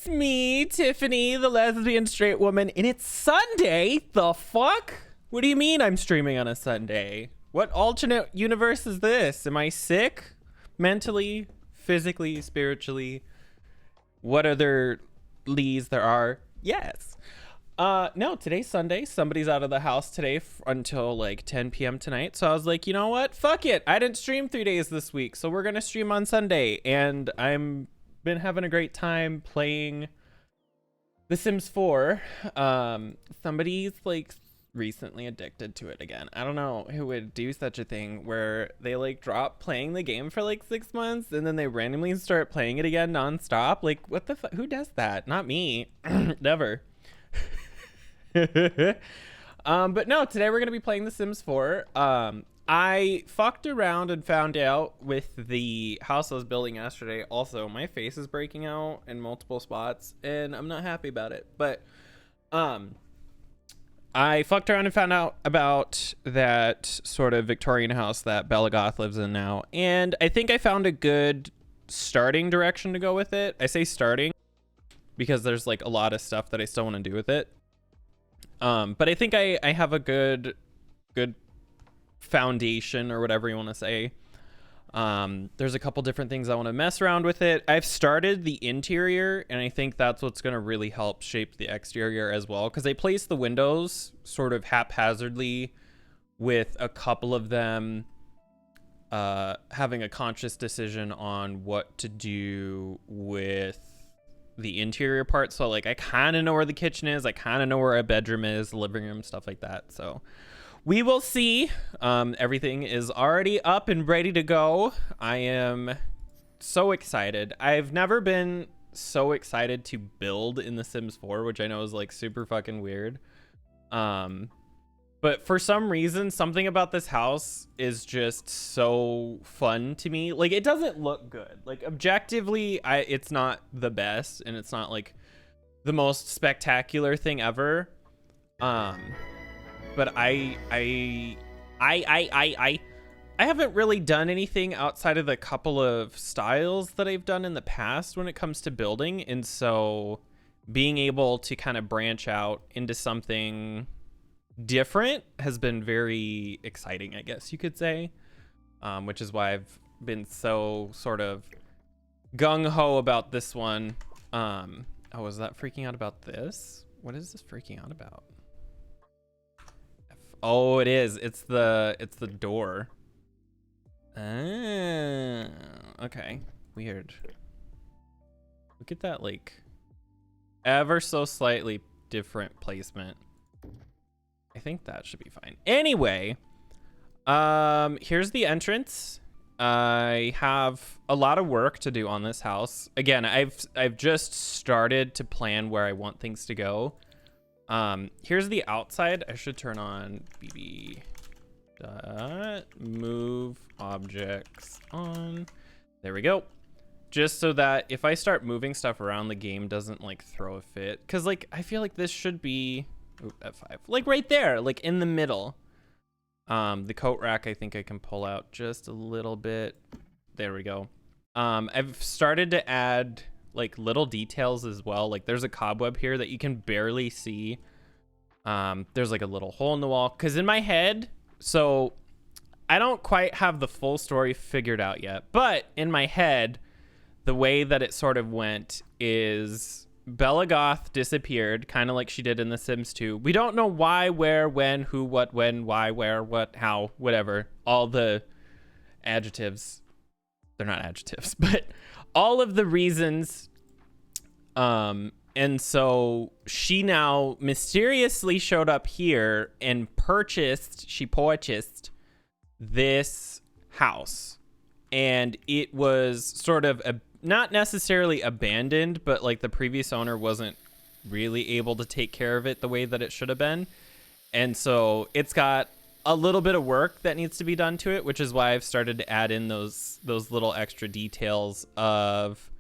It's me, Tiffany, the lesbian straight woman, and it's Sunday. The fuck? What do you mean I'm streaming on a Sunday? What alternate universe is this? Am I sick? Mentally, physically, spiritually? What other lees there are? Yes. No, today's Sunday. Somebody's out of the house today until like 10 p.m. tonight. So I was like, you know what? Fuck it. I didn't stream 3 days this week, so we're going to stream on Sunday. And I'm been having a great time playing The Sims 4. Somebody's like recently addicted to it again. I don't know who would do such a thing where they like drop playing the game for like 6 months and then they randomly start playing it again nonstop. Like, what the fuck? Who does that? Not me. Never. But no, today we're gonna be playing The Sims 4. I fucked around and found out with the house I was building yesterday. Also, my face is breaking out in multiple spots, and I'm not happy about it. But I fucked around and found out about that sort of Victorian house that Bella Goth lives in now, and I think I found a good starting direction to go with it. I say starting because there's like a lot of stuff that I still want to do with it. But I think I have a good foundation or whatever you want to say. There's a couple different things I want to mess around with it. I've started the interior, and I think that's what's going to really help shape the exterior as well, because they placed the windows sort of haphazardly, with a couple of them having a conscious decision on what to do with the interior part. So like I kind of know where the kitchen is, I kind of know where a bedroom is, living room, stuff like that. So we will see. Everything is already up and ready to go. I am so excited. I've never been so excited to build in The Sims 4, which I know is like super fucking weird. But for some reason, something about this house is just so fun to me. Like, it doesn't look good. Like, objectively, it's not the best, and it's not like the most spectacular thing ever. But I haven't really done anything outside of the couple of styles that I've done in the past when it comes to building. And so being able to kind of branch out into something different has been very exciting, I guess you could say. Which is why I've been so sort of gung-ho about this one. Oh, was that freaking out about this? What is this freaking out about? Oh, it is. It's the door. Okay. Weird. Look at that, like, ever so slightly different placement. I think that should be fine. Anyway, here's the entrance. I have a lot of work to do on this house. Again, I've just started to plan where I want things to go. Here's the outside. I should turn on BB move objects on. There we go. Just so that if I start moving stuff around, the game doesn't like throw a fit. Cause like I feel like this should be F5, like right there, like in the middle. The coat rack, I think I can pull out just a little bit. There we go. I've started to add like little details as well. Like there's a cobweb here that you can barely see. There's like a little hole in the wall, because in my head, so I don't quite have the full story figured out yet, but in my head, the way that it sort of went is Bella Goth disappeared, kind of like she did in The Sims 2. We don't know why, where, when, who, what, when, why, where, what, how, whatever. All the adjectives. They're not adjectives, but all of the reasons. And so she now mysteriously showed up here and purchased this house. And it was sort of not necessarily abandoned, but like the previous owner wasn't really able to take care of it the way that it should have been. And so it's got a little bit of work that needs to be done to it, which is why I've started to add in those little extra details of,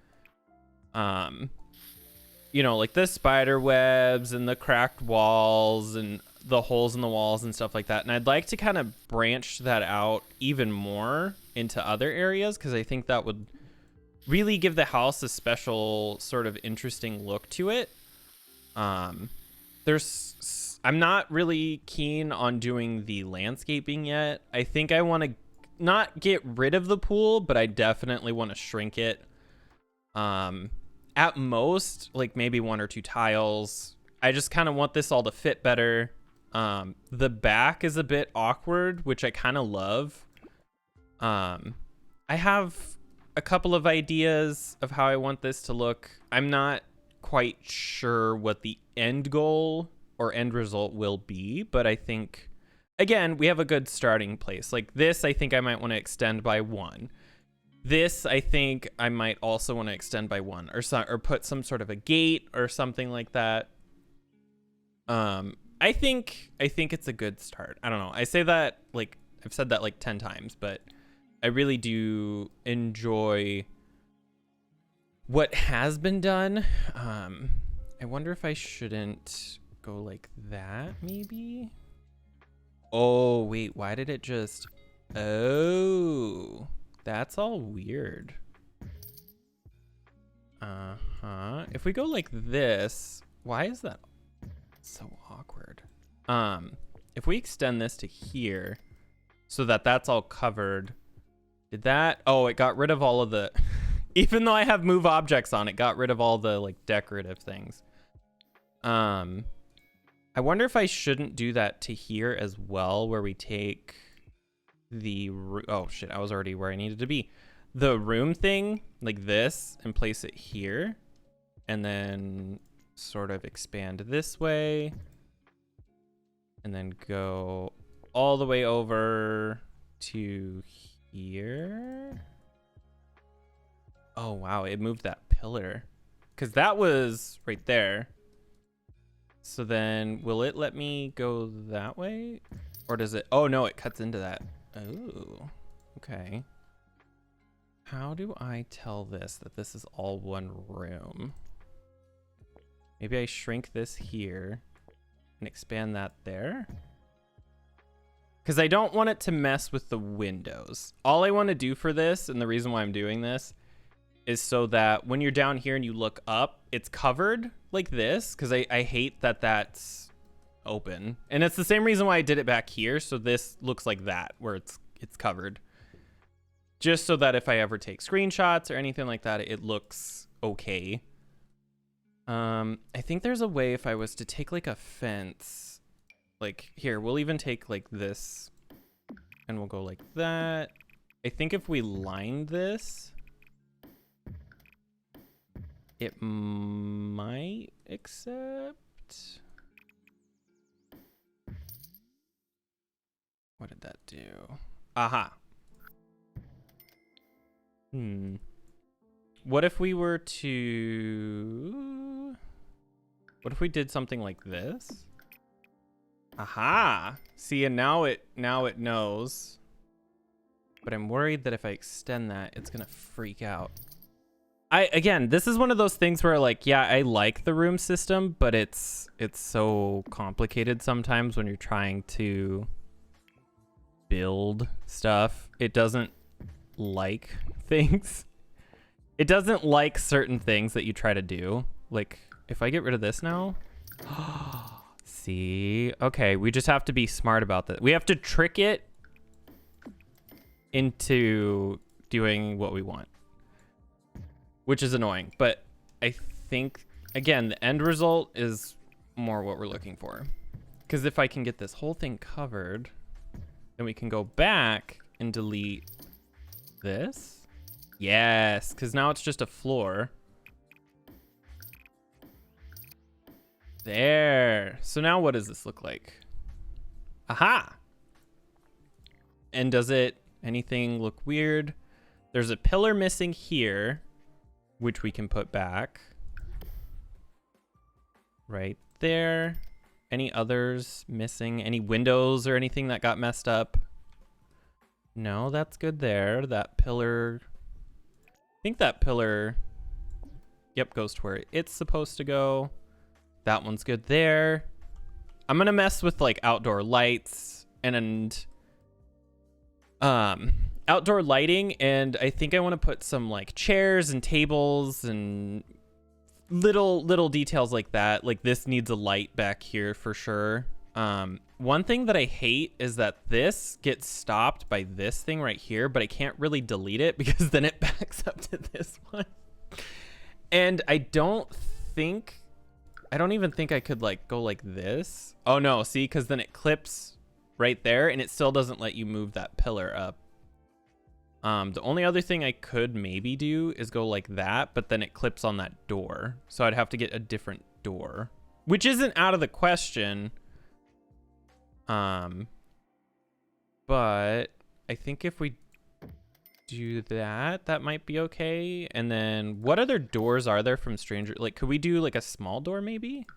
you know, like the spider webs and the cracked walls and the holes in the walls and stuff like that. And I'd like to kind of branch that out even more into other areas, because I think that would really give the house a special sort of interesting look to it. I'm not really keen on doing the landscaping yet. I think I want to not get rid of the pool, but I definitely want to shrink it. At most, like maybe 1 or 2 tiles. I just kind of want this all to fit better. The back is a bit awkward, which I kind of love. I have a couple of ideas of how I want this to look. I'm not quite sure what the end goal or end result will be, but I think, again, we have a good starting place. Like this, I think I might want to extend by 1. This, I think I might also want to extend by 1 or put some sort of a gate or something like that. I think it's a good start. I don't know. I say that, like, I've said that like 10 times, but I really do enjoy what has been done. I wonder if I shouldn't go like that, maybe? Oh, wait, why did it just... Oh, that's all weird. If we go like this, why is that so awkward? If we extend this to here so that that's all covered, did that... Oh, it got rid of all of the... Even though I have move objects on, it got rid of all the like decorative things. I wonder if I shouldn't do that to here as well, where we take the... Oh shit, I was already where I needed to be. The room thing, like this, and place it here. And then sort of expand this way. And then go all the way over to here. Oh, wow, it moved that pillar. Because that was right there. So then, will it let me go that way? Or does it... Oh, no, it cuts into that. Oh, okay. How do I tell this that this is all one room? Maybe I shrink this here and expand that there. Because I don't want it to mess with the windows. All I want to do for this, and the reason why I'm doing this, is so that when you're down here and you look up, it's covered like this, because I hate that that's open. And it's the same reason why I did it back here, so this looks like that, where it's covered. Just so that if I ever take screenshots or anything like that, it looks okay. I think there's a way if I was to take like a fence, like here, we'll even take like this, and we'll go like that. I think if we lined this, it might accept. What did that do? Aha. What if we were to... What if we did something like this? Aha. See, and now it knows. But I'm worried that if I extend that, it's gonna freak out. Again, this is one of those things where, like, yeah, I like the room system, but it's so complicated sometimes when you're trying to build stuff. It doesn't like things. It doesn't like certain things that you try to do. Like, if I get rid of this now... See? Okay, we just have to be smart about that. We have to trick it into doing what we want, which is annoying. But I think, again, the end result is more what we're looking for. Because if I can get this whole thing covered, then we can go back and delete this. Yes, because now it's just a floor. There. So now what does this look like? Aha! And does it anything look weird? There's a pillar missing here, which we can put back. Right there. Any others missing? Any windows or anything that got messed up? No, that's good there. That pillar... I think that pillar... Yep, goes to where it's supposed to go. That one's good there. I'm gonna mess with like outdoor lights and outdoor lighting, and I think I want to put some like chairs and tables and little details like that. Like this needs a light back here for sure. One thing that I hate is that this gets stopped by this thing right here, but I can't really delete it because then it backs up to this one. And I don't even think I could like go like this. Oh no, see, because then it clips right there and it still doesn't let you move that pillar up. The only other thing I could maybe do is go like that, but then it clips on that door. So I'd have to get a different door, which isn't out of the question. But I think if we do that, that might be okay. And then what other doors are there from Stranger? Like, could we do like a small door maybe?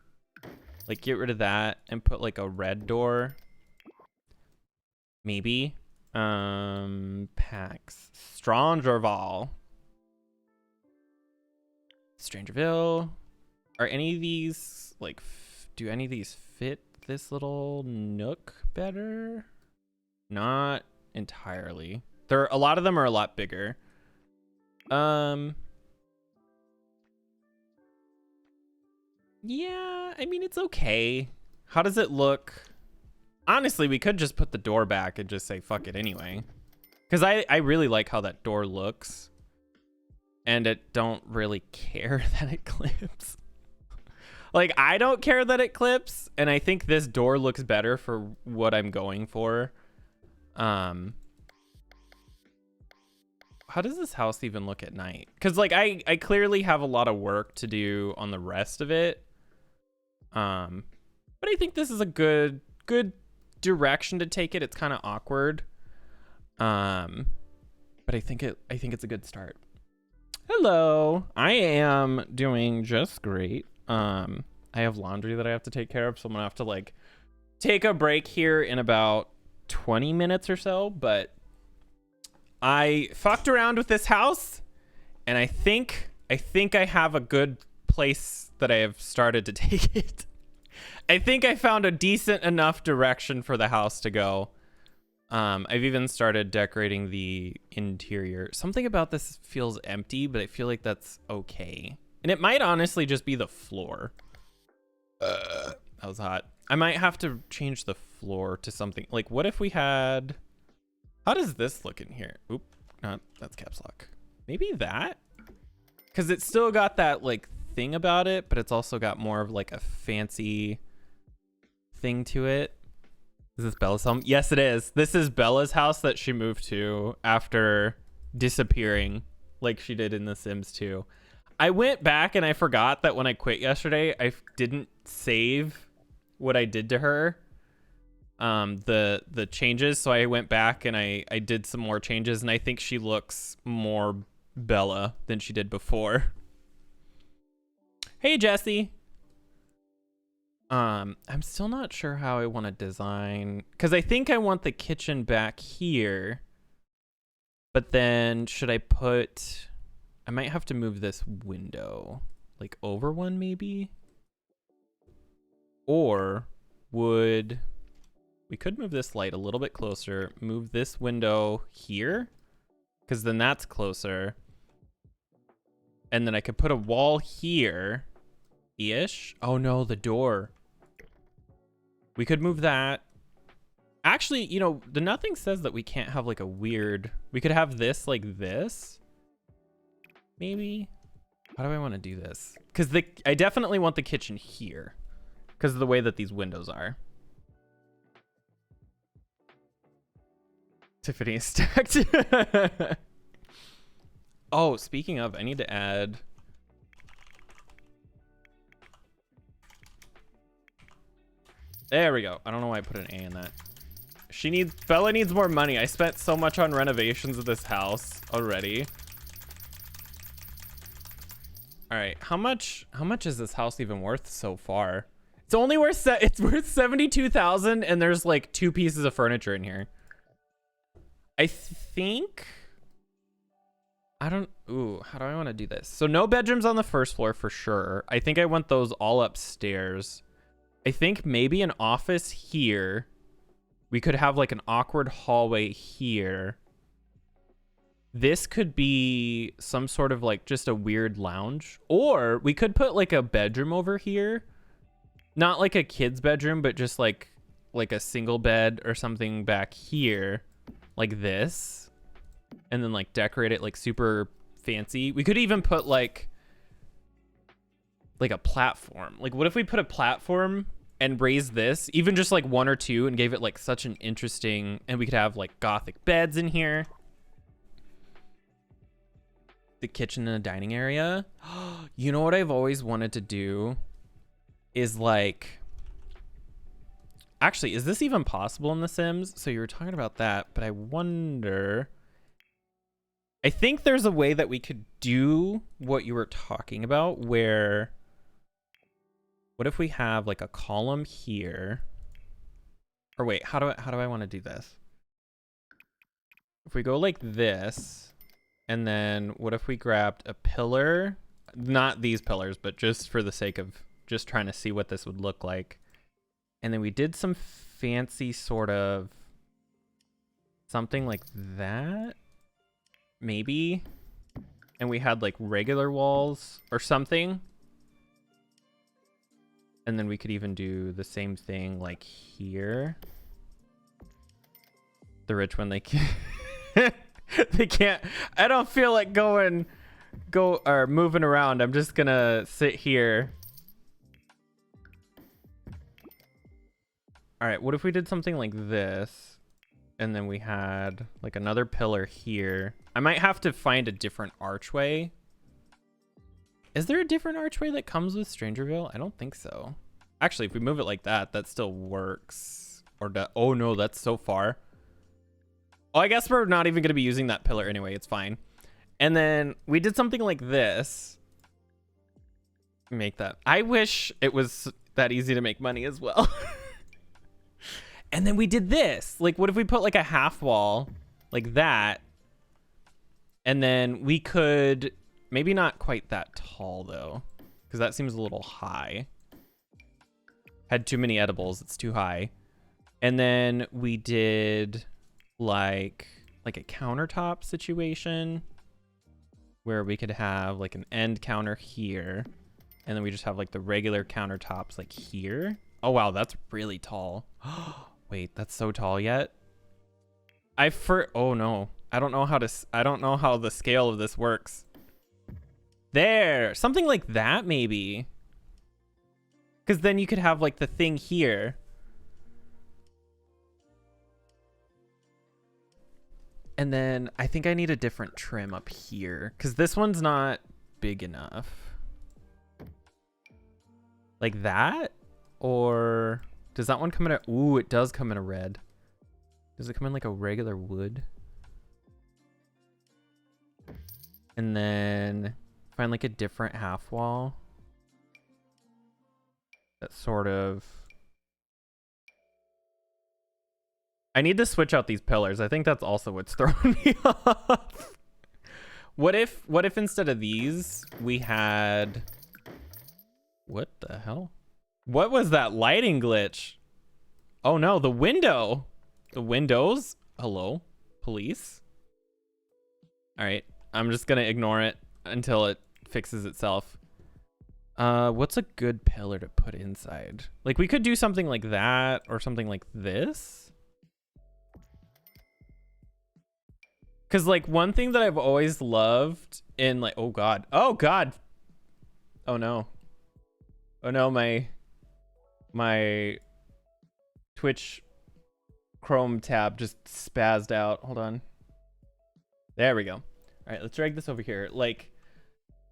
Like get rid of that and put like a red door. Maybe. Pax. Strangerville. Strangerville. Are any of these like, do any of these fit this little nook better? Not entirely. A lot of them are a lot bigger. Yeah, I mean, it's okay. How does it look? Honestly, we could just put the door back and just say fuck it anyway. Because I really like how that door looks. And I don't really care that it clips. Like, I don't care that it clips. And I think this door looks better for what I'm going for. How does this house even look at night? Because, like, I clearly have a lot of work to do on the rest of it. But I think this is a good direction to take it. It's kind of awkward. But I think it's a good start. Hello. I am doing just great. I have laundry that I have to take care of, so I'm gonna have to like take a break here in about 20 minutes or so, but I fucked around with this house and I think I have a good place that I have started to take it. I think I found a decent enough direction for the house to go. I've even started decorating the interior. Something about this feels empty, but I feel like that's okay. And it might honestly just be the floor. That was hot. I might have to change the floor to something. Like, what if we had... How does this look in here? Oop, not, that's caps lock. Maybe that? Because it's still got that, like, thing about it, but it's also got more of, like, a fancy thing to it. Is this Bella's home? Yes, it is. This is Bella's house that she moved to after disappearing like she did in The Sims 2. I went back and I forgot that when I quit yesterday, I didn't save what I did to her, the changes. So I went back and I did some more changes, and I think she looks more Bella than she did before. Hey, Jesse. I'm still not sure how I want to design, because I think I want the kitchen back here, but then should I put... I might have to move this window like over one maybe, or we could move this light a little bit closer, move this window here, because then that's closer, and then I could put a wall here ish. Oh no, the door. We could move that. Actually, you know, the nothing says that we can't have like a weird... We could have this like this. Maybe. How do I want to do this? Because I definitely want the kitchen here, because of the way that these windows are. Tiffany is stacked. Oh, speaking of, I need to add... There we go. I don't know why I put an A in that. Bella needs more money. I spent so much on renovations of this house already. All right, how much is this house even worth so far? It's only worth it's worth 72,000, and there's like 2 pieces of furniture in here. I think ooh, how do I want to do this? So no bedrooms on the first floor for sure. I think I want those all upstairs. I think maybe an office here. We could have like an awkward hallway here. This could be some sort of like just a weird lounge, or we could put like a bedroom over here. Not like a kid's bedroom, but just like a single bed or something back here like this, and then like decorate it like super fancy. We could even put like a platform. Like what if we put a platform and raised this, even just like one or two, and gave it like such an interesting, and we could have like gothic beds in here. The kitchen and a dining area. You know what I've always wanted to do is like, actually, is this even possible in The Sims? So you were talking about that, but I wonder, I think there's a way that we could do what you were talking about, where, what if we have like a column here? Or wait, how do I want to do this? If we go like this, and then what if we grabbed a pillar? Not these pillars, but just for the sake of just trying to see what this would look like. And then we did some fancy sort of something like that, maybe. And we had like regular walls or something. And then we could even do the same thing like here. The rich one, they can't, they can't, I don't feel like moving around. I'm just gonna sit here. All right, what if we did something like this, and then we had like another pillar here? I might have to find a different archway. Is there a different archway that comes with Strangerville? I don't think so. Actually, if we move it like that, that still works. Or oh no, that's so far. Oh, I guess we're not even going to be using that pillar anyway. It's fine. And then we did something like this. Make that. I wish it was that easy to make money as well. And then we did this. Like, what if we put like a half wall like that? And then we could, maybe not quite that tall though, because that seems a little high. Had too many edibles. It's too high. And then we did like a countertop situation where we could have like an end counter here, and then we just have like the regular countertops like here. Oh wow, that's really tall. Wait, that's so tall yet? Oh no, I don't know how the scale of this works. There, something like that maybe, because then you could have like the thing here. And then I think I need a different trim up here, because this one's not big enough. Like that? Or does that one come in a... Ooh, it does come in a red. Does it come in like a regular wood? And then find like a different half wall. That sort of... I need to switch out these pillars. I think that's also what's throwing me off. What if instead of these, we had... What the hell? What was that lighting glitch? Oh no, the window. The windows? Hello? Police? Alright, I'm just gonna ignore it until it fixes itself. What's a good pillar to put inside? Like, we could do something like that or something like this. Because, like, one thing that I've always loved in, like, oh god, oh no, my Twitch Chrome tab just spazzed out. Hold on, there we go. All right, let's drag this over here. Like,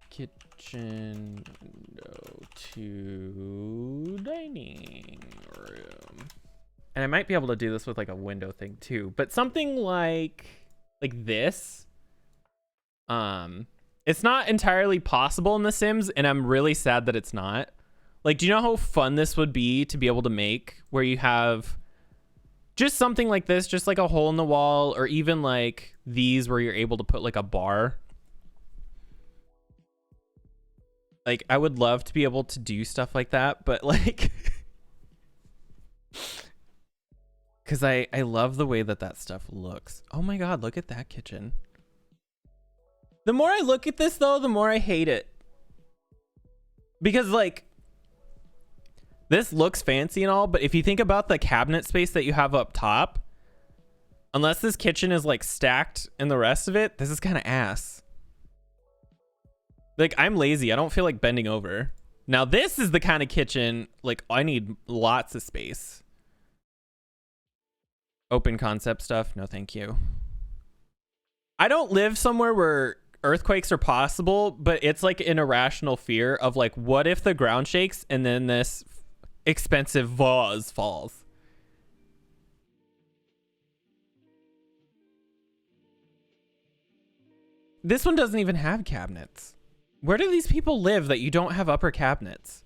kitchen window to dining room, and I might be able to do this with like a window thing too, but something like this. It's not entirely possible in The Sims, and I'm really sad that it's not. Like, do you know how fun this would be to be able to make, where you have just something like this, just like a hole in the wall, or even like these where you're able to put like a bar. Like, I would love to be able to do stuff like that, but like because I love the way that stuff looks. Oh my god, look at that kitchen. The more I look at this, though, the more I hate it. Because, like, this looks fancy and all, but if you think about the cabinet space that you have up top, unless this kitchen is, like, stacked in the rest of it, this is kind of ass. Like, I'm lazy. I don't feel like bending over. Now, this is the kind of kitchen, like, I need lots of space. Open concept stuff. No, thank you. I don't live somewhere where earthquakes are possible, but it's like an irrational fear of like, what if the ground shakes and then this expensive vase falls? This one doesn't even have cabinets. Where do these people live that you don't have upper cabinets?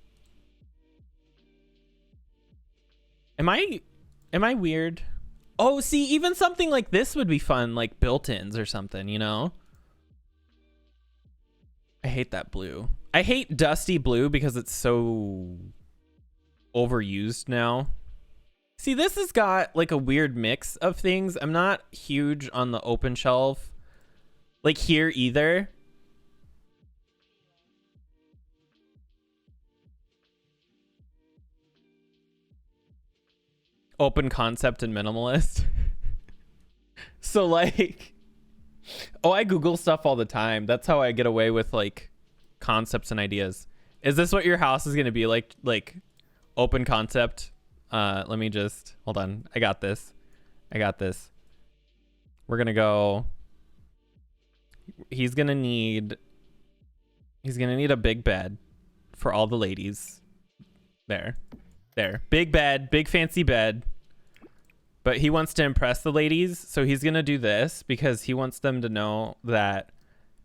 Am I weird? Oh, see, even something like this would be fun, like built-ins or something, you know? I hate that blue. I hate dusty blue because it's so overused now. See, this has got like a weird mix of things. I'm not huge on the open shelf, like here either. Open concept and minimalist. So like, oh, I Google stuff all the time. That's how I get away with like concepts and ideas. Is this what your house is going to be like? Like open concept. Let me just, hold on. I got this. We're going to go. He's going to need a big bed for all the ladies. There. Big bed, big fancy bed. But he wants to impress the ladies, so he's going to do this because he wants them to know that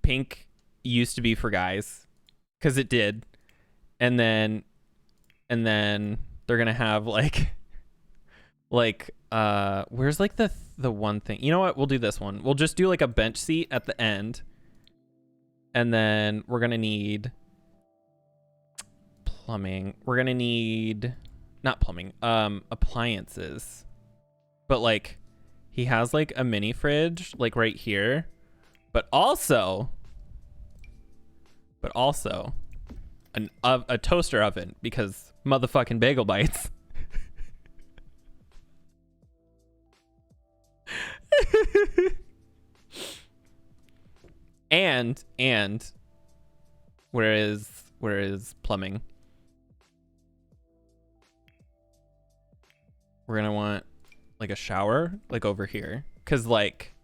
pink used to be for guys, because it did. And then they're going to have like where's like the one thing? You know what? We'll do this one. We'll just do like a bench seat at the end. And then we're going to need plumbing. We're going to need not plumbing, appliances. But like he has like a mini fridge like right here, but also a toaster oven because motherfucking bagel bites. and where is plumbing? We're gonna want like a shower like over here, because like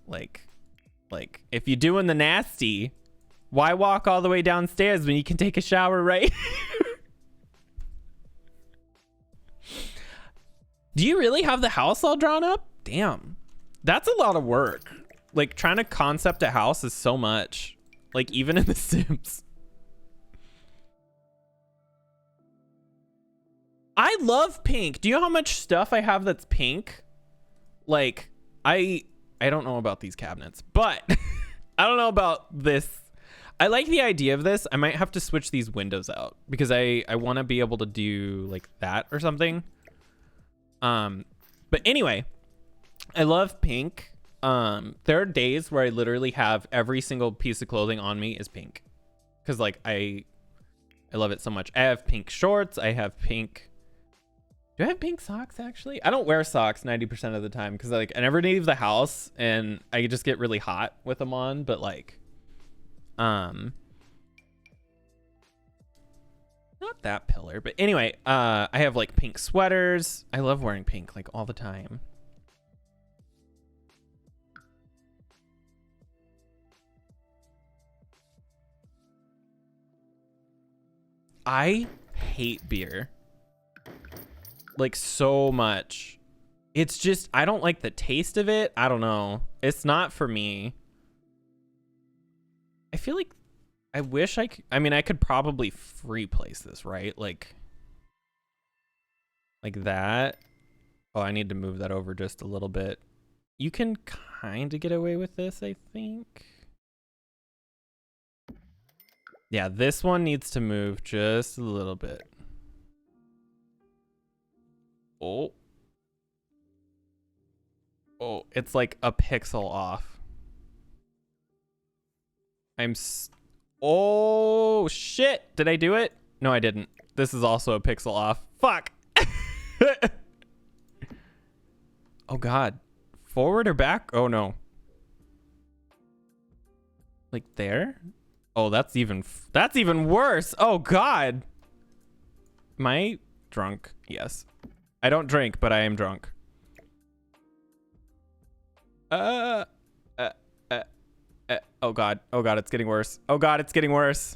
if you're doing the nasty, why walk all the way downstairs when you can take a shower right? Do you really have the house all drawn up? Damn, that's a lot of work. Like trying to concept a house is so much, like even in The Sims. I love pink. Do you know how much stuff I have that's pink? Like, I don't know about these cabinets, but I don't know about this. I like the idea of this. I might have to switch these windows out because I want to be able to do like that or something. But anyway, I love pink. There are days where I literally have every single piece of clothing on me is pink because like I love it so much. I have pink shorts. I have pink. Do I have pink socks actually? I don't wear socks 90% of the time because like I never leave the house and I just get really hot with them on. But like, not that pillar. But anyway, I have like pink sweaters. I love wearing pink like all the time. I hate beer. Like so much. It's just I don't like the taste of it. I don't know. It's not for me. I feel like I wish I could. I mean, I could probably free place this, right? Like that. Oh, I need to move that over just a little bit. You can kind of get away with this, I think. Yeah, this one needs to move just a little bit. Oh, it's like a pixel off. Oh, shit. Did I do it? No, I didn't. This is also a pixel off. Fuck. Oh, God. Forward or back? Oh, no. Like there? Oh, that's even worse. Oh, God. Am I drunk? Yes. I don't drink, but I am drunk. Oh, God. Oh, God, it's getting worse. Oh, God, it's getting worse.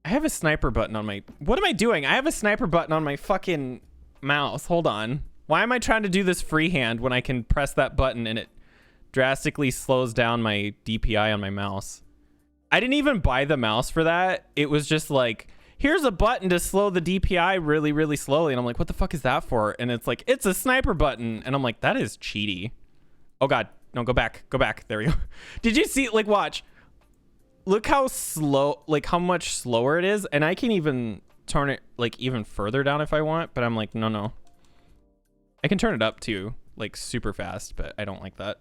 I have a sniper button on my... What am I doing? I have a sniper button on my fucking mouse. Hold on. Why am I trying to do this freehand when I can press that button and it drastically slows down my DPI on my mouse? I didn't even buy the mouse for that. It was just like, here's a button to slow the DPI really, really slowly. And I'm like, what the fuck is that for? And it's like, it's a sniper button. And I'm like, that is cheaty. Oh, God. No, go back. Go back. There we go. Did you see? Like, watch. Look how slow, like how much slower it is. And I can even turn it like even further down if I want. But I'm like, no. I can turn it up too, like super fast. But I don't like that.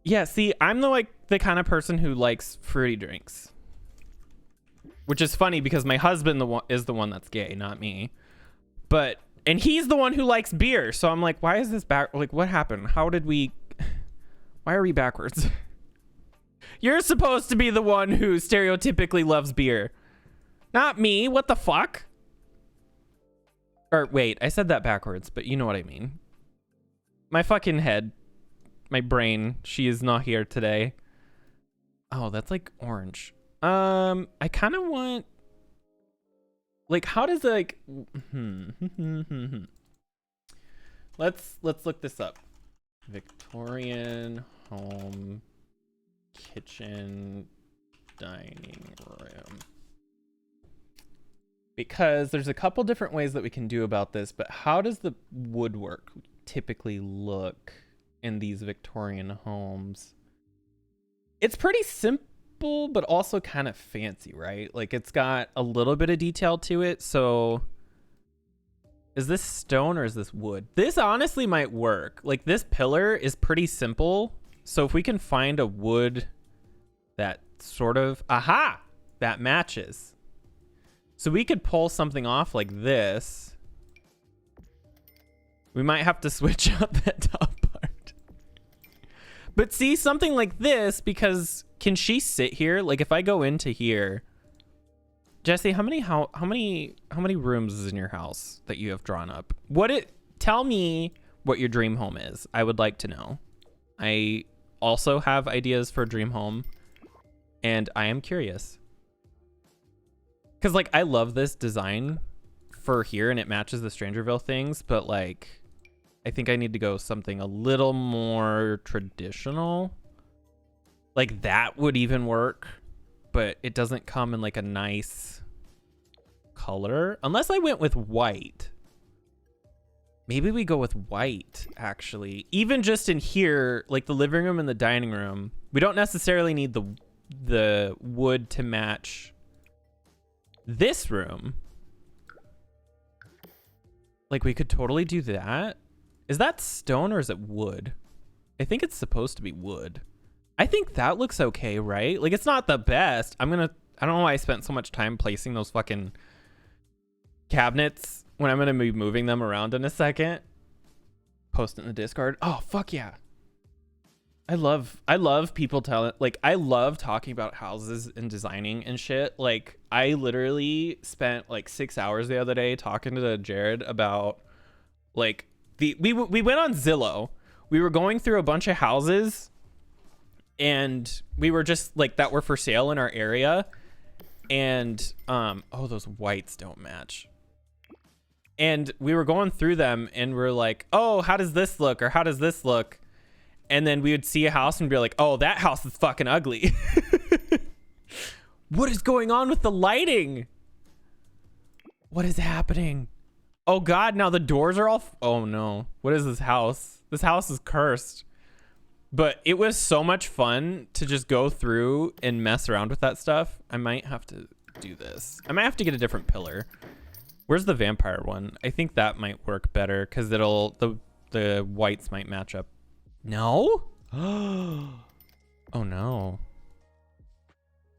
Yeah, see, I'm the kind of person who likes fruity drinks. Which is funny because my husband is the one that's gay, not me. And he's the one who likes beer. So I'm like, why is this back? Like, what happened? Why are we backwards? You're supposed to be the one who stereotypically loves beer. Not me. What the fuck? Or wait, I said that backwards, but you know what I mean. My fucking head. My brain. She is not here today. Oh, that's like orange. I kind of want... Like, how does like... Let's look this up. Victorian home kitchen dining room. Because there's a couple different ways that we can do about this, but how does the woodwork typically look in these Victorian homes? It's pretty simple, but also kind of fancy, right? Like, it's got a little bit of detail to it. So is this stone or is this wood? This honestly might work. Like, this pillar is pretty simple. So if we can find a wood that sort of, that matches. So we could pull something off like this. We might have to switch out that top part. But see, something like this, because can she sit here? Like, if I go into here, Jesse, how many rooms is in your house that you have drawn up? Tell me what your dream home is. I would like to know. I also have ideas for a dream home, and I am curious. Because, like, I love this design for here, and it matches the Strangerville things, but, like, I think I need to go something a little more traditional. Like, that would even work, but it doesn't come in, like, a nice color. Unless I went with white. Maybe we go with white, actually. Even just in here, like the living room and the dining room, we don't necessarily need the wood to match this room. Like, we could totally do that. Is that stone or is it wood? I think it's supposed to be wood. I think that looks okay, right? Like, it's not the best. I don't know why I spent so much time placing those fucking cabinets when I'm going to be moving them around in a second. Post it in the Discord. Oh, fuck yeah. I love people telling, like, I love talking about houses and designing and shit. Like, I literally spent like 6 hours the other day talking to Jared about, like, we went on Zillow. We were going through a bunch of houses, and we were just like, that were for sale in our area. And oh, those whites don't match. And we were going through them, and we're like, oh, how does this look, or how does this look? And then we would see a house and be like, oh, that house is fucking ugly. What is going on with the lighting? What is happening? Oh, God, now the doors are all... Oh, no. What is this house? This house is cursed. But it was so much fun to just go through and mess around with that stuff. I might have to do this. I might have to get a different pillar. Where's the vampire one? I think that might work better because it'll the whites might match up. No? Oh no.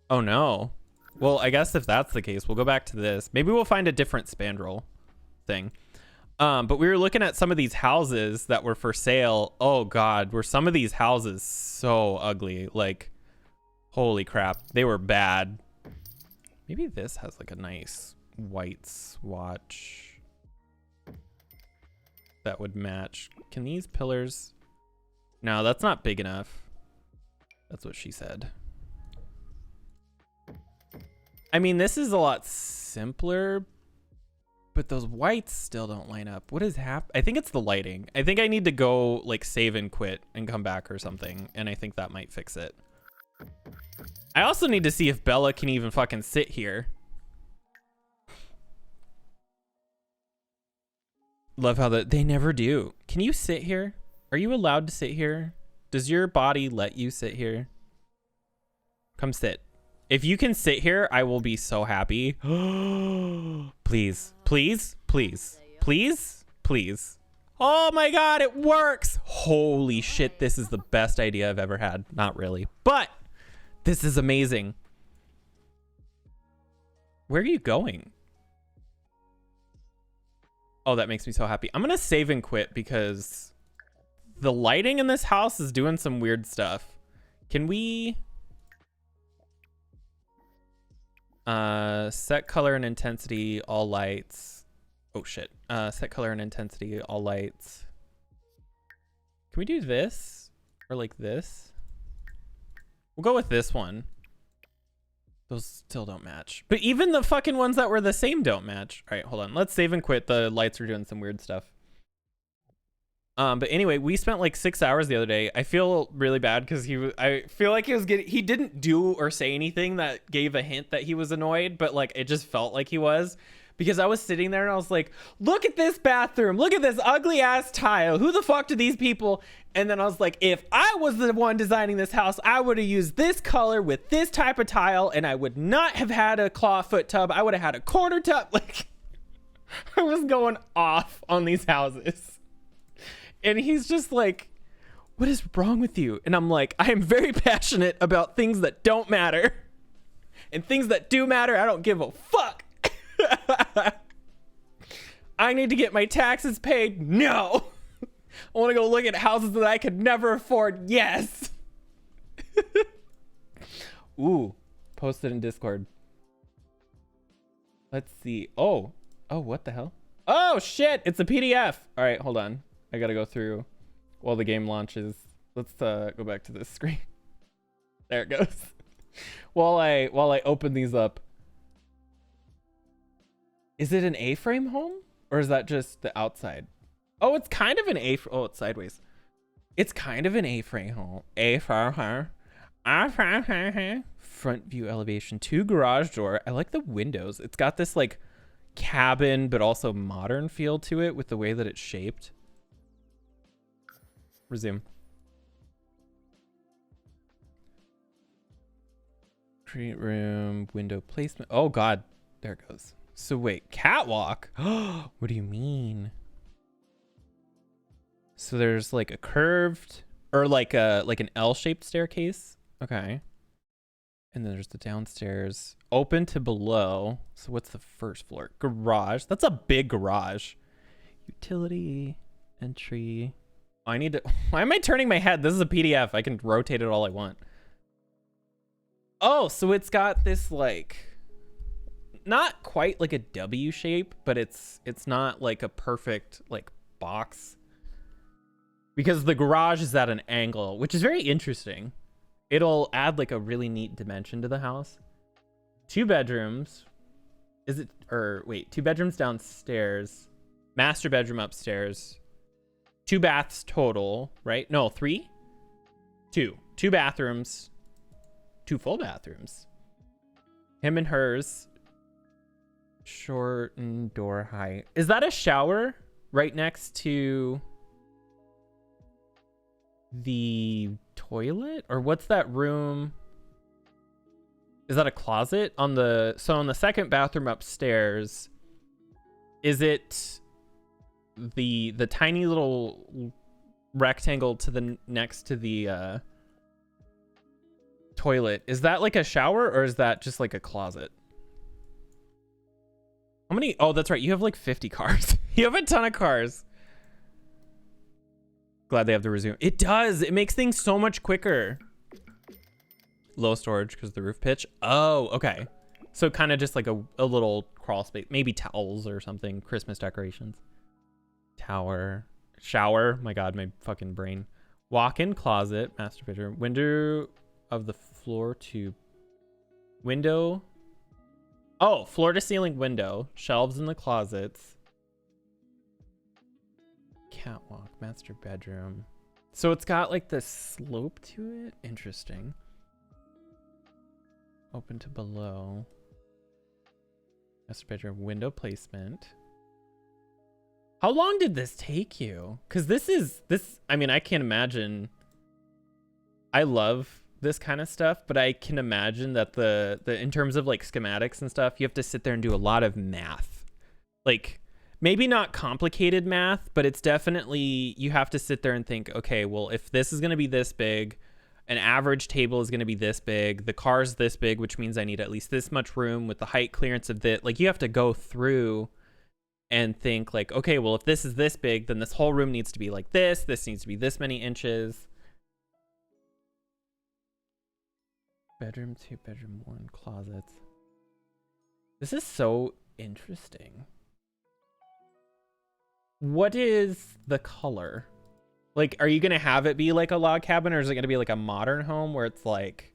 Oh no. Well, I guess if that's the case, we'll go back to this. Maybe we'll find a different spandrel thing. But we were looking at some of these houses that were for sale. Oh god, were some of these houses so ugly? Like, holy crap, they were bad. Maybe this has like a nice white swatch that would match. Can these pillars? No, that's not big enough. That's what she said. I mean, this is a lot simpler, but those whites still don't line up. What is I think it's the lighting. I think I need to go like save and quit and come back or something, and I think that might fix it. I also need to see if Bella can even fucking sit here. Love how they never do. Can you sit here? Are you allowed to sit here? Does your body let you sit here? Come sit. If you can sit here, I will be so happy. Please, please, please, please, please. Oh my god, it works. Holy shit, this is the best idea I've ever had. Not really, but this is amazing. Where are you going? Oh, that makes me so happy. I'm gonna save and quit because the lighting in this house is doing some weird stuff. Can we set color and intensity, all lights? Oh shit. Set color and intensity, all lights. Can we do this or like this? We'll go with this one. Those still don't match, but even the fucking ones that were the same don't match. All right, hold on, let's save and quit. The lights are doing some weird stuff. But anyway, we spent like 6 hours the other day. I feel really bad because I feel like he didn't do or say anything that gave a hint that he was annoyed, but like it just felt like he was, because I was sitting there and I was like, look at this bathroom, look at this ugly ass tile, who the fuck do these people? And then I was like, if I was the one designing this house, I would have used this color with this type of tile, and I would not have had a clawfoot tub. I would have had a corner tub. Like, I was going off on these houses. And he's just like, what is wrong with you? And I'm like, I am very passionate about things that don't matter. And things that do matter, I don't give a fuck. I need to get my taxes paid. No. I want to go look at houses that I could never afford. Yes. Ooh, post it in Discord. Let's see. Oh, what the hell? Oh shit, it's a PDF. All right, hold on. I gotta go through while the game launches. Let's go back to this screen. There it goes. While I open these up. Is it an A-frame home or is that just the outside? Oh, it's kind of an oh, it's sideways. It's kind of an A-frame home. Front view elevation, 2 garage door. I like the windows. It's got this like cabin but also modern feel to it with the way that it's shaped. Resume. Create room, window placement. Oh god, there it goes. So wait, catwalk? What do you mean? So there's like a curved or like an L-shaped staircase. Okay. And then there's the downstairs open to below. So what's the first floor? Garage. That's a big garage. Utility entry. I need to, why am I turning my head? This is a PDF. I can rotate it all I want. Oh, so it's got this like, not quite like a W shape, but it's not like a perfect like box, because the garage is at an angle, which is very interesting. It'll add like a really neat dimension to the house. 2 bedrooms. Is it, or wait, 2 bedrooms downstairs, master bedroom upstairs, 2 baths total, right? No, 3? 2 bathrooms, 2 full bathrooms. Him and hers. Shortened door height. Is that a shower right next to the toilet, or what's that room? Is that a closet on the, so on the second bathroom upstairs, Is it the tiny little rectangle to the next to the toilet? Is that like a shower or is that just like a closet? How many? Oh, that's right. You have like 50 cars. You have a ton of cars. Glad they have to resume. It does. It makes things so much quicker. Low storage because of the roof pitch. Oh, okay. So kind of just like a little crawl space. Maybe towels or something. Christmas decorations. Tower. Shower. My God, my fucking brain. Walk-in closet. Master bedroom. Window of the floor to... Window. Oh, floor to ceiling window. Shelves in the closets. Catwalk. Master bedroom. So it's got like this slope to it. Interesting. Open to below. Master bedroom. Window placement. How long did this take you? Because I mean, I can't imagine. I love this kind of stuff, but I can imagine that the in terms of like schematics and stuff, you have to sit there and do a lot of math. Like, maybe not complicated math, but it's definitely, you have to sit there and think, okay, well, if this is going to be this big, an average table is going to be this big, the car's this big, which means I need at least this much room with the height clearance of that. Like, you have to go through and think like, okay, well, if this is this big, then this whole room needs to be like this needs to be this many inches. Bedroom 2, bedroom 1, closets. This is so interesting. What is the color? Like, are you gonna have it be like a log cabin, or is it gonna be like a modern home where it's like,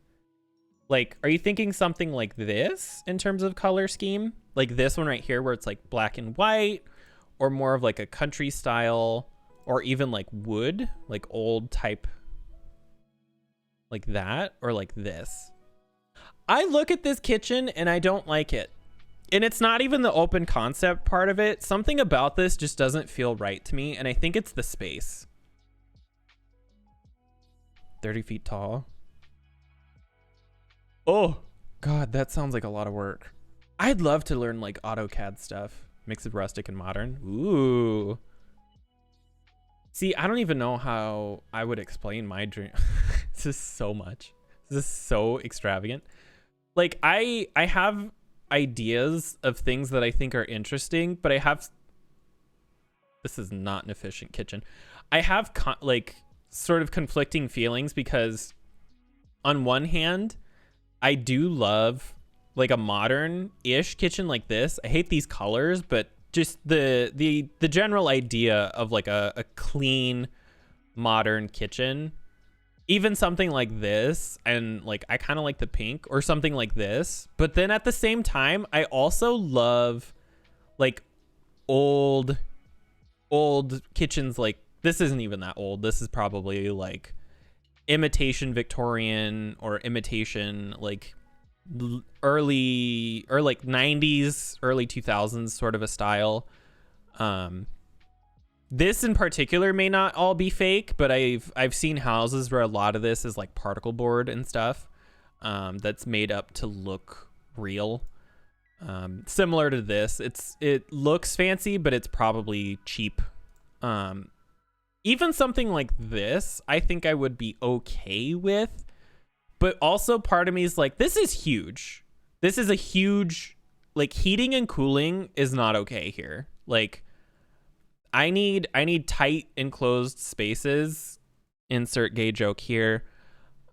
are you thinking something like this in terms of color scheme? Like this one right here where it's like black and white, or more of like a country style, or even like wood, like old type, like that, or like this? I look at this kitchen and I don't like it. And it's not even the open concept part of it. Something about this just doesn't feel right to me, and I think it's the space. 30 feet tall. Oh, God, that sounds like a lot of work. I'd love to learn like AutoCAD stuff. Mix of rustic and modern. Ooh. See, I don't even know how I would explain my dream. This is so much. This is so extravagant. Like, I have ideas of things that I think are interesting, but I have... This is not an efficient kitchen. I have like sort of conflicting feelings because on one hand, I do love like a modern-ish kitchen like this. I hate these colors, but just the general idea of like a clean, modern kitchen. Even something like this, and like I kind of like the pink, or something like this. But then at the same time, I also love like old kitchens. Like, this isn't even that old. This is probably like imitation Victorian or imitation like early or like 90s, early 2000s sort of a style. This in particular may not all be fake, but I've seen houses where a lot of this is like particle board and stuff, that's made up to look real. Similar to this, it looks fancy, but it's probably cheap. Even something like this, I think I would be okay with, but also part of me is like, this is huge. This is a huge, like, heating and cooling is not okay here. Like, I need tight enclosed spaces. Insert gay joke here.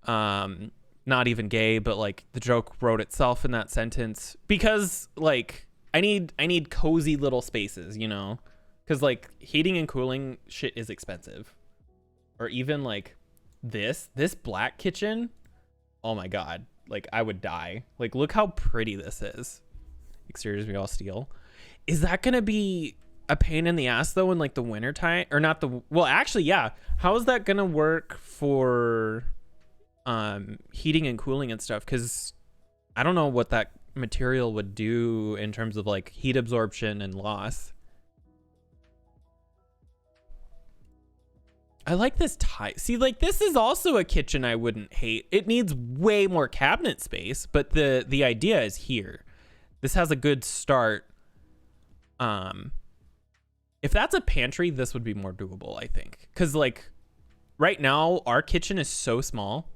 Not even gay, but like the joke wrote itself in that sentence, because like I need cozy little spaces, you know, because like heating and cooling shit is expensive. Or even like this black kitchen. Oh my God. Like, I would die. Like, look how pretty this is. Exteriors be all steel. Is that going to be a pain in the ass though in like the winter time? Or not the, well, actually, yeah. How is that gonna work for heating and cooling and stuff? Because I don't know what that material would do in terms of like heat absorption and loss. I like this type. See, like, this is also a kitchen I wouldn't hate. It needs way more cabinet space, but the idea is here. This has a good start. If that's a pantry, this would be more doable, I think. Because, like, right now, our kitchen is so small.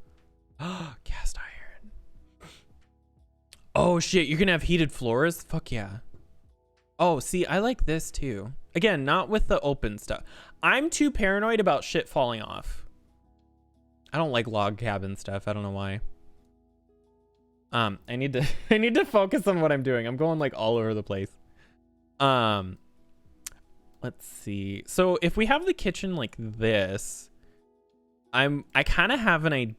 Cast iron. Oh, shit. You're going to have heated floors? Fuck yeah. Oh, see, I like this, too. Again, not with the open stuff. I'm too paranoid about shit falling off. I don't like log cabin stuff. I don't know why. I need to focus on what I'm doing. I'm going, like, all over the place. Let's see. So if we have the kitchen like this, I kind of have an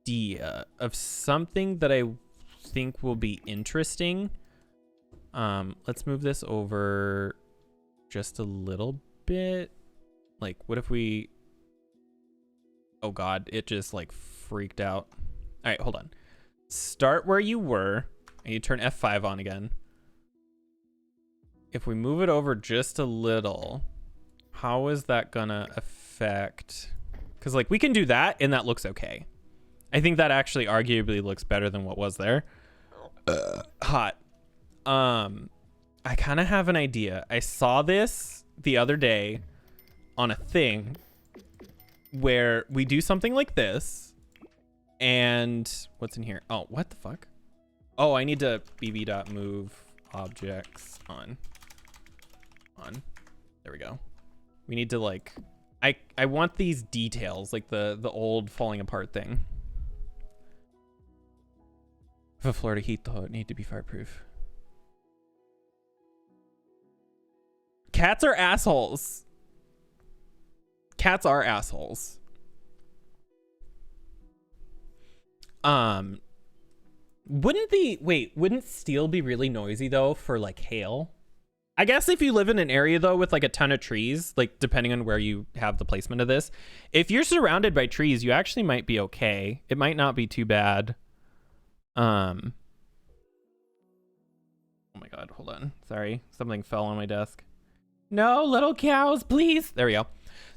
idea of something that I think will be interesting. Let's move this over just a little bit. Like, what if we... Oh God, it just like freaked out. All right, hold on. Start where you were, and you turn F5 on again. If we move it over just a little, how is that gonna affect? Because like we can do that and that looks okay. I think that actually arguably looks better than what was there. Hot. I kind of have an idea. I saw this the other day on a thing where we do something like this, and what's in here? Oh, what the fuck? Oh, I need to bb.move objects on. There we go. We need to like, I want these details, like the old falling apart thing. If a floor to heat, though, it need to be fireproof. Cats are assholes. Cats are assholes. Wouldn't steel be really noisy though for like hail? I guess if you live in an area though with like a ton of trees, like depending on where you have the placement of this, if you're surrounded by trees, you actually might be okay. It might not be too bad. Oh my God, hold on. Sorry, something fell on my desk. No, little cows, please. There we go.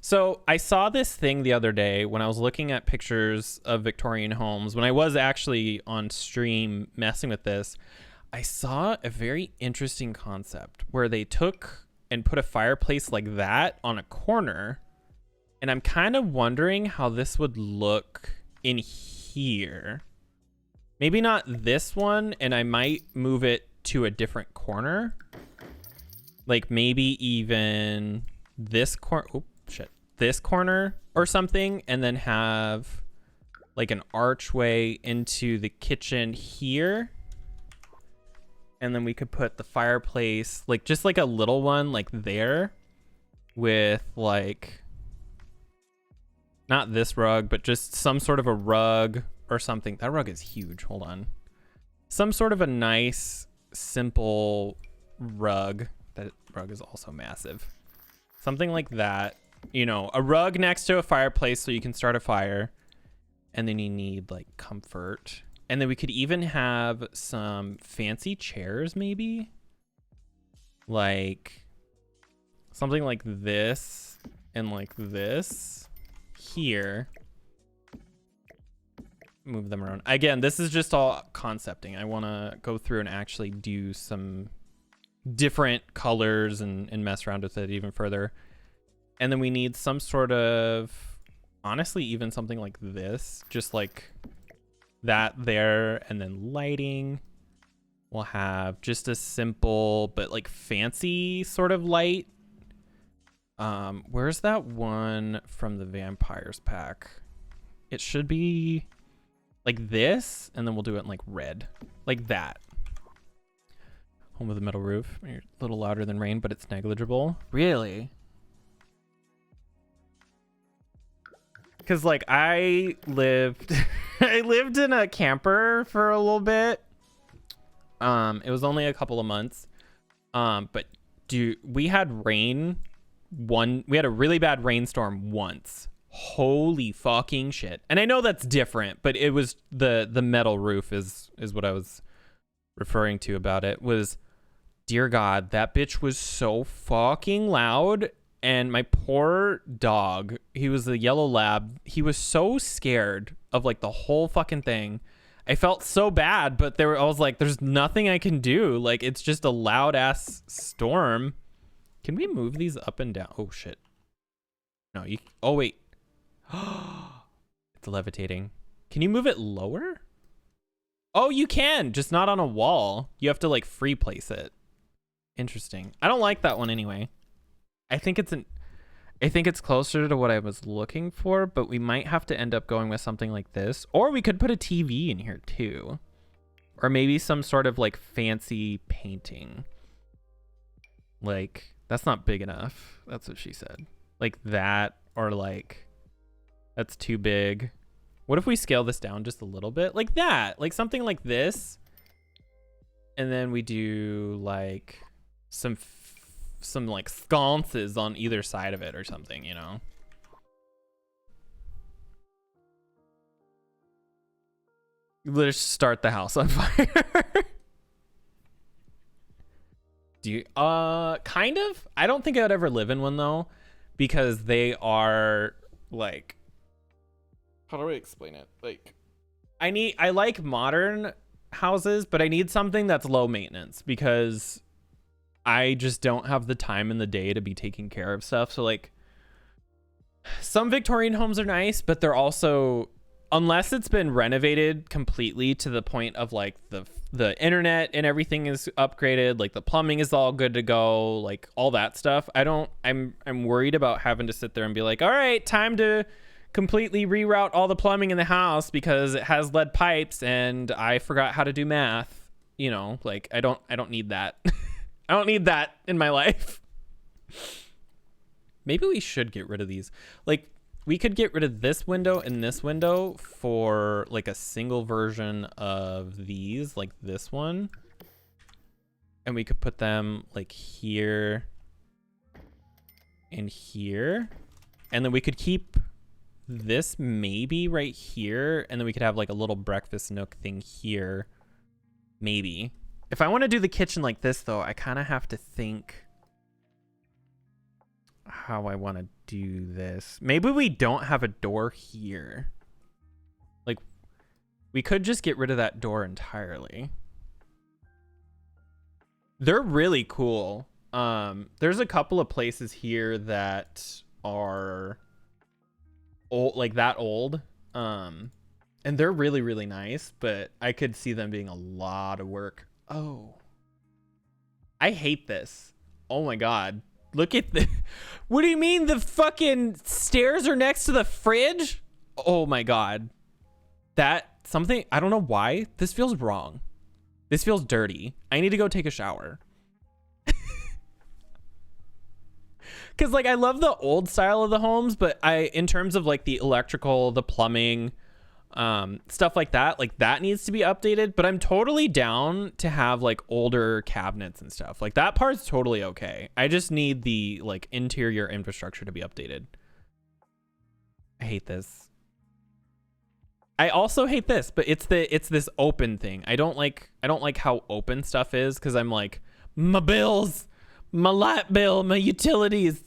So I saw this thing the other day when I was looking at pictures of Victorian homes, when I was actually on stream messing with this. I saw a very interesting concept where they took and put a fireplace like that on a corner. And I'm kind of wondering how this would look in here. Maybe not this one, and I might move it to a different corner. Like maybe even this corner. Oh, shit. This corner or something, and then have like an archway into the kitchen here. And then we could put the fireplace, like just like a little one like there with like, not this rug, but just some sort of a rug or something. That rug is huge. Hold on. Some sort of a nice, simple rug. That rug is also massive. Something like that. You know, a rug next to a fireplace so you can start a fire. And then you need like comfort. And then we could even have some fancy chairs, maybe. Like something like this and like this here. Move them around. Again, this is just all concepting. I want to go through and actually do some different colors and mess around with it even further. And then we need some sort of, honestly, even something like this, just like that there, and then lighting. We'll have just a simple but like fancy sort of light. Where's that one from the vampires pack? It should be like this, and then we'll do it in like red, like that. Home with a metal roof. You're a little louder than rain, but it's negligible. Really? Because like I lived I lived in a camper for a little bit. It was only a couple of months. But we had rain we had a really bad rainstorm once. Holy fucking shit. And I know that's different, but it was the metal roof is what I was referring to about it. Was, dear God, that bitch was so fucking loud. And my poor dog, he was a yellow lab. He was so scared of like the whole fucking thing. I felt so bad, but I was like, there's nothing I can do. Like, it's just a loud ass storm. Can we move these up and down? Oh shit. No, you, oh wait. It's levitating. Can you move it lower? Oh, you can, just not on a wall. You have to like free place it. Interesting. I don't like that one anyway. I think it's closer to what I was looking for, but we might have to end up going with something like this. Or we could put a TV in here too. Or maybe some sort of like fancy painting. Like, that's not big enough. That's what she said. Like that, or like, that's too big. What if we scale this down just a little bit? Like that, like something like this. And then we do like some like sconces on either side of it or something, you know? Let's start the house on fire. Do you, kind of? I don't think I would ever live in one though, because they are like, how do I explain it? Like, I like modern houses, but I need something that's low maintenance because I just don't have the time in the day to be taking care of stuff. So like, some Victorian homes are nice, but they're also, unless it's been renovated completely to the point of like the internet and everything is upgraded, like the plumbing is all good to go, like all that stuff. I'm worried about having to sit there and be like, all right, time to completely reroute all the plumbing in the house because it has lead pipes and I forgot how to do math. You know, like I don't need that. I don't need that in my life. Maybe we should get rid of these. Like, we could get rid of this window and this window for like a single version of these, like this one. And we could put them like here and here. And then we could keep this maybe right here. And then we could have like a little breakfast nook thing here. Maybe. If I want to do the kitchen like this though, I kind of have to think how I want to do this. Maybe we don't have a door here. Like, we could just get rid of that door entirely. They're really cool. There's a couple of places here that are old, like that old. And they're really, really nice, but I could see them being a lot of work. Oh, I hate this. Oh my God. Look at the, what do you mean the fucking stairs are next to the fridge? Oh my God. That something, I don't know why. This feels wrong. This feels dirty. I need to go take a shower. Cause like I love the old style of the homes, but in terms of like the electrical, the plumbing, stuff like that needs to be updated. But I'm totally down to have like older cabinets and stuff. Like that part's totally okay. I just need the like interior infrastructure to be updated. I hate this. I also hate this, but it's this open thing. I don't like how open stuff is, because I'm like, my bills, my light bill, my utilities.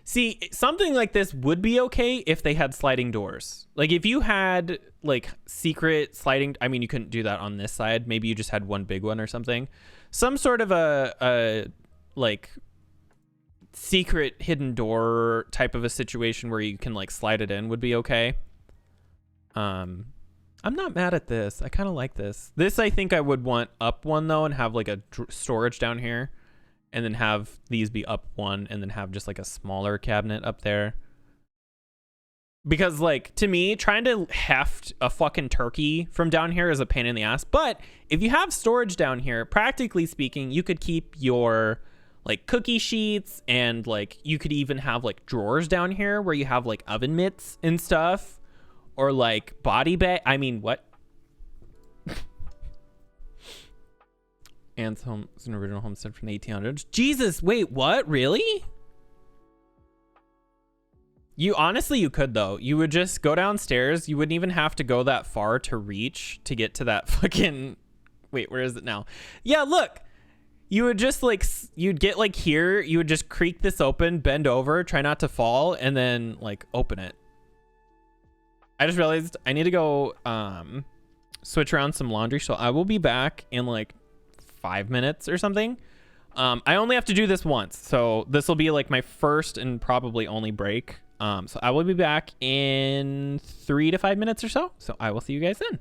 See, something like this would be okay if they had sliding doors. Like if you had like secret sliding, I mean, you couldn't do that on this side. Maybe you just had one big one or something. Some sort of a like secret hidden door type of a situation where you can like slide it in would be okay. I'm not mad at this. I kind of like this. This, I think I would want up one though, and have like a storage down here. And then have these be up one, and then have just like a smaller cabinet up there. Because like, to me, trying to heft a fucking turkey from down here is a pain in the ass. But if you have storage down here, practically speaking, you could keep your like cookie sheets, and like you could even have like drawers down here where you have like oven mitts and stuff, or like body bag. I mean, what? Anne's home is an original homestead from the 1800s. Jesus, wait, what? Really? You honestly, you could though. You would just go downstairs. You wouldn't even have to go that far to reach to get to that fucking, wait, where is it now? Yeah, look, you would just like, you'd get like here, you would just creak this open, bend over, try not to fall, and then like open it. I just realized I need to go switch around some laundry, so I will be back in like 5 minutes or something. I only have to do this once, so this will be like my first and probably only break. So I will be back in 3 to 5 minutes or so. So I will see you guys then.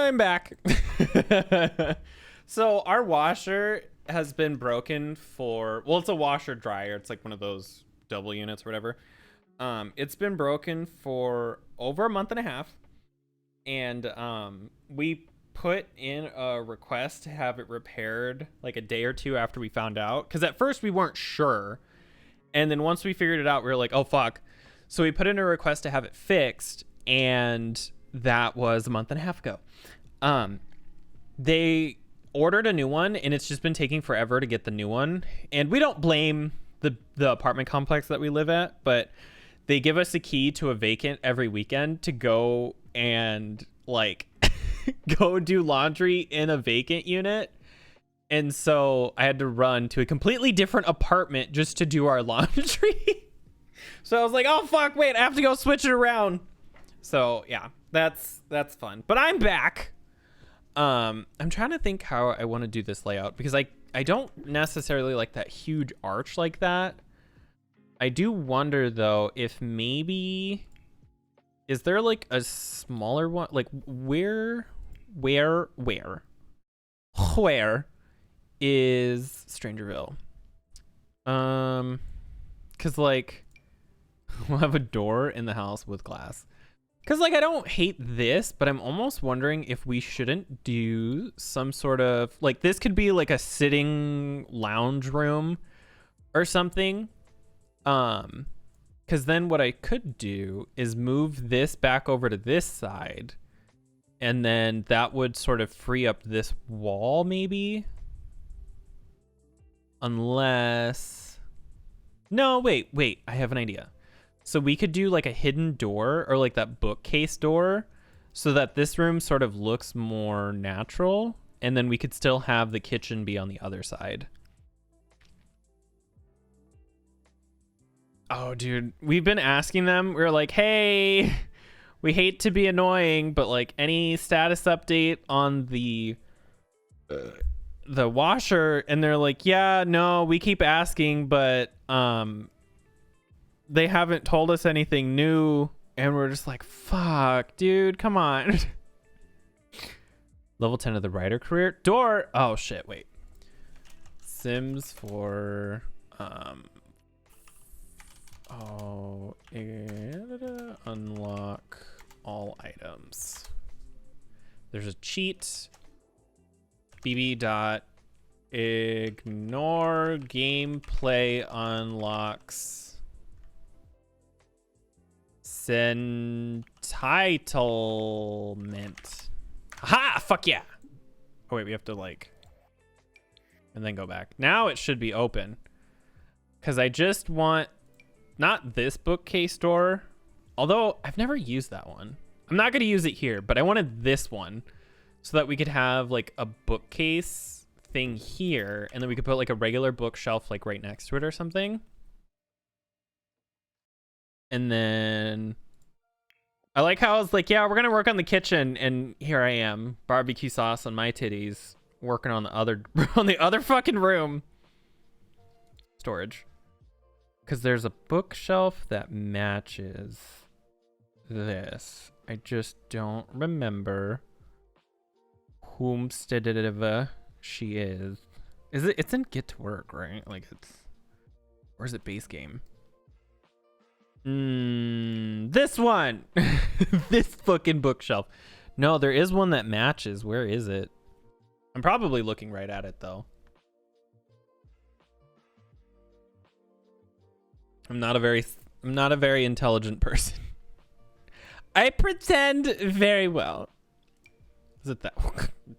I'm back. So our washer has been broken for, well, it's a washer dryer. It's like one of those double units or whatever. It's been broken for over a month and a half. And we put in a request to have it repaired like a day or two after we found out, because at first we weren't sure, and then once we figured it out, we were like, oh fuck. So we put in a request to have it fixed, and that was a month and a half ago. They ordered a new one, and it's just been taking forever to get the new one. And we don't blame the apartment complex that we live at, but they give us a key to a vacant every weekend to go and like go do laundry in a vacant unit. And so I had to run to a completely different apartment just to do our laundry. So I was like, oh fuck, wait, I have to go switch it around. So yeah, that's fun. But I'm back. I'm trying to think how I want to do this layout, because I don't necessarily like that huge arch like that. I do wonder though if maybe, is there like a smaller one? Like where is Strangerville? Cause like we'll have a door in the house with glass. Cause like I don't hate this, but I'm almost wondering if we shouldn't do some sort of like, this could be like a sitting lounge room or something. Cause then what I could do is move this back over to this side, and then that would sort of free up this wall maybe. Unless, no, wait, I have an idea. So we could do like a hidden door, or like that bookcase door, so that this room sort of looks more natural, and then we could still have the kitchen be on the other side. Oh, dude, we've been asking them. We're like, hey, we hate to be annoying, but like any status update on the washer? And they're like, yeah, no, we keep asking, but they haven't told us anything new. And we're just like, fuck, dude, come on. Level 10 of the writer career door. Oh shit, wait. Sims for unlock all items. There's a cheat. bb dot ignore gameplay unlocks entitlement. Ha! Fuck yeah! Oh wait, we have to like, and then go back. Now it should be open, because I just want not this bookcase door, although I've never used that one. I'm not going to use it here, but I wanted this one so that we could have like a bookcase thing here, and then we could put like a regular bookshelf like right next to it or something. And then I like how I was like, yeah, we're going to work on the kitchen, and here I am, barbecue sauce on my titties, working on the other fucking room. Storage. Because there's a bookshelf that matches this. I just don't remember whomstead she is. It's in Get to Work, right? Like or is it base game? This one. This fucking bookshelf. No, there is one that matches. Where is it? I'm probably looking right at it though. I'm not a very intelligent person. I pretend very well. Is it that?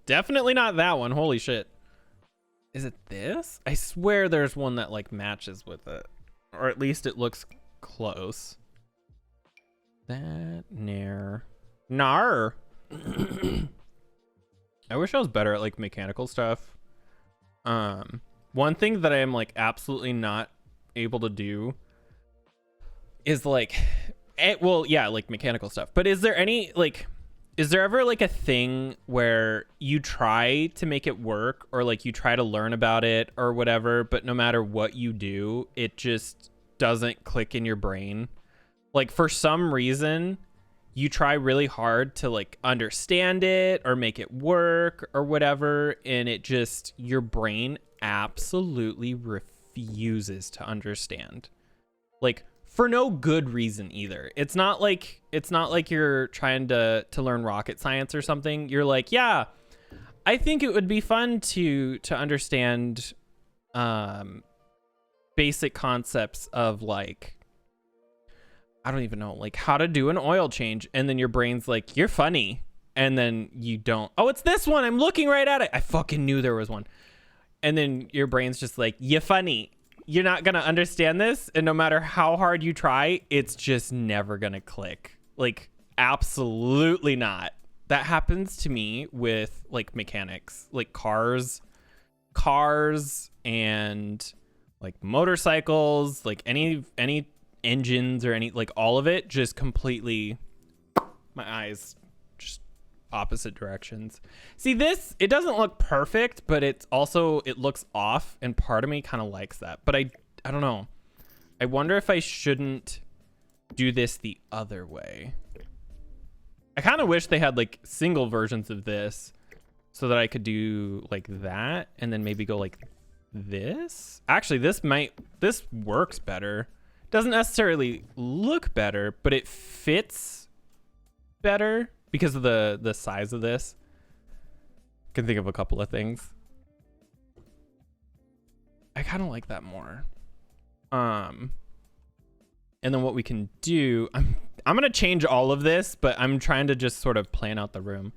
Definitely not that one. Holy shit. Is it this? I swear there's one that like matches with it, or at least it looks close. That nar. I wish I was better at like mechanical stuff. One thing that I am like absolutely not able to do is like, well, yeah, like mechanical stuff. But is there any like, is there ever like a thing where you try to make it work, or like you try to learn about it or whatever, but no matter what you do, it just doesn't click in your brain? Like for some reason, you try really hard to like understand it or make it work or whatever, and it just, your brain absolutely refuses to understand. Like for no good reason either. It's not like you're trying to learn rocket science or something. You're like, yeah, I think it would be fun to understand basic concepts of like, I don't even know, like how to do an oil change, and then your brain's like, you're funny, and then you don't. Oh, it's this one. I'm looking right at it. I fucking knew there was one. And then your brain's just like, you're funny. You're not gonna understand this, and no matter how hard you try, it's just never gonna click. Like, absolutely not. That happens to me with like mechanics, like cars and like motorcycles, like any engines or any, like all of it, just completely, my eyes just opposite directions. See, this, it doesn't look perfect, but it's also, it looks off, and part of me kind of likes that. But I don't know. I wonder if I shouldn't do this the other way. I kind of wish they had like single versions of this so that I could do like that and then maybe go like this. Actually, this works better. Doesn't necessarily look better, but it fits better because of the size of this. Can think of a couple of things. I kind of like that more. And then what we can do, I'm gonna change all of this, but I'm trying to just sort of plan out the room.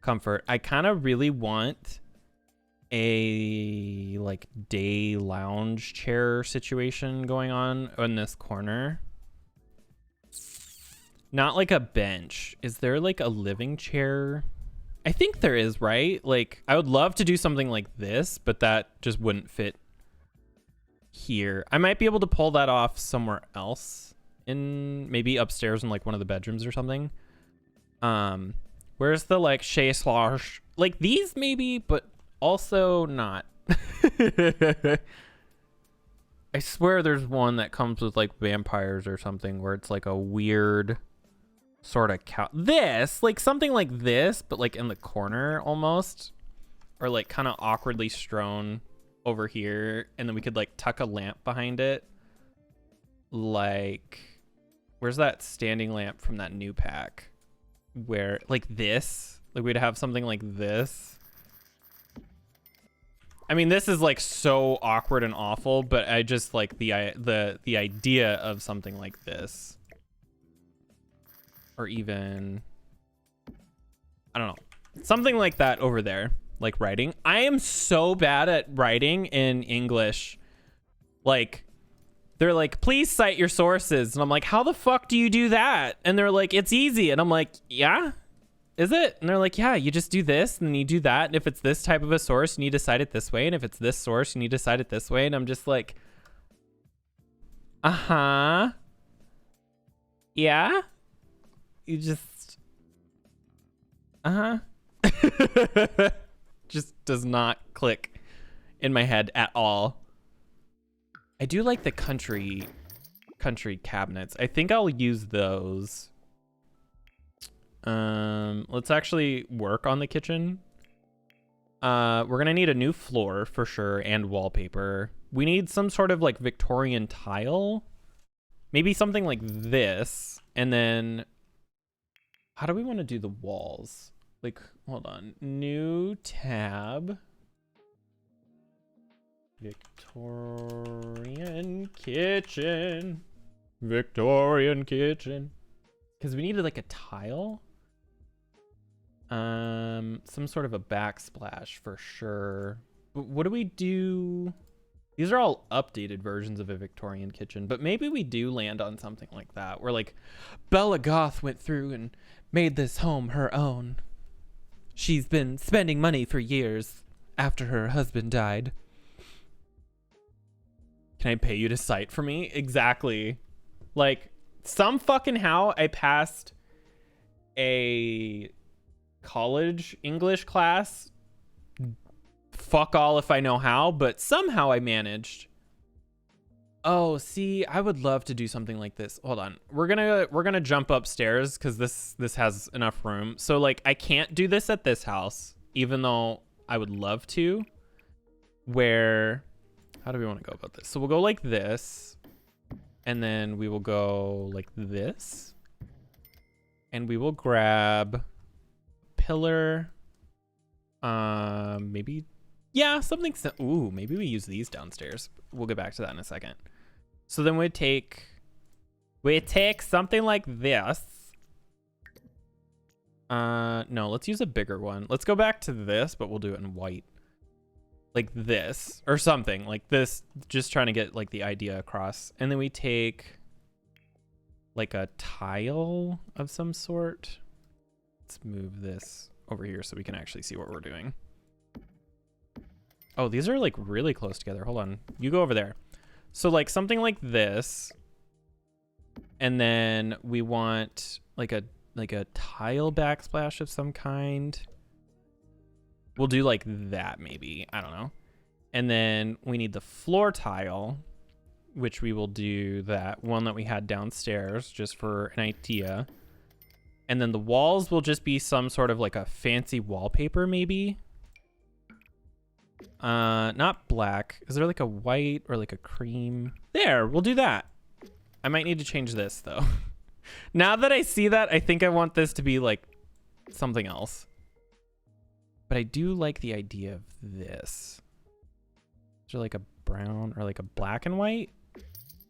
Comfort. I kind of really want a like day lounge chair situation going on in this corner. Not like a bench. Is there like a living chair? I think there is, right? Like, I would love to do something like this, but that just wouldn't fit here. I might be able to pull that off somewhere else, in maybe upstairs in like one of the bedrooms or something. Where's the like chaise lounge? Like these maybe, but also not. I swear there's one that comes with like vampires or something where it's like a weird sort of this, like something like this, but like in the corner almost, or like kind of awkwardly strewn over here, and then we could like tuck a lamp behind it. Like, where's that standing lamp from that new pack? Where like this, like we'd have something like this. I mean, this is like so awkward and awful, but I just like the idea of something like this. Or even, I don't know, something like that over there, like writing. I am so bad at writing in English. Like, they're like, please cite your sources. And I'm like, how the fuck do you do that? And they're like, it's easy. And I'm like, yeah, is it? And they're like, yeah, you just do this and then you do that. And if it's this type of a source, you need to cite it this way. And if it's this source, you need to cite it this way. And I'm just like, uh-huh. Yeah. You just, just does not click in my head at all. I do like the country cabinets. I think I'll use those. Let's actually work on the kitchen. We're gonna need a new floor for sure and wallpaper. We need some sort of like Victorian tile. Maybe something like this. And then how do we want to do the walls? Like, hold on. New tab. Victorian kitchen. Victorian kitchen. Because we needed like a tile. Some sort of a backsplash for sure. But what do we do? These are all updated versions of a Victorian kitchen, but maybe we do land on something like that, where like Bella Goth went through and made this home her own. She's been spending money for years after her husband died. Can I pay you to cite for me? Exactly. Like, some fucking how I passed a college English class. Fuck all if I know how, but somehow I managed. Oh, see, I would love to do something like this. Hold on. We're gonna jump upstairs because this has enough room. So like I can't do this at this house, even though I would love to. Where, how do we want to go about this? So we'll go like this, and then we will go like this, and we will grab pillar Maybe, yeah, something. Ooh, maybe we use these downstairs. We'll get back to that in a second. So then we take something like this. No, let's use a bigger one. Let's go back to this, but we'll do it in white. Like this or something like this, just trying to get like the idea across. And then we take like a tile of some sort. Let's move this over here so we can actually see what we're doing. Oh, these are like really close together. Hold on. You go over there. So like something like this. And then we want like a tile backsplash of some kind. We'll do like that maybe. I don't know. And then we need the floor tile, which we will do that one that we had downstairs just for an idea. And then the walls will just be some sort of like a fancy wallpaper maybe. Not black. Is there like a white or like a cream? There, we'll do that. I might need to change this though. Now that I see that, I think I want this to be like something else. But I do like the idea of this. Is there like a brown or like a black and white?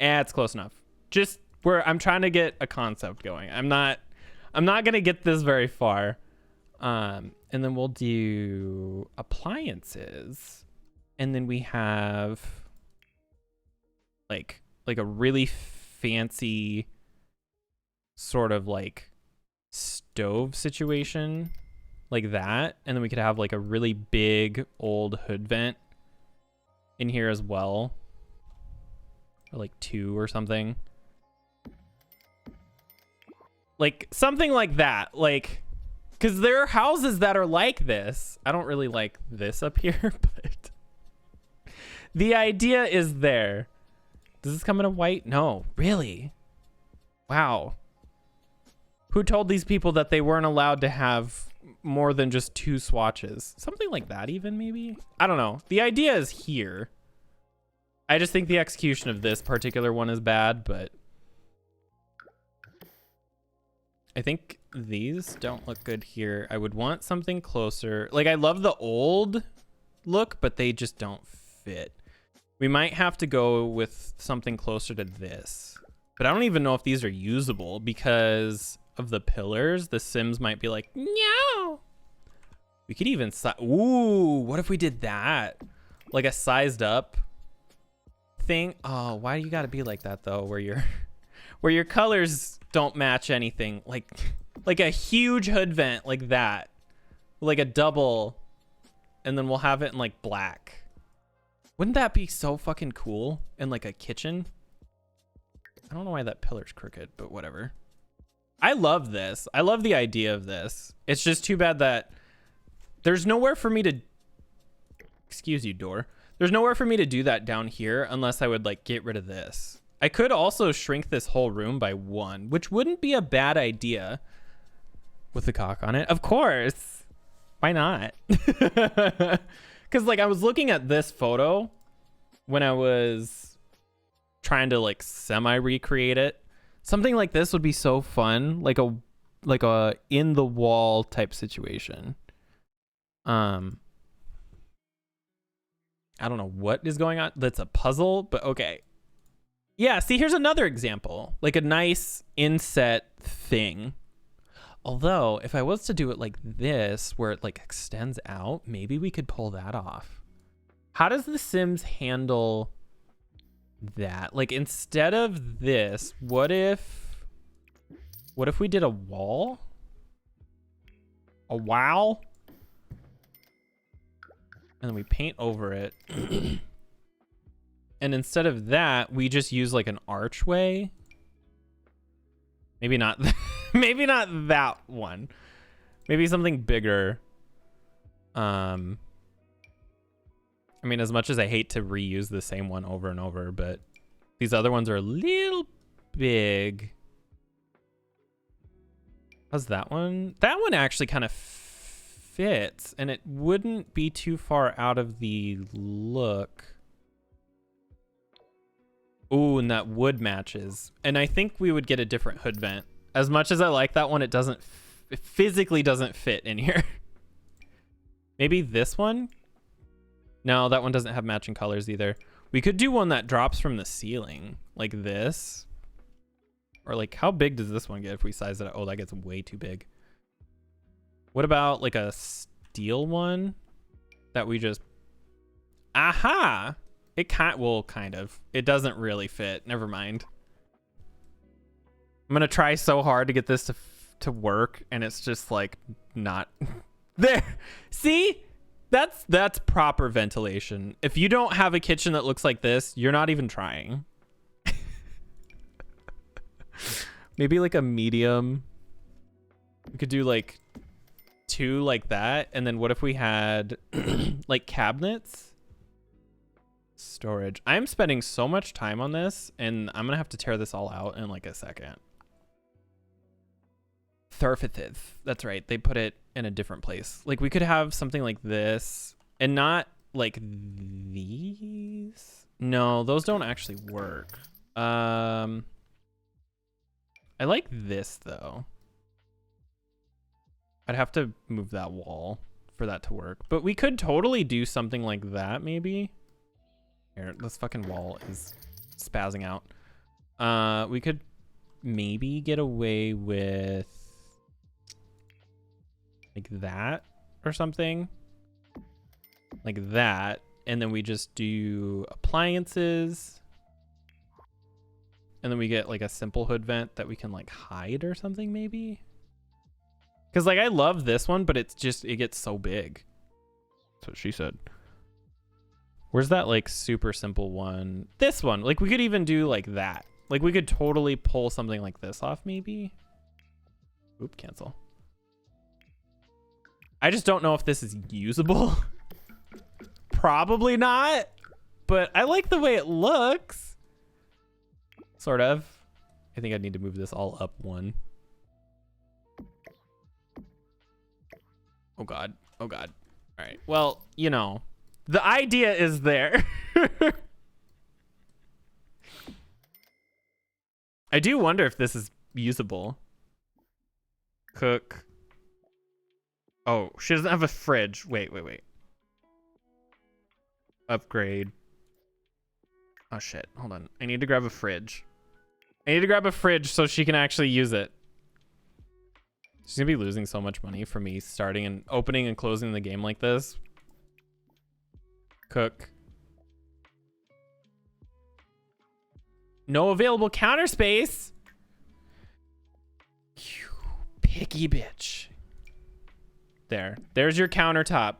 It's close enough. Just where I'm trying to get a concept going. I'm not gonna get this very far. And then we'll do appliances. And then we have like a really fancy sort of like stove situation like that. And then we could have like a really big old hood vent in here as well. Or like 2 or something. Like something like that. Like, because there are houses that are like this. I don't really like this up here, but the idea is there. Does this come in a white? No, really? Wow. Who told these people that they weren't allowed to have more than just 2 swatches? Something like that even, maybe? I don't know. The idea is here. I just think the execution of this particular one is bad, but I think these don't look good here. I would want something closer. Like, I love the old look, but they just don't fit. We might have to go with something closer to this. But I don't even know if these are usable because of the pillars. The Sims might be like, no. We could even ooh, what if we did that? Like a sized up thing. Oh, why do you gotta be like that though? Where your colors don't match anything. Like a huge hood vent like that. Like a double. And then we'll have it in like black. Wouldn't that be so fucking cool? In like a kitchen? I don't know why that pillar's crooked, but whatever. I love this. I love the idea of this. It's just too bad that there's nowhere for me to, excuse you, door. There's nowhere for me to do that down here unless I would like get rid of this. I could also shrink this whole room by 1, which wouldn't be a bad idea. With the cock on it, of course. Why not? Because like I was looking at this photo when I was trying to like semi recreate it. Something like this would be so fun, like a in the wall type situation. I don't know what is going on. That's a puzzle, but okay. Yeah, see, here's another example. Like a nice inset thing. Although, if I was to do it like this, where it like extends out, maybe we could pull that off. How does The Sims handle that? Like, instead of this, what if we did a wall? A wow? And then we paint over it. And instead of that, we just use like an archway. Maybe not. Maybe not that one. Maybe something bigger. I mean, as much as I hate to reuse the same one over and over, but these other ones are a little big. How's that one? That one actually kind of fits, and it wouldn't be too far out of the look. Ooh, and that wood matches. And I think we would get a different hood vent. As much as I like that one, it doesn't, it physically doesn't fit in here. Maybe this one? No, that one doesn't have matching colors either. We could do one that drops from the ceiling, like this. Or like, how big does this one get if we size it up? Oh, that gets way too big. What about like a steel one that we just... Aha! It can't, well, kind of. It doesn't really fit. Never mind. I'm gonna try so hard to get this to work, and it's just like not there. See? That's proper ventilation. If you don't have a kitchen that looks like this, you're not even trying. Maybe like a medium. We could do like 2 like that, and then what if we had like cabinets? Storage. I'm spending so much time on this, and I'm gonna have to tear this all out in like a second. Thurfithith. That's right. They put it in a different place. Like we could have something like this, and not like these. No, those don't actually work. I like this though. I'd have to move that wall for that to work, but we could totally do something like that maybe. Here, this fucking wall is spazzing out. We could maybe get away with like that or something. Like that. And then we just do appliances. And then we get like a simple hood vent that we can like hide or something maybe. Because like I love this one, but it's just, it gets so big. That's what she said. Where's that like super simple one? This one. Like we could even do like that. Like we could totally pull something like this off maybe. Oop, cancel. I just don't know if this is usable. Probably not, but I like the way it looks. Sort of. I think I need to move this all up 1. Oh God. Oh God. All right. Well, you know, the idea is there. I do wonder if this is usable. Cook. Oh, she doesn't have a fridge. Wait. Upgrade. Oh shit. Hold on. I need to grab a fridge. I need to grab a fridge so she can actually use it. She's gonna be losing so much money for me starting and opening and closing the game like this. Cook. No available counter space. You picky bitch. There's your countertop.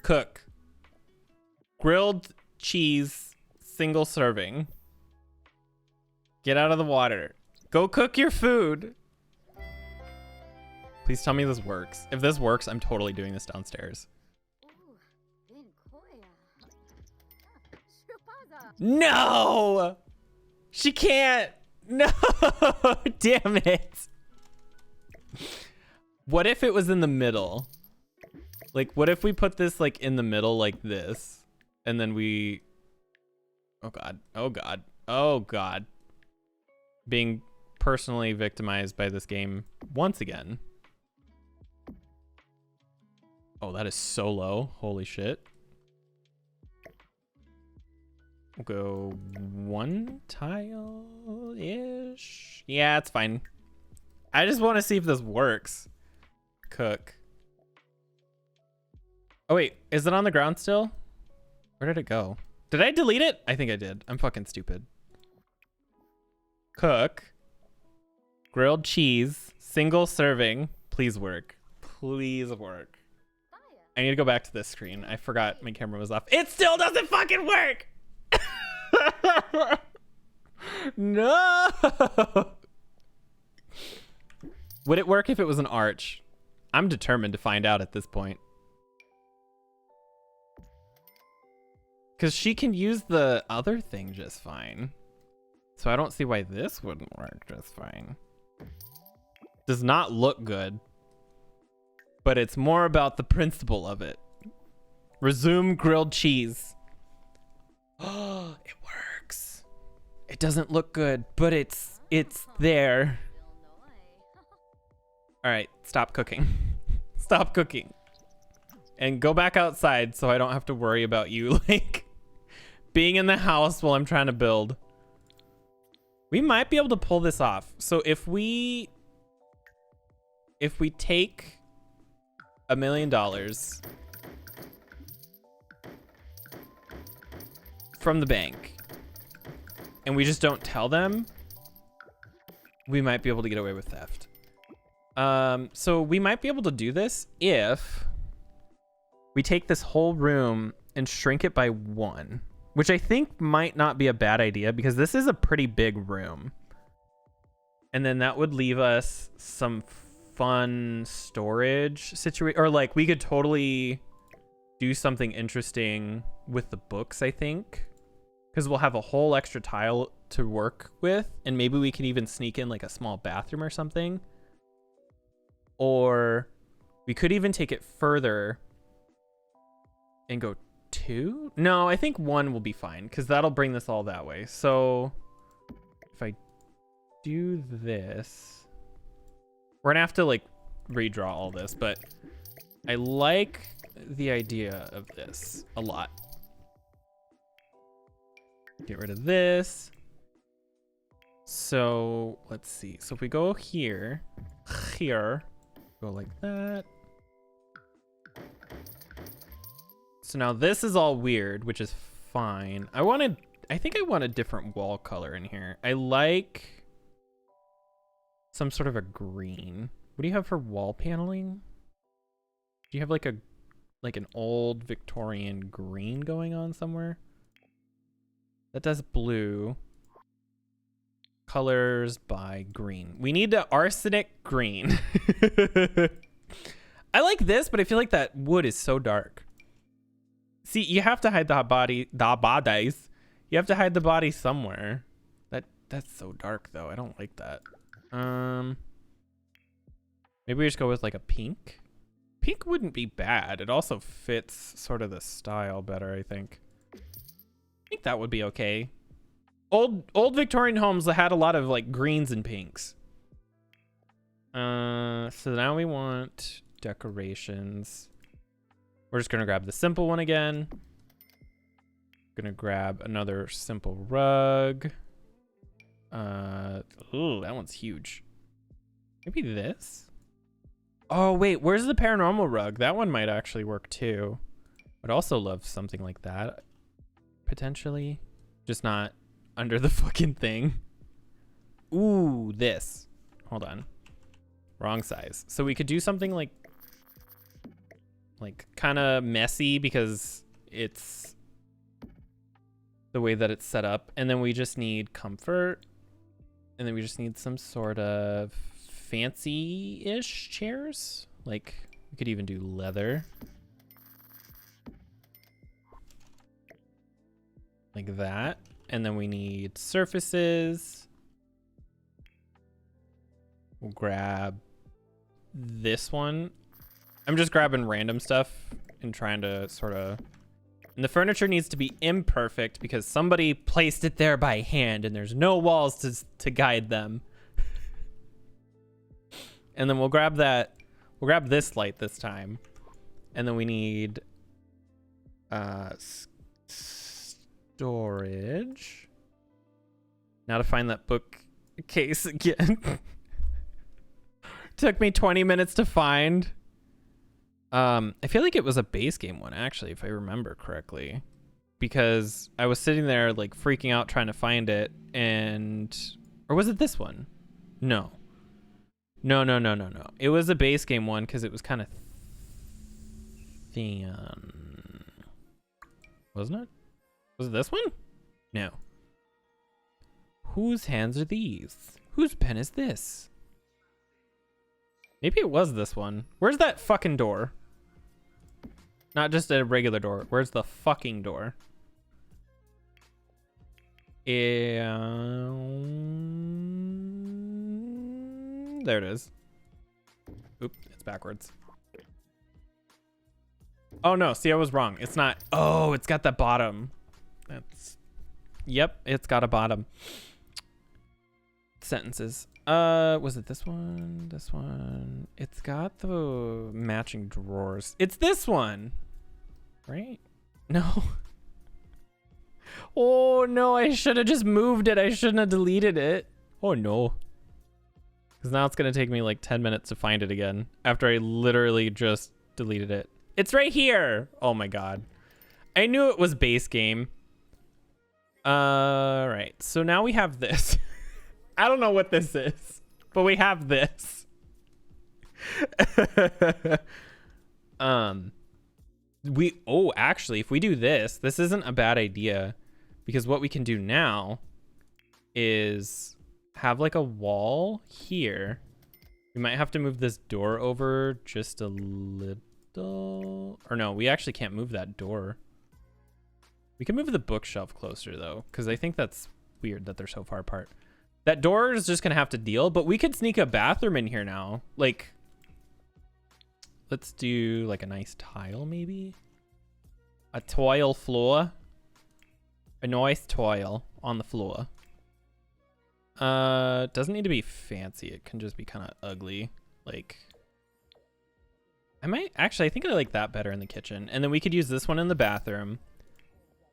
Cook. Grilled cheese, single serving. Get out of the water. Go cook your food. Please tell me this works. If this works, I'm totally doing this downstairs. No! She can't. No! Damn it. What if it was in the middle? Like, what if we put this like in the middle like this? And then we... Oh God. Oh God. Oh God. Being personally victimized by this game once again. Oh, that is so low. Holy shit. We'll go 1 tile-ish. Yeah, it's fine. I just want to see if this works. Cook. Oh wait, is it on the ground still? Where did it go? Did I delete it? I think I did. I'm fucking stupid. Cook. Grilled cheese. Single serving. Please work. Please work. I need to go back to this screen. I forgot my camera was off. It still doesn't fucking work! No! Would it work if it was an arch? I'm determined to find out at this point. Because she can use the other thing just fine. So I don't see why this wouldn't work just fine. Does not look good. But it's more about the principle of it. Resume grilled cheese. Oh, it works. It doesn't look good, but it's there. All right, stop cooking. Stop cooking. and go back outside so I don't have to worry about you like being in the house while I'm trying to build. We might be able to pull this off. So if we take $1 million from the bank and we just don't tell them, we might be able to get away with theft. So we might be able to do this if we take this whole room and shrink it by 1, which I think might not be a bad idea because this is a pretty big room. And then that would leave us some fun storage situation, or like we could totally do something interesting with the books, I think, because we'll have a whole extra tile to work with, and maybe we can even sneak in like a small bathroom or something. Or we could even take it further and go 2. No, I think 1 will be fine because that'll bring this all that way. So if I do this, we're gonna have to like redraw all this, but I like the idea of this a lot. Get rid of this. So let's see. So if we go here, go like that. So now this is all weird, which is fine. I think I want a different wall color in here. I like some sort of a green. What do you have for wall paneling? Do you have like an old Victorian green going on somewhere? That does blue. Colors by green. We need the arsenic green. I like this, but I feel like that wood is so dark. See, you have to hide the bodies. You have to hide the body somewhere. That's so dark though. I don't like that. Maybe we just go with like a pink. Pink wouldn't be bad. It also fits sort of the style better, I think. I think that would be okay. Old Victorian homes that had a lot of like greens and pinks. So now we want decorations. We're just gonna grab the simple one again. Gonna grab another simple rug. Ooh, that one's huge. Maybe this? Oh wait, where's the paranormal rug? That one might actually work too. I'd also love something like that. Potentially. Just not under the fucking thing. Ooh, this. Hold on. Wrong size. So we could do something like kind of messy because it's the way that it's set up. And then we just need comfort. And then we just need some sort of fancy-ish chairs. Like, we could even do leather. Like that. And then we need surfaces. We'll grab this one. I'm just grabbing random stuff and trying to sort of... And the furniture needs to be imperfect because somebody placed it there by hand and there's no walls to guide them. And then we'll grab that. We'll grab this light this time. And then we need storage. Now to find that bookcase again. Took me 20 minutes to find. I feel like it was a base game one, actually, if I remember correctly. Because I was sitting there, like, freaking out trying to find it, and... Or was it this one? No. No. It was a base game one, because it was kind of thin. Wasn't it? Was it this one? No. Whose hands are these? Whose pen is this? Maybe it was this one. Where's that fucking door? Not just a regular door. Where's the fucking door? There it is. Oop, it's backwards. Oh no, see, I was wrong. It's not. Oh, it's got the bottom. That's... Yep, it's got a bottom. sentences. Was it this one? This one. It's got the matching drawers. It's this one, right? No. Oh no, I should have just moved it. I shouldn't have deleted it. Oh no. Because now it's going to take me like 10 minutes to find it again after I literally just deleted it. It's right here. Oh my God. I knew it was base game. Right. So now we have this. I don't know what this is, but we have this. Actually, if we do this, this isn't a bad idea, because what we can do now is have like a wall here. We might have to move this door over just a little, or no, we actually can't move that door. We can move the bookshelf closer though, because I think that's weird that they're so far apart. That door is just gonna have to deal, but we could sneak a bathroom in here now. Like, let's do like a nice tile maybe. A tile floor. A nice tile on the floor. Doesn't need to be fancy. It can just be kind of ugly. Like, I think I like that better in the kitchen. And then we could use this one in the bathroom.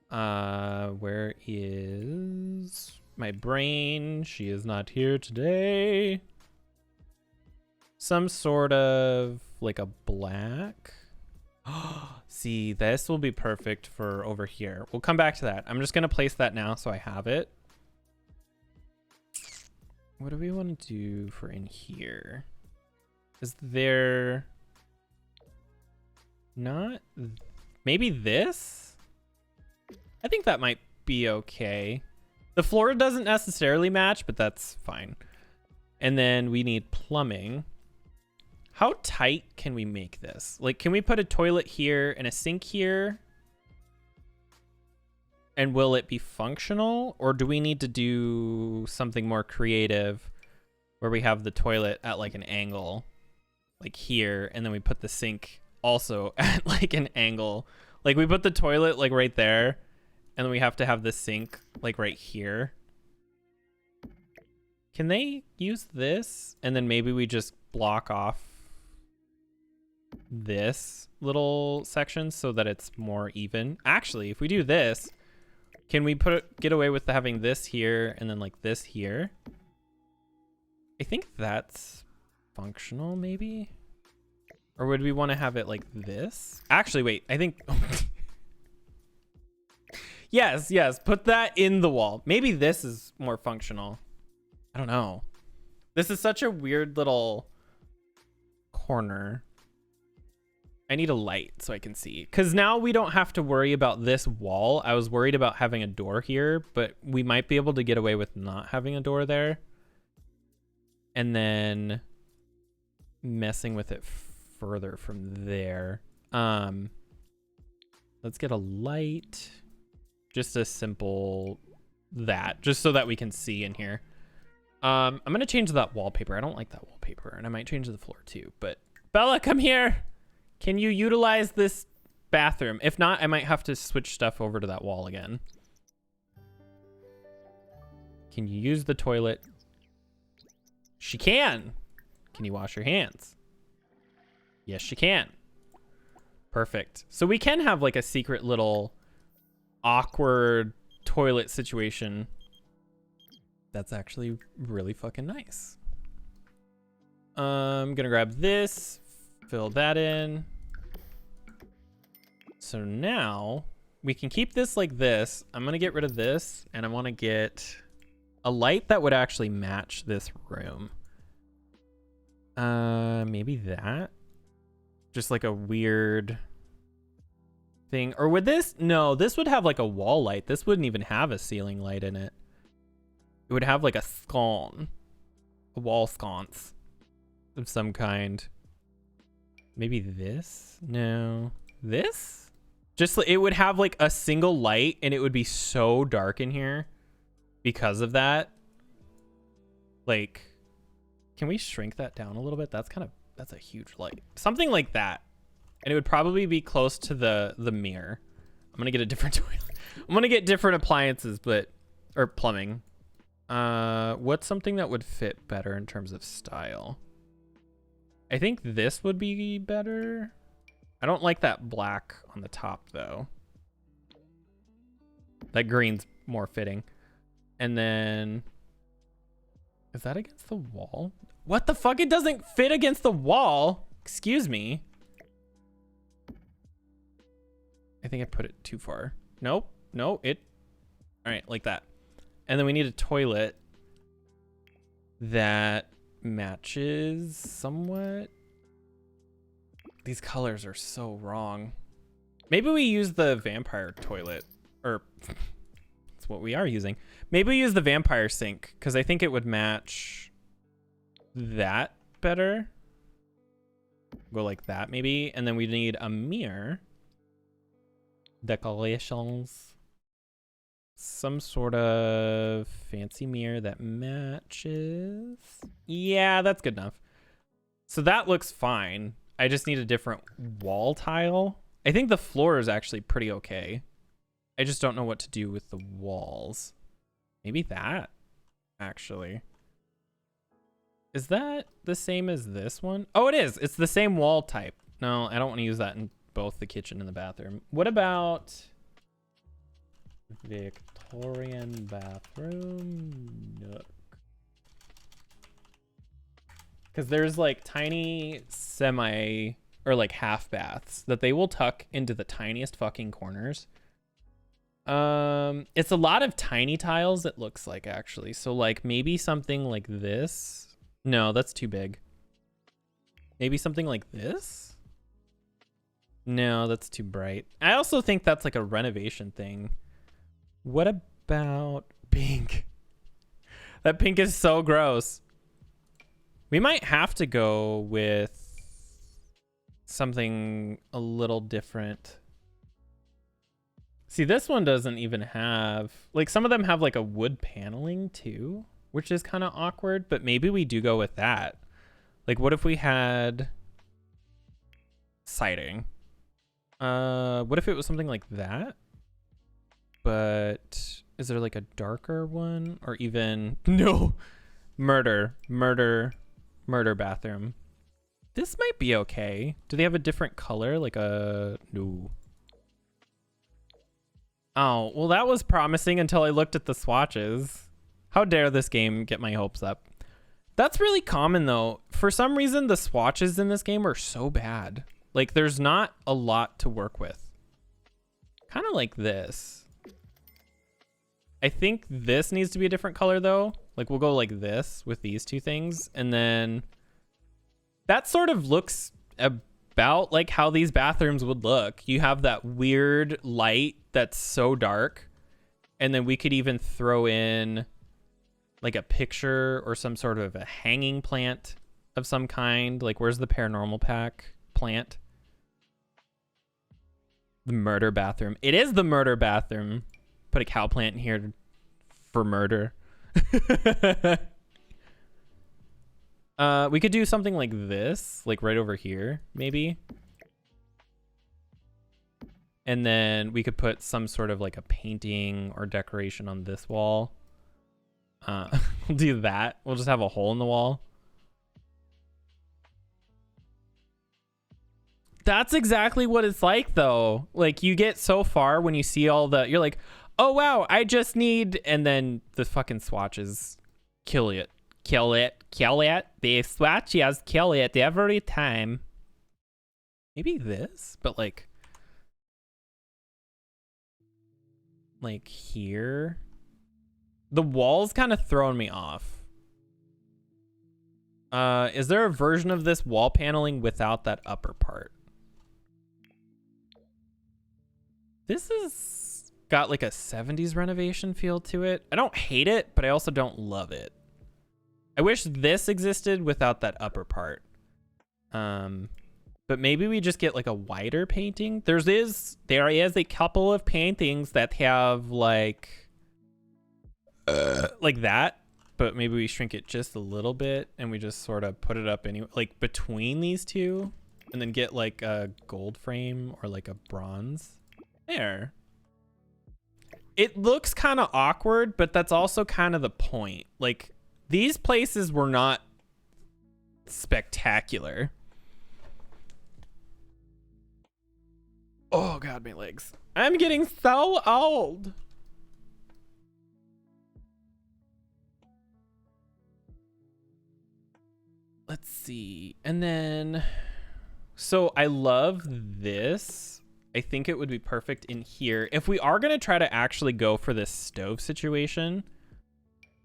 Where is my brain? She is not here today. Some sort of like a black. See, this will be perfect for over here. We'll come back to that. I'm just gonna place that now so I have it. What do we want to do for in here? Is there not maybe this? I think that might be okay. The floor doesn't necessarily match, but that's fine. And then we need plumbing. How tight can we make this? Like, can we put a toilet here and a sink here? And will it be functional? Or do we need to do something more creative where we have the toilet at like an angle, like here, and then we put the sink also at like an angle? Like, we put the toilet like right there, and then we have to have the sink like right here. Can they use this? And then maybe we just block off this little section so that it's more even. Actually, if we do this, can we get away with having this here and then like this here? I think that's functional maybe. Or would we want to have it like this? Actually, wait, I think yes, put that in the wall. Maybe this is more functional. I don't know. This is such a weird little corner. I need a light so I can see. Because now we don't have to worry about this wall. I was worried about having a door here, but we might be able to get away with not having a door there. And then messing with it further from there. Let's get a light. Just a simple that. Just so that we can see in here. I'm going to change that wallpaper. I don't like that wallpaper. And I might change the floor too. But Bella, come here. Can you utilize this bathroom? If not, I might have to switch stuff over to that wall again. Can you use the toilet? She can. Can you wash your hands? Yes, she can. Perfect. So we can have like a secret little awkward toilet situation. That's actually really fucking nice. I'm gonna grab this. Fill that in. So now we can keep this like this. I'm going to get rid of this, and I want to get a light that would actually match this room. Maybe that. Just like a weird thing. Or would this? No, this would have like a wall light. This wouldn't even have a ceiling light in it. It would have like a scone. A wall sconce of some kind. Maybe this? No. This? Just, it would have like a single light and it would be so dark in here because of that. Like, can we shrink that down a little bit? That's a huge light. Something like that. And it would probably be close to the mirror. I'm going to get a different toilet. I'm going to get different appliances, or plumbing. What's something that would fit better in terms of style? I think this would be better. I don't like that black on the top though. That green's more fitting. And then, is that against the wall? What the fuck? It doesn't fit against the wall. Excuse me. I think I put it too far. Nope. No, it. All right, like that. And then we need a toilet that matches somewhat. These colors are so wrong. Maybe we use the vampire toilet, or that's what we are using. Maybe we use the vampire sink because I think it would match that better. Go like that maybe. And then we need a mirror. Decorations. Some sort of fancy mirror that matches. Yeah, that's good enough. So that looks fine. I just need a different wall tile. I think the floor is actually pretty okay. I just don't know what to do with the walls. Maybe that, actually. Is that the same as this one? Oh, it is. It's the same wall type. No, I don't want to use that in both the kitchen and the bathroom. What about Victorian bathroom nook? Because there's like tiny semi or like half baths that they will tuck into the tiniest fucking corners. It's a lot of tiny tiles, it looks like, actually. So like maybe something like this. No, that's too big. Maybe something like this. No, that's too bright. I also think that's like a renovation thing. What about pink? That pink is so gross. We might have to go with something a little different. See, this one doesn't even have, like, some of them have like a wood paneling too, which is kind of awkward, but maybe we do go with that. Like, what if we had siding? What if it was something like that? But is there like a darker one or even, no, murder bathroom. This might be okay. Do they have a different color? Like a, no. Oh, well, that was promising until I looked at the swatches. How dare this game get my hopes up. That's really common though. For some reason, the swatches in this game are so bad. Like there's not a lot to work with. Kind of like this. I think this needs to be a different color though. Like we'll go like this with these two things. And then that sort of looks about like how these bathrooms would look. You have that weird light that's so dark. And then we could even throw in like a picture or some sort of a hanging plant of some kind. Like where's the paranormal pack plant? The murder bathroom. It is the murder bathroom. Put a cow plant in here for murder. We could do something like this, like right over here, maybe. And then we could put some sort of like a painting or decoration on this wall. We'll do that. We'll just have a hole in the wall. That's exactly what it's like though. Like you get so far when you see all the, you're like, oh wow, I just need, and then the fucking swatches kill it. Kill it. Kill it. The swatches kill it every time. Maybe this, but like here. The wall's kind of throwing me off. Is there a version of this wall paneling without that upper part? This is got like a 70s renovation feel to it. I don't hate it, but I also don't love it. I wish this existed without that upper part. But maybe we just get like a wider painting. There is a couple of paintings that have like that, but maybe we shrink it just a little bit and we just sort of put it up anyway, like between these two, and then get like a gold frame or like a bronze. There. It looks kind of awkward, but that's also kind of the point. Like, these places were not spectacular. Oh God, my legs. I'm getting so old. Let's see. And then, so I love this. I think it would be perfect in here. If we are going to try to actually go for this stove situation,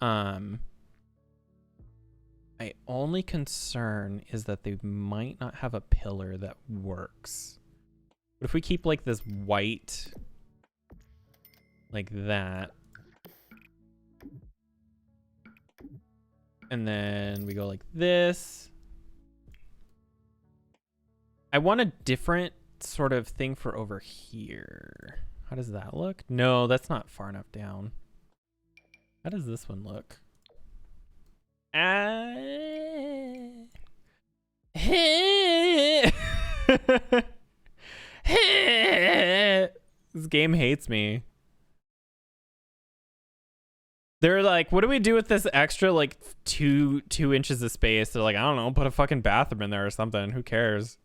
my only concern is that they might not have a pillar that works. But if we keep like this white, like that, and then we go like this. I want a different sort of thing for over here. How does that look? No, that's not far enough down. How does this one look? This game hates me. They're like, what do we do with this extra like two inches of space? They're like, I don't know, put a fucking bathroom in there or something. Who cares?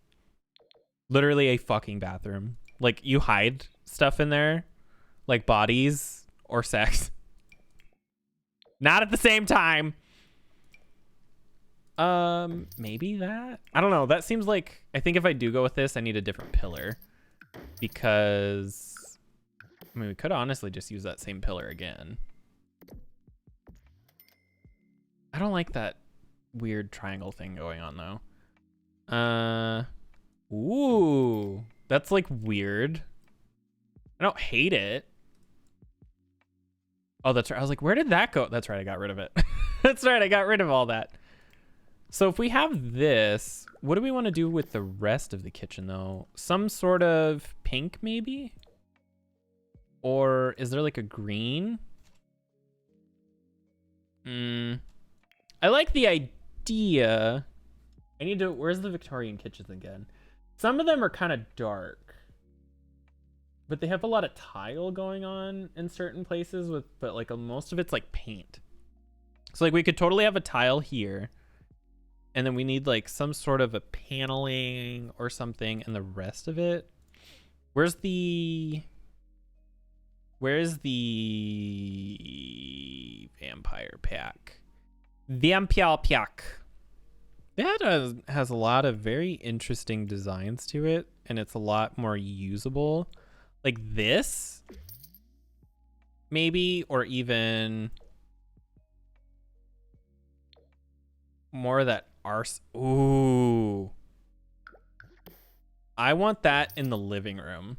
Literally a fucking bathroom. Like, you hide stuff in there, like bodies or sex. Not at the same time. Maybe that? I don't know. That seems like, I think if I do go with this, I need a different pillar. Because, I mean, we could honestly just use that same pillar again. I don't like that weird triangle thing going on, though. Ooh, that's like weird. I don't hate it. Oh, that's right. I was like, where did that go? That's right. I got rid of it. That's right. I got rid of all that. So if we have this, what do we want to do with the rest of the kitchen, though? Some sort of pink, maybe? Or is there like a green? I like the idea. I need to, where's the Victorian kitchens again? Some of them are kind of dark, but they have a lot of tile going on in certain places but like most of it's like paint. So like we could totally have a tile here, and then we need like some sort of a paneling or something, and the rest of it. Where's the vampire pack? Vampire pack. That has a lot of very interesting designs to it, and it's a lot more usable. Like this, maybe, or even more of that arse. Ooh. I want that in the living room.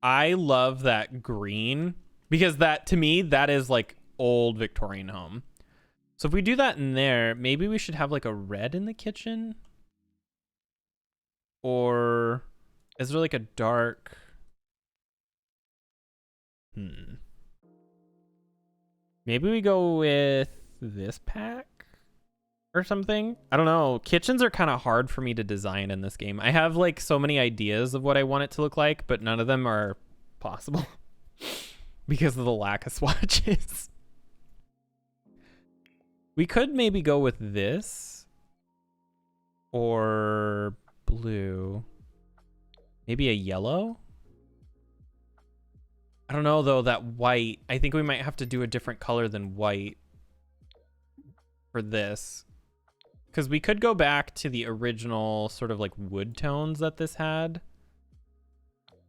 I love that green, because that, to me, that is like old Victorian home. So if we do that in there, maybe we should have like a red in the kitchen. Or is there like a dark? Maybe we go with this pack or something. I don't know. Kitchens are kind of hard for me to design in this game. I have like so many ideas of what I want it to look like, but none of them are possible because of the lack of swatches. We could maybe go with this or blue. Maybe a yellow. I don't know though, that white. I think we might have to do a different color than white for this. Because we could go back to the original sort of like wood tones that this had.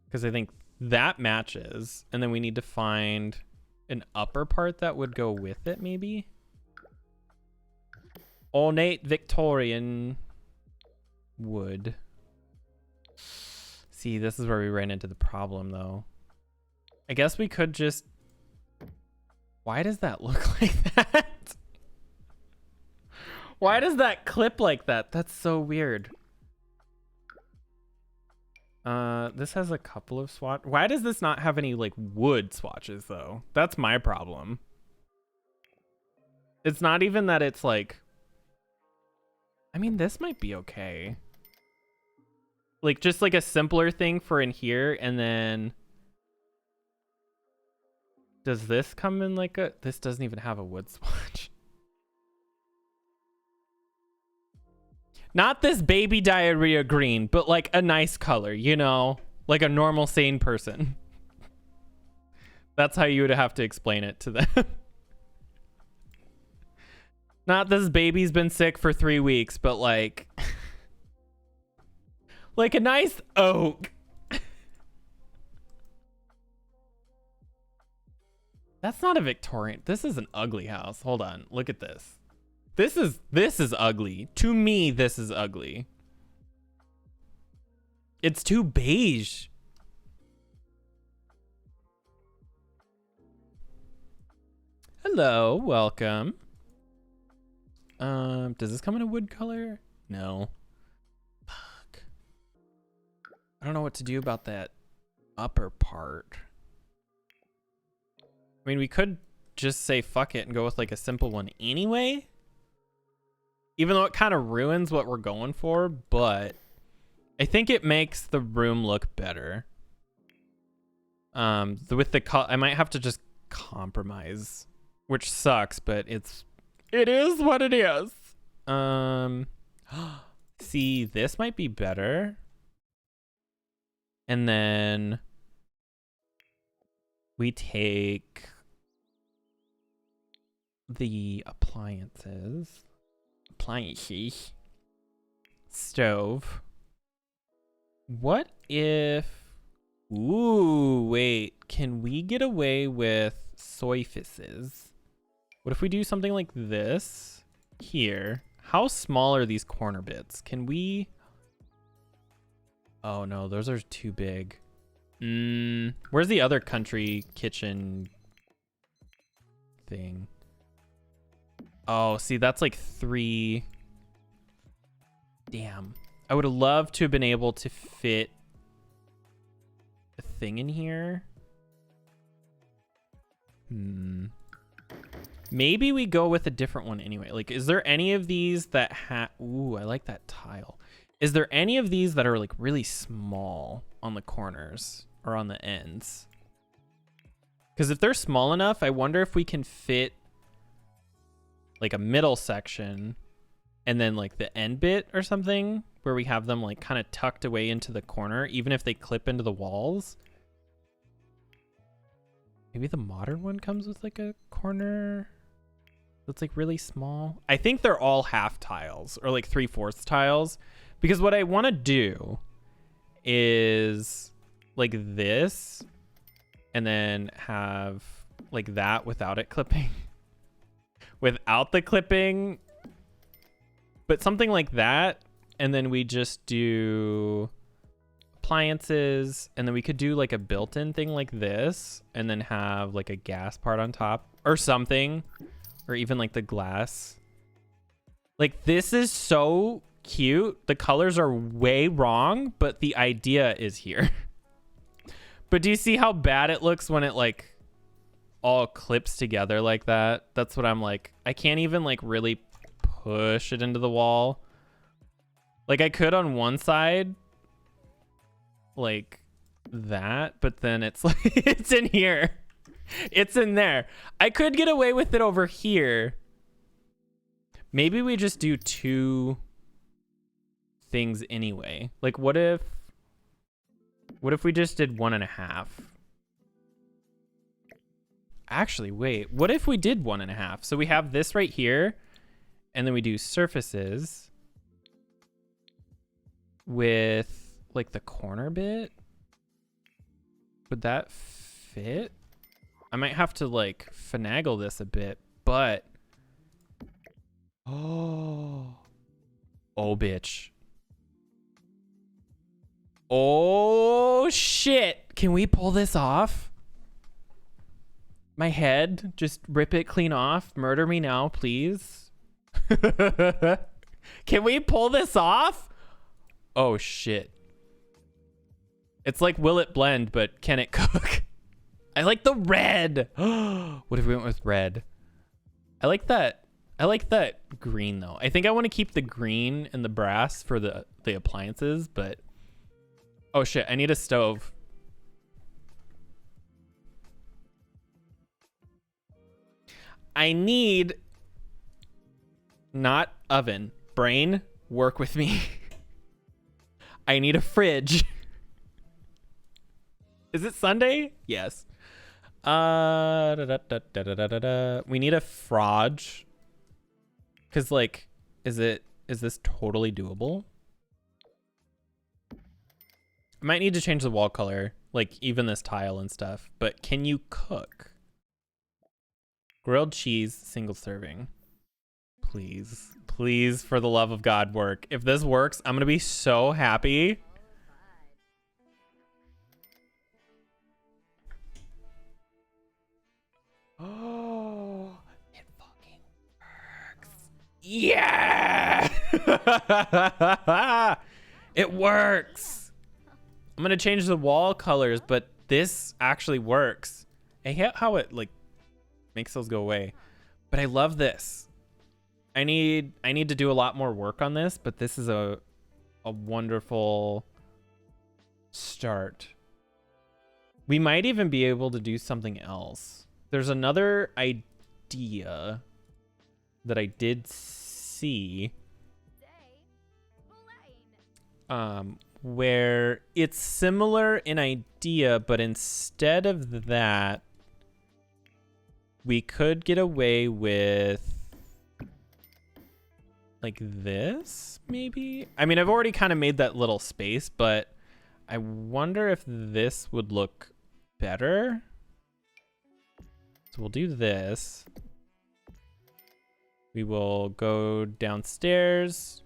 Because I think that matches. And then we need to find an upper part that would go with it maybe. Ornate Victorian wood. See, this is where we ran into the problem though. I guess we could just... Why does that look like that? Why does that clip like that? That's so weird. This has a couple of swatches. Why does this not have any like wood swatches though? That's my problem. It's not even that it's like... I mean, this might be okay. Like just like a simpler thing for in here, and then Does this come in like a... This doesn't even have a wood swatch. Not this baby diarrhea green, but like a nice color, you know? Like a normal, sane person. That's how you would have to explain it to them. Not this baby's been sick for 3 weeks, but like... like a nice oak. That's not a Victorian. This is an ugly house. Hold on. Look at this. This is ugly. To me, this is ugly. It's too beige. Hello, welcome. Does this come in a wood color? No. Fuck. I don't know what to do about that upper part. I mean, we could just say fuck it and go with like a simple one anyway. Even though it kind of ruins what we're going for, but I think it makes the room look better. With the I might have to just compromise, which sucks, but it is what it is. See, this might be better. And then we take the appliances. Stove. What if... Ooh, wait. Can we get away with soy fisses? What if we do something like this here? How small are these corner bits? Can we... Oh no, those are too big. Where's the other country kitchen thing? Oh, see, that's like 3. Damn. I would have loved to have been able to fit a thing in here. Maybe we go with a different one anyway. Like, is there any of these that Ooh, I like that tile. Is there any of these that are like really small on the corners or on the ends? Because if they're small enough, I wonder if we can fit like a middle section and then like the end bit or something where we have them like kind of tucked away into the corner, even if they clip into the walls. Maybe the modern one comes with like a corner that's like really small. I think they're all half tiles or like 3/4 tiles, because what I want to do is like this and then have like that without it clipping. Without the clipping, but something like that, and then we just do appliances, and then we could do like a built-in thing like this, and then have like a gas part on top or something, or even like the glass. Like, this is so cute. The colors are way wrong, but the idea is here. But do you see how bad it looks when it like all clips together like that? That's what I'm like. I can't even like really push it into the wall. Like, I could on one side like that, but then it's like it's in here. It's in there. I could get away with it over here. Maybe we just do 2 things anyway. Like, what if we just did 1.5? Actually, wait, what if we did 1.5? So we have this right here, and then we do surfaces with like the corner bit. Would that fit? I might have to like finagle this a bit, but oh bitch. Oh shit. Can we pull this off? My head, just rip it clean off. Murder me now, please. Can we pull this off? Oh shit. It's like, will it blend, but can it cook? I like the red. What if we went with red? I like that. I like that green though. I think I want to keep the green and the brass for the appliances, but oh shit, I need a stove. I need, not oven, brain, work with me. I need a fridge. Is it Sunday? Yes. We need a frog. Cause like, is this totally doable? I might need to change the wall color, like even this tile and stuff, but can you cook? Grilled cheese, single serving. Please, please, for the love of God, work. If this works, I'm gonna be so happy. Oh, it fucking works. Yeah! It works. I'm gonna change the wall colors, but this actually works. I hate how it like makes those go away, but I love this. I need to do a lot more work on this, but this is a wonderful start. We might even be able to do something else. There's another idea that I did see where it's similar in idea, but instead of that, we could get away with like this, maybe? I mean, I've already kind of made that little space, but I wonder if this would look better. So we'll do this. We will go downstairs,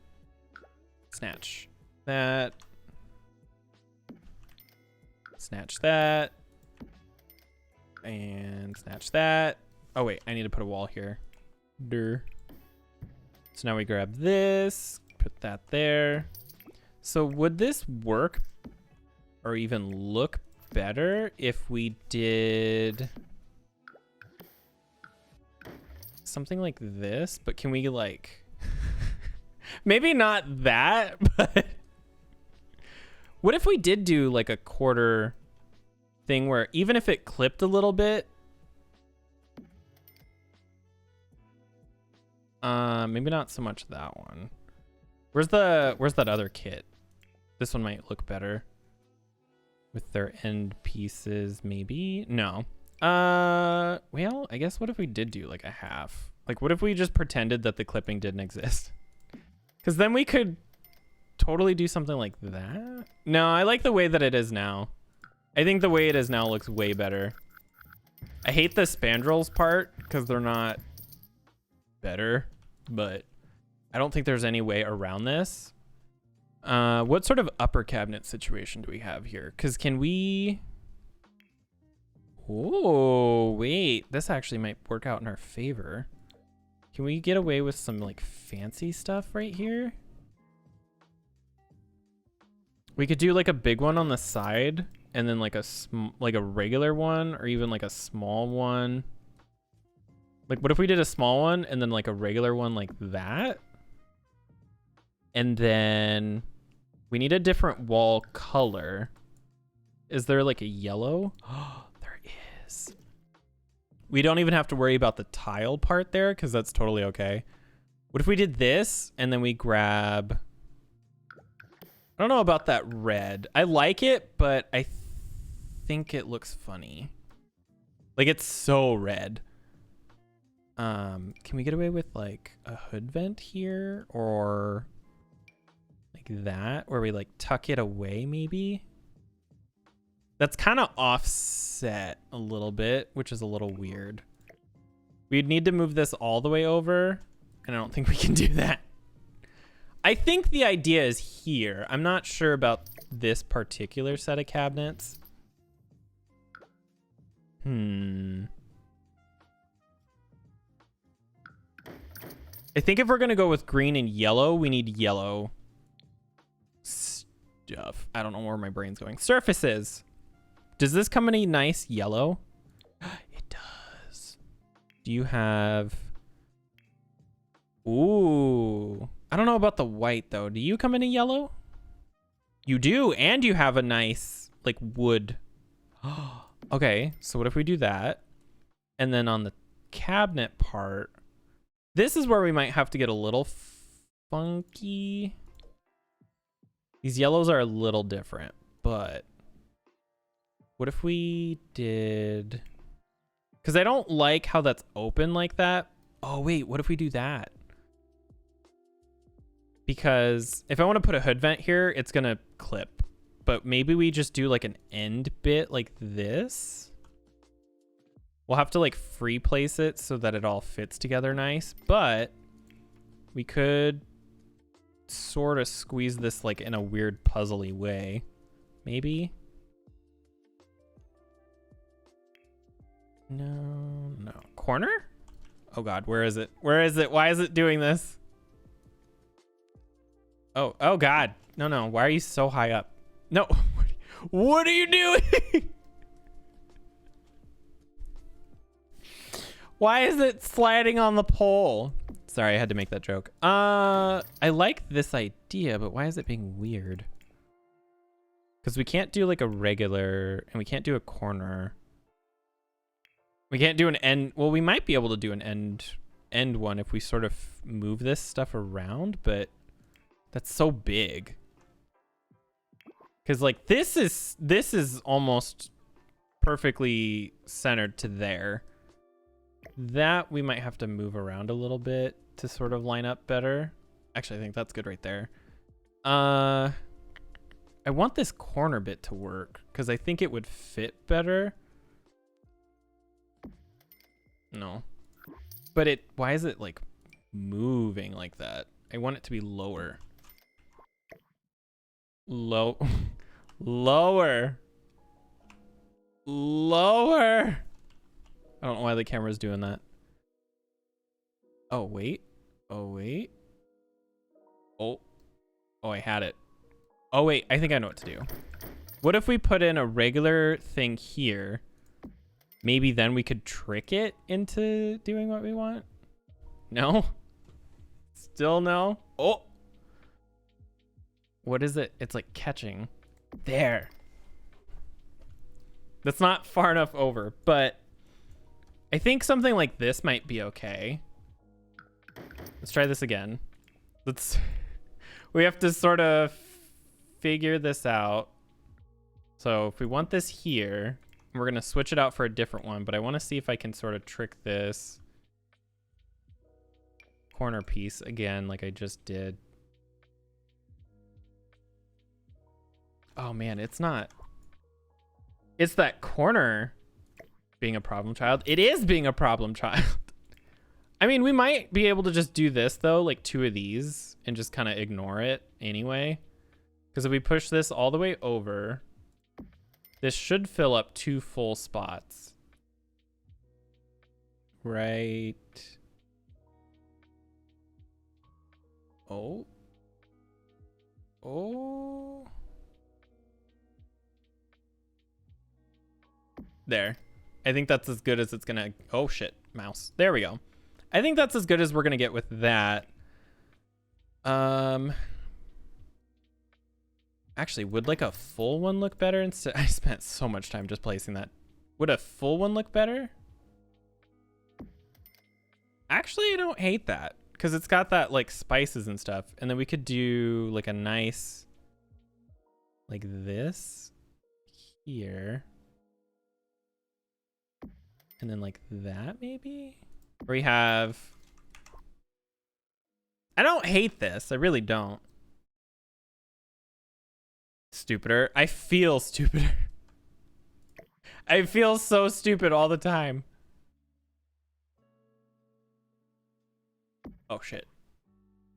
snatch that, snatch that, and snatch that. Oh wait, I need to put a wall here. Durr. So now we grab this, put that there. So would this work or even look better if we did something like this? But can we like, maybe not that, but what if we did do like a quarter thing where even if it clipped a little bit, maybe not so much that one. Where's that other kit? This one might look better with their end pieces, maybe. No. Well, I guess what if we did do like a half? Like what if we just pretended that the clipping didn't exist? Because then we could totally do something like that. No, I like the way that it is now. I think the way it is now looks way better. I hate the spandrels part because they're not better, but I don't think there's any way around this. What sort of upper cabinet situation do we have here? Because can we... Oh, wait. This actually might work out in our favor. Can we get away with some like fancy stuff right here? We could do like a big one on the side and then like a regular one or even like a small one. Like what if we did a small one and then like a regular one like that? And then we need a different wall color. Is there like a yellow? Oh, there is. We don't even have to worry about the tile part there because that's totally okay. What if we did this and then we grab... I don't know about that red. I like it, but I think it looks funny. Like it's so red. Can we get away with like a hood vent here or like that where we like tuck it away maybe? That's kind of offset a little bit, which is a little weird. We'd need to move this all the way over, and I don't think we can do that. I think the idea is here. I'm not sure about this particular set of cabinets. I think if we're going to go with green and yellow, we need yellow stuff. I don't know where my brain's going. Surfaces. Does this come in a nice yellow? It does. Do you have... Ooh. I don't know about the white, though. Do you come in a yellow? You do, and you have a nice, like, wood. Okay, so what if we do that? And then on the cabinet part. This is where we might have to get a little funky. These yellows are a little different, but what if we did, because I don't like how that's open like that. Oh wait, what if we do that? Because if I want to put a hood vent here, it's gonna clip, but maybe we just do like an end bit like this. We'll have to like free place it so that it all fits together nice, but we could sort of squeeze this like in a weird puzzly way. Maybe. No. Corner? Oh God, where is it? Where is it? Why is it doing this? Oh God. No. Why are you so high up? No. What are you doing? Why is it sliding on the pole? Sorry, I had to make that joke. I like this idea, but why is it being weird? Because we can't do like a regular, and we can't do a corner. We can't do an end. Well, we might be able to do an end one if we sort of move this stuff around, but that's so big. Because like this is almost perfectly centered to there. That we might have to move around a little bit to sort of line up better. Actually, I think that's good right there. I want this corner bit to work because I think it would fit better. No. But why is it like moving like that? I want it to be lower. Lower. I don't know why the camera's doing that. Oh, wait. Oh, I had it. Oh, wait. I think I know what to do. What if we put in a regular thing here? Maybe then we could trick it into doing what we want? No? Still no? Oh! What is it? It's like catching. There. That's not far enough over, but I think something like this might be okay. Let's try this again. We have to sort of figure this out. So if we want this here, we're going to switch it out for a different one, but I want to see if I can sort of trick this corner piece again like I just did. Oh man, it's not. It's that corner being a problem child. It is being a problem child. I mean, we might be able to just do this though, like 2 of these and just kind of ignore it anyway. Because if we push this all the way over, this should fill up 2 full spots. Right. Oh. There. I think that's as good as it's gonna. Oh shit, mouse. There we go. I think that's as good as we're gonna get with that. Actually, would like a full one look better instead? I spent so much time just placing that. Would a full one look better? Actually, I don't hate that because it's got that like spices and stuff, and then we could do like a nice, like this here. And then like that maybe? We have... I don't hate this. I really don't. Stupider. I feel stupider. I feel so stupid all the time. Oh shit.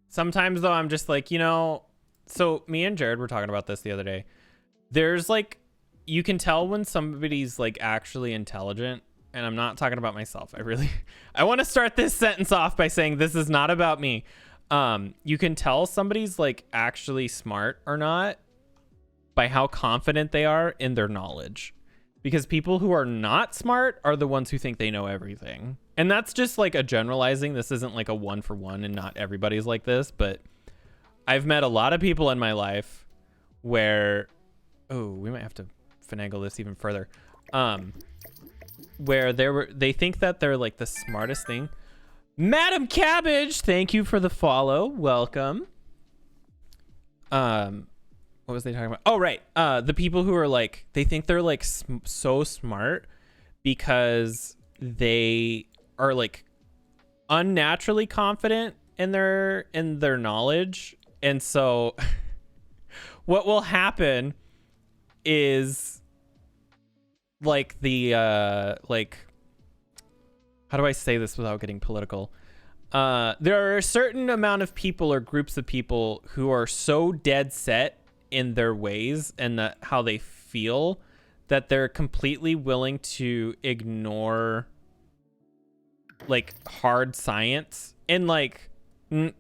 Sometimes though I'm just like, you know, so me and Jared were talking about this the other day. There's like, you can tell when somebody's like actually intelligent. And I'm not talking about myself. I want to start this sentence off by saying this is not about me. You can tell somebody's like actually smart or not by how confident they are in their knowledge. Because people who are not smart are the ones who think they know everything. And that's just like a generalizing. This isn't like a 1-for-1 and not everybody's like this, but I've met a lot of people in my life where, oh, we might have to finagle this even further. where they think that they're like the smartest thing. Madam Cabbage, thank you for the follow. Welcome. What was they talking about? Oh, right. The people who are like, they think they're like so smart because they are like unnaturally confident in their knowledge. And so what will happen is like like, how do I say this without getting political? There are a certain amount of people or groups of people who are so dead set in their ways and how they feel that they're completely willing to ignore like hard science. And like,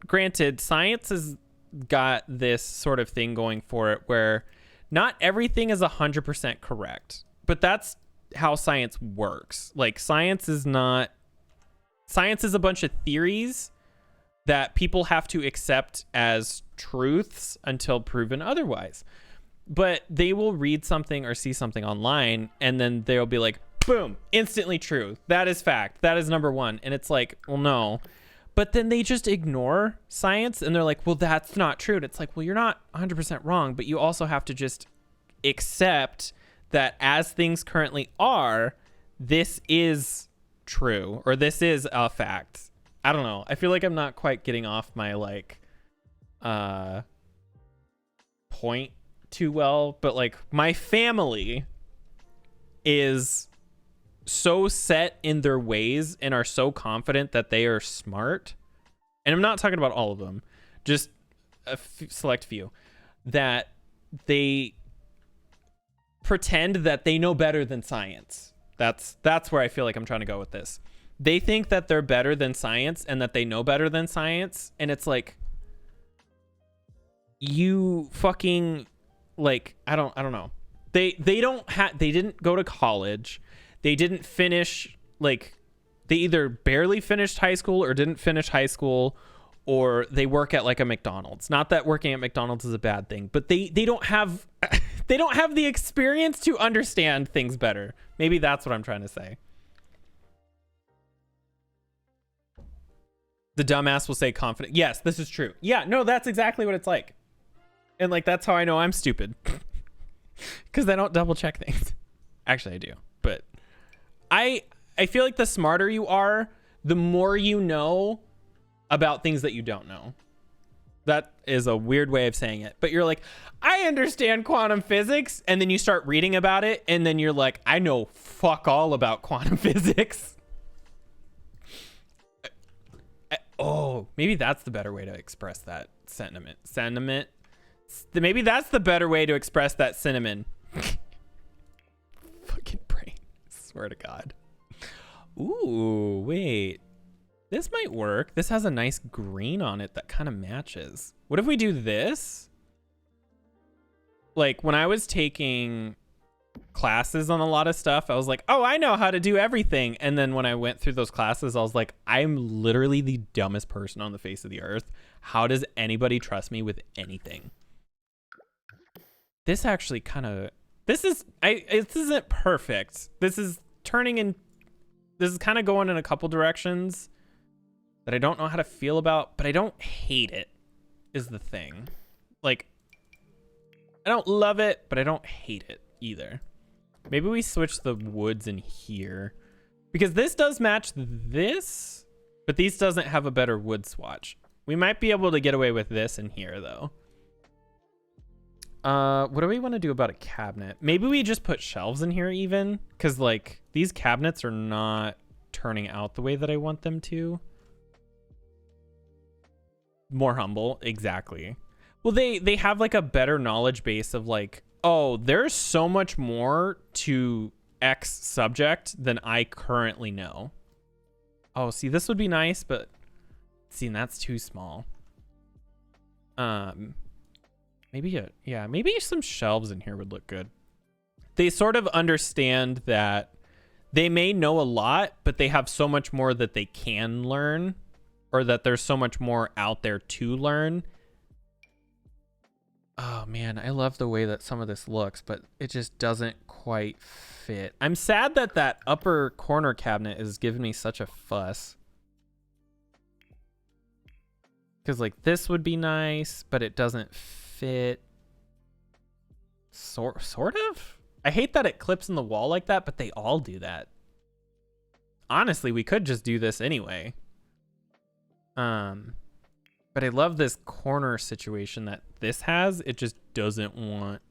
granted, science has got this sort of thing going for it where not everything is 100% correct, but that's how science works. Like science is a bunch of theories that people have to accept as truths until proven otherwise. But they will read something or see something online and then they'll be like, boom, instantly true. That is fact. That is number one. And it's like, well, no. But then they just ignore science and they're like, well, that's not true. And it's like, well, you're not 100% wrong, but you also have to just accept that as things currently are, this is true, or this is a fact. I don't know. I feel like I'm not quite getting off my like point too well, but like my family is so set in their ways and are so confident that they are smart. And I'm not talking about all of them, just a select few, that they pretend that they know better than science. That's where I feel like I'm trying to go with this. They think that they're better than science and that they know better than science. And it's like, you fucking like, I don't know. They didn't go to college. They didn't finish, like, they either barely finished high school or didn't finish high school, or they work at like a McDonald's. Not that working at McDonald's is a bad thing, but they don't have they don't have the experience to understand things better. Maybe that's what I'm trying to say. The dumbass will say confident. Yes, this is true. Yeah, no, that's exactly what it's like. And like, that's how I know I'm stupid. Because I don't double check things. Actually, I do. But I feel like the smarter you are, the more you know about things that you don't know. That is a weird way of saying it. But you're like, I understand quantum physics. And then you start reading about it. And then you're like, I know fuck all about quantum physics. Oh, maybe that's the better way to express that sentiment. Maybe that's the better way to express that cinnamon. Fucking brain. Swear to God. Ooh, wait. This might work. This has a nice green on it that kind of matches. What if we do this? Like, when I was taking classes on a lot of stuff, I was like, oh, I know how to do everything. And then when I went through those classes, I was like, I'm literally the dumbest person on the face of the earth. How does anybody trust me with anything? This actually kind of, this isn't perfect. This is kind of going in a couple directions that I don't know how to feel about, but I don't hate it is the thing. Like, I don't love it, but I don't hate it either. Maybe we switch the woods in here because this does match this, but these doesn't have a better wood swatch. We might be able to get away with this in here though. What do we want to do about a cabinet? Maybe we just put shelves in here even, because like these cabinets are not turning out the way that I want them to. More humble, exactly. Well, they have like a better knowledge base of like, oh, there's so much more to X subject than I currently know. Oh, see, this would be nice, but see, that's too small. Maybe maybe some shelves in here would look good. They sort of understand that they may know a lot, but they have so much more that they can learn, or that there's so much more out there to learn. Oh man, I love the way that some of this looks, but it just doesn't quite fit. I'm sad that that upper corner cabinet is giving me such a fuss. Because like this would be nice, but it doesn't fit. Sort of? I hate that it clips in the wall like that, but they all do that. Honestly, we could just do this anyway. But I love this corner situation that this has. It just doesn't want.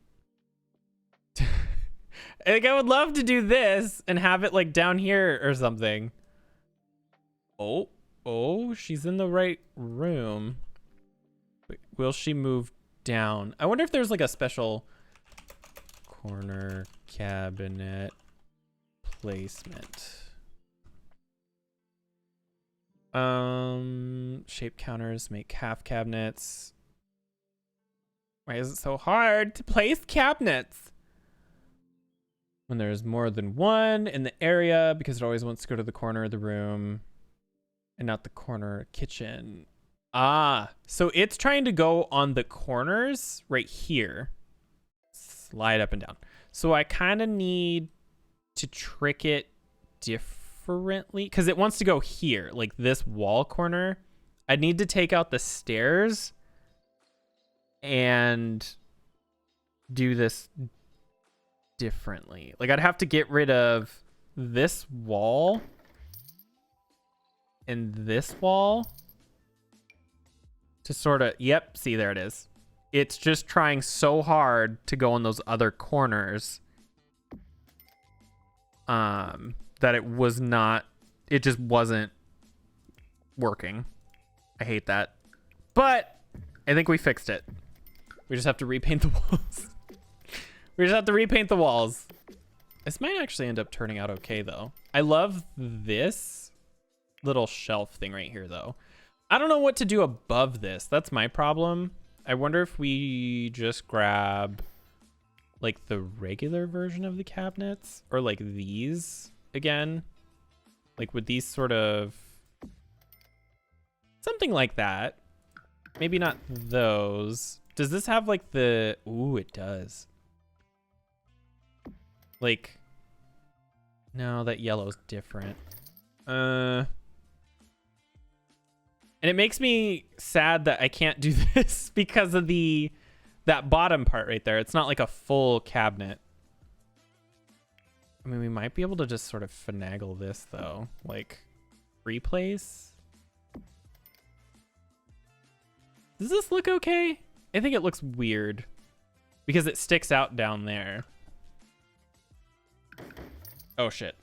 Like, I would love to do this and have it like down here or something. Oh, she's in the right room. Wait, will she move down? I wonder if there's like a special corner cabinet placement. Shape counters, make half cabinets. Why is it so hard to place cabinets? When there's more than one in the area, because it always wants to go to the corner of the room and not the corner kitchen. Ah, so it's trying to go on the corners right here. Slide up and down. So I kind of need to trick it differently because it wants to go here, like this wall corner. I need to take out the stairs and do this differently. Like I'd have to get rid of this wall and this wall to sort of, yep, see, there it is. It's just trying so hard to go in those other corners that it just wasn't working. I hate that. But I think we fixed it. We just have to repaint the walls. We just have to repaint the walls. This might actually end up turning out okay, though. I love this little shelf thing right here, though. I don't know what to do above this. That's my problem. I wonder if we just grab like the regular version of the cabinets or like these again. Like with these sort of something like that. Maybe not those. Does this have like the, ooh, it does. Like, no, that yellow's different. And it makes me sad that I can't do this because of that bottom part right there. It's not like a full cabinet. I mean, we might be able to just sort of finagle this though. Like, replace. Does this look okay? I think it looks weird because it sticks out down there. Oh shit.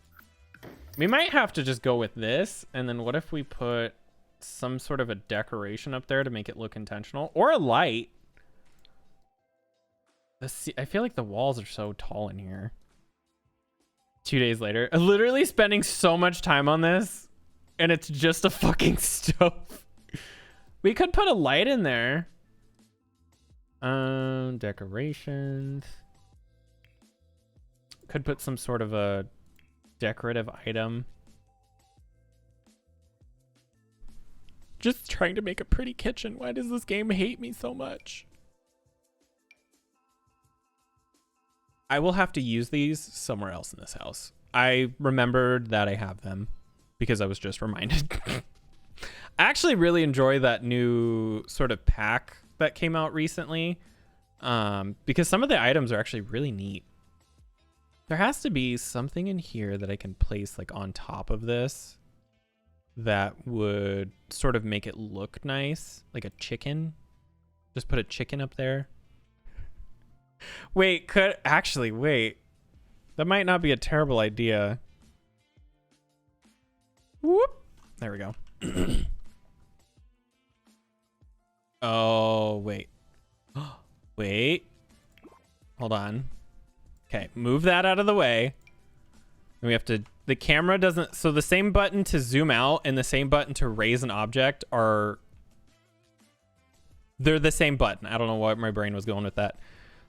We might have to just go with this. And then what if we put some sort of a decoration up there to make it look intentional, or a light? I feel like the walls are so tall in here. 2 days later, literally spending so much time on this and it's just a fucking stove. We could put a light in there. Decorations. Could put some sort of a decorative item. Just trying to make a pretty kitchen. Why does this game hate me so much? I will have to use these somewhere else in this house. I remembered that I have them because I was just reminded. I actually really enjoy that new sort of pack that came out recently, because some of the items are actually really neat. There has to be something in here that I can place like on top of this that would sort of make it look nice, like a chicken. Just put a chicken up there. Wait, wait. That might not be a terrible idea. Whoop. There we go. Oh, wait. Wait. Hold on. Okay, move that out of the way. And we have to, the camera doesn't, so the same button to zoom out and the same button to raise an object are, they're the same button. I don't know what my brain was going with that.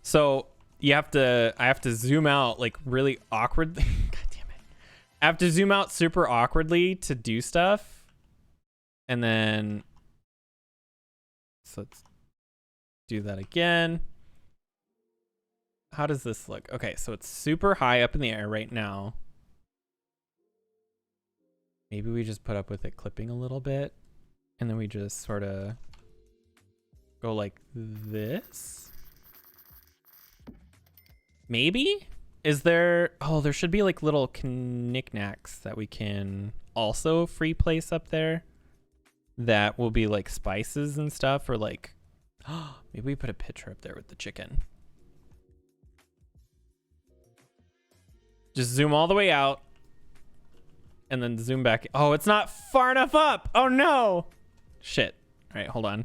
So I have to zoom out like really awkwardly. God damn it. I have to zoom out super awkwardly to do stuff. And then, so let's do that again. How does this look? Okay, so it's super high up in the air right now. Maybe we just put up with it clipping a little bit, and then we just sort of go like this. Maybe? Is there... Oh, there should be like little knickknacks that we can also free place up there. That will be like spices and stuff, or like... maybe we put a picture up there with the chicken. Just zoom all the way out. And then zoom back. Oh, it's not far enough up. Oh, no. Shit. All right, hold on.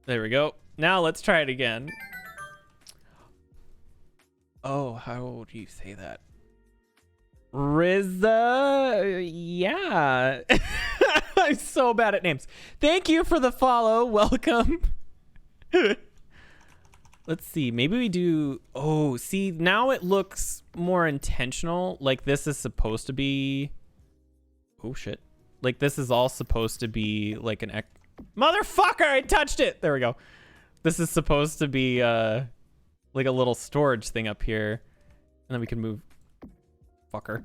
There we go. Now let's try it again. Oh, how do you say that? Rizza? Yeah. I'm so bad at names. Thank you for the follow. Welcome. Let's see. Maybe we do... Oh, see, now it looks more intentional. Like this is supposed to be... Oh, shit. Like this is all supposed to be like an... Motherfucker, I touched it. There we go. This is supposed to be like a little storage thing up here. And then we can move... Fucker.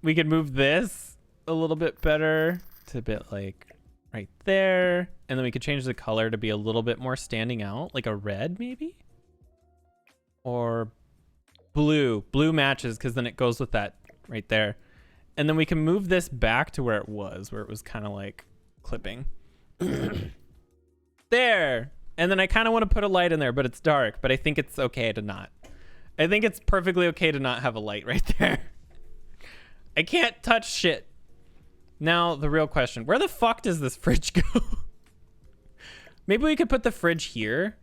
We can move this a little bit better to a bit like right there. And then we could change the color to be a little bit more standing out, like a red maybe? Or blue. Blue matches because then it goes with that right there. And then we can move this back to where it was kind of like clipping. There. And then I kind of want to put a light in there, but it's dark, but I think it's okay to not. I think it's perfectly okay to not have a light right there. I can't touch shit. Now, the real question, where the fuck does this fridge go? Maybe we could put the fridge here.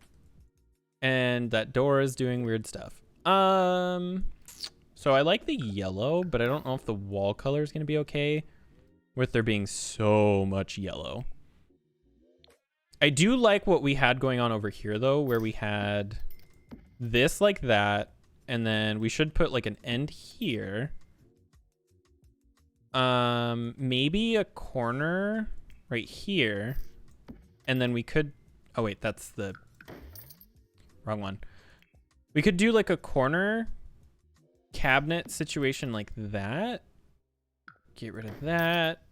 And that door is doing weird stuff. So I like the yellow, but I don't know if the wall color is going to be okay with there being so much yellow. I do like what we had going on over here, though, where we had this like that. And then we should put like an end here. Maybe a corner right here. And then we could... Oh, wait, that's the wrong one. We could do like a corner cabinet situation like that. Get rid of that.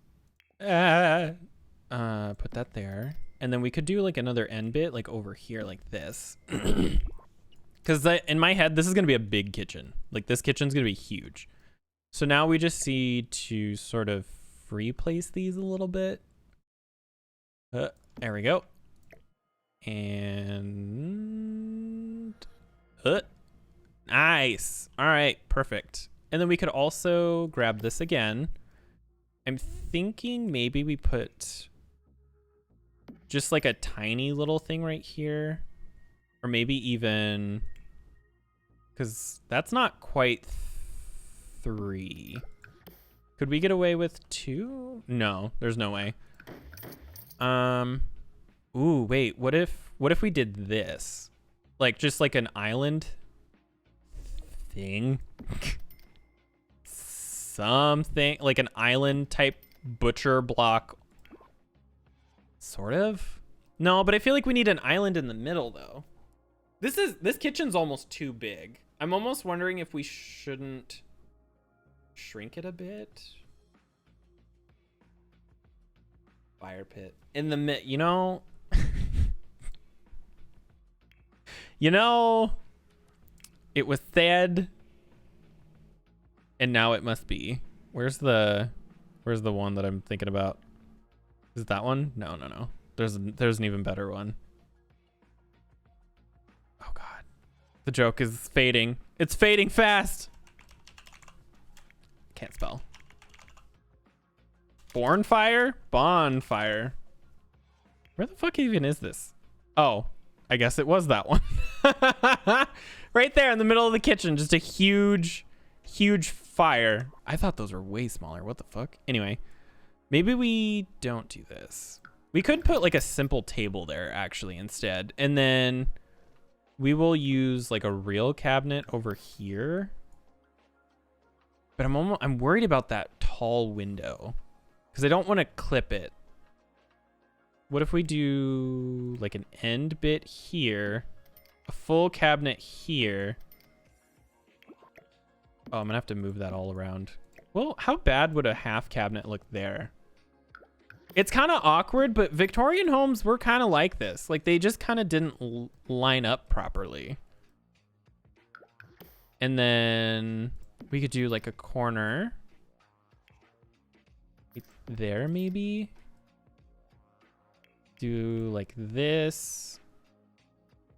Put that there. And then we could do like another end bit like over here like this. Because in my head, this is going to be a big kitchen. Like this kitchen's going to be huge. So now we just need to sort of free place these a little bit. There we go. And nice. All right, perfect. And then we could also grab this again. I'm thinking maybe we put just like a tiny little thing right here, or maybe even, because that's not quite 3. Could we get away with 2? No, there's no way. Ooh, wait, what if we did this? Like just like an island thing? Something like an island type butcher block. Sort of? No, but I feel like we need an island in the middle though. This kitchen's almost too big. I'm almost wondering if we shouldn't shrink it a bit. Fire pit in the you know. You know, it was said, and now it must be. Where's the one that I'm thinking about? Is it that one? No. There's an even better one. Oh God, the joke is fading. It's fading fast. Can't spell. Bonfire? Bonfire. Where the fuck even is this? Oh, I guess it was that one. Right there in the middle of the kitchen. Just a huge fire. I thought those were way smaller. What the fuck? Anyway, maybe we don't do this. We could put like a simple table there actually instead. And then we will use like a real cabinet over here. But I'm worried about that tall window because I don't want to clip it. What if we do like an end bit here a full cabinet here. Oh, I'm gonna have to move that all around. Well, how bad would a half cabinet look there? It's kind of awkward, but Victorian homes were kind of like this. Like, they just kind of didn't line up properly. And then we could do like a corner there, maybe. Do like this.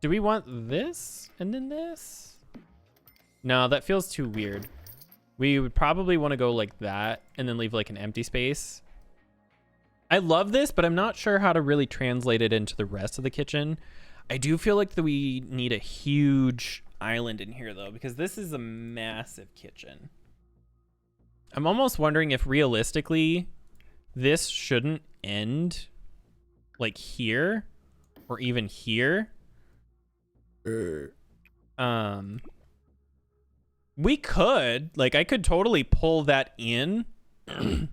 Do we want this and then this? No, that feels too weird. We would probably want to go like that and then leave like an empty space. I love this, but I'm not sure how to really translate it into the rest of the kitchen. I do feel like that we need a huge island in here though, because this is a massive kitchen. I'm almost wondering if realistically this shouldn't end like here or even here. We could, like, I could totally pull that in and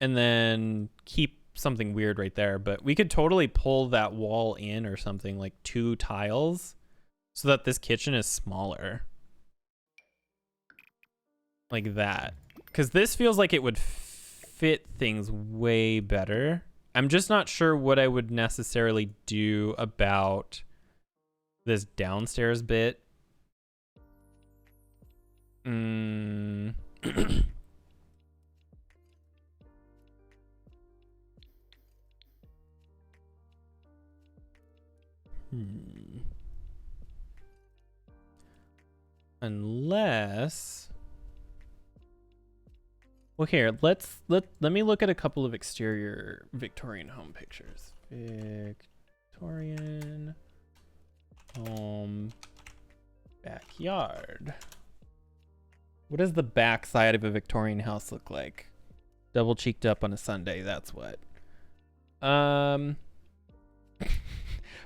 then keep something weird right there, but we could totally pull that wall in or something, like 2 tiles so that this kitchen is smaller. Like that. Because this feels like it would fit things way better. I'm just not sure what I would necessarily do about this downstairs bit. Unless, well, here, let me look at a couple of exterior Victorian home pictures. Victorian home backyard. What does the back side of a Victorian house look like? Double cheeked up on a Sunday, that's what.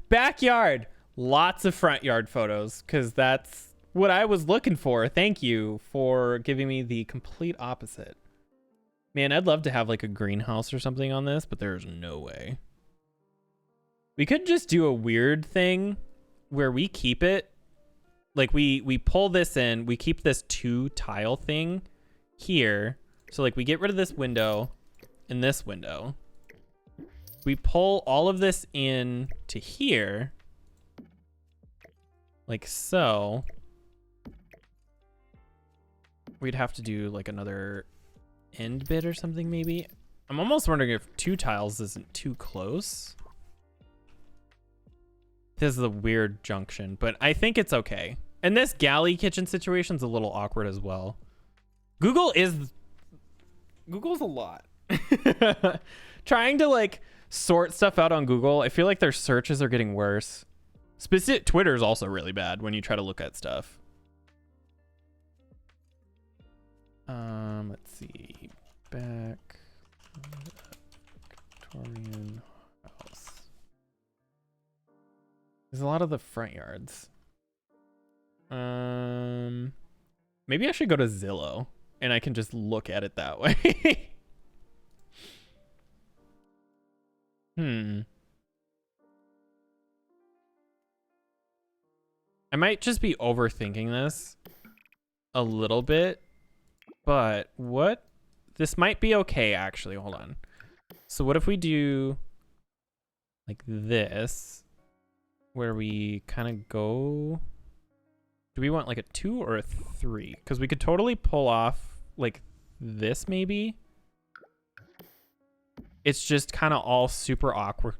Backyard. Lots of front yard photos, because that's what I was looking for. Thank you for giving me the complete opposite. Man, I'd love to have like a greenhouse or something on this, but there's no way. We could just do a weird thing where we keep it. Like we pull this in, we keep this 2 tile thing here. So like we get rid of this window and this window. We pull all of this in to here. Like so. We'd have to do like another end bit or something maybe. I'm almost wondering if 2 tiles isn't too close. This is a weird junction, but I think it's okay. And this galley kitchen situation's a little awkward as well. Google's a lot. Trying to like sort stuff out on Google, I feel like their searches are getting worse. Twitter is also really bad when you try to look at stuff. Let's see. Back Victorian house. There's a lot of the front yards. Maybe I should go to Zillow and I can just look at it that way. I might just be overthinking this a little bit, but this might be okay actually. Hold on. So what if we do like this, where we kind of go, do we want like a 2 or a 3? Because we could totally pull off like this maybe. It's just kind of all super awkward.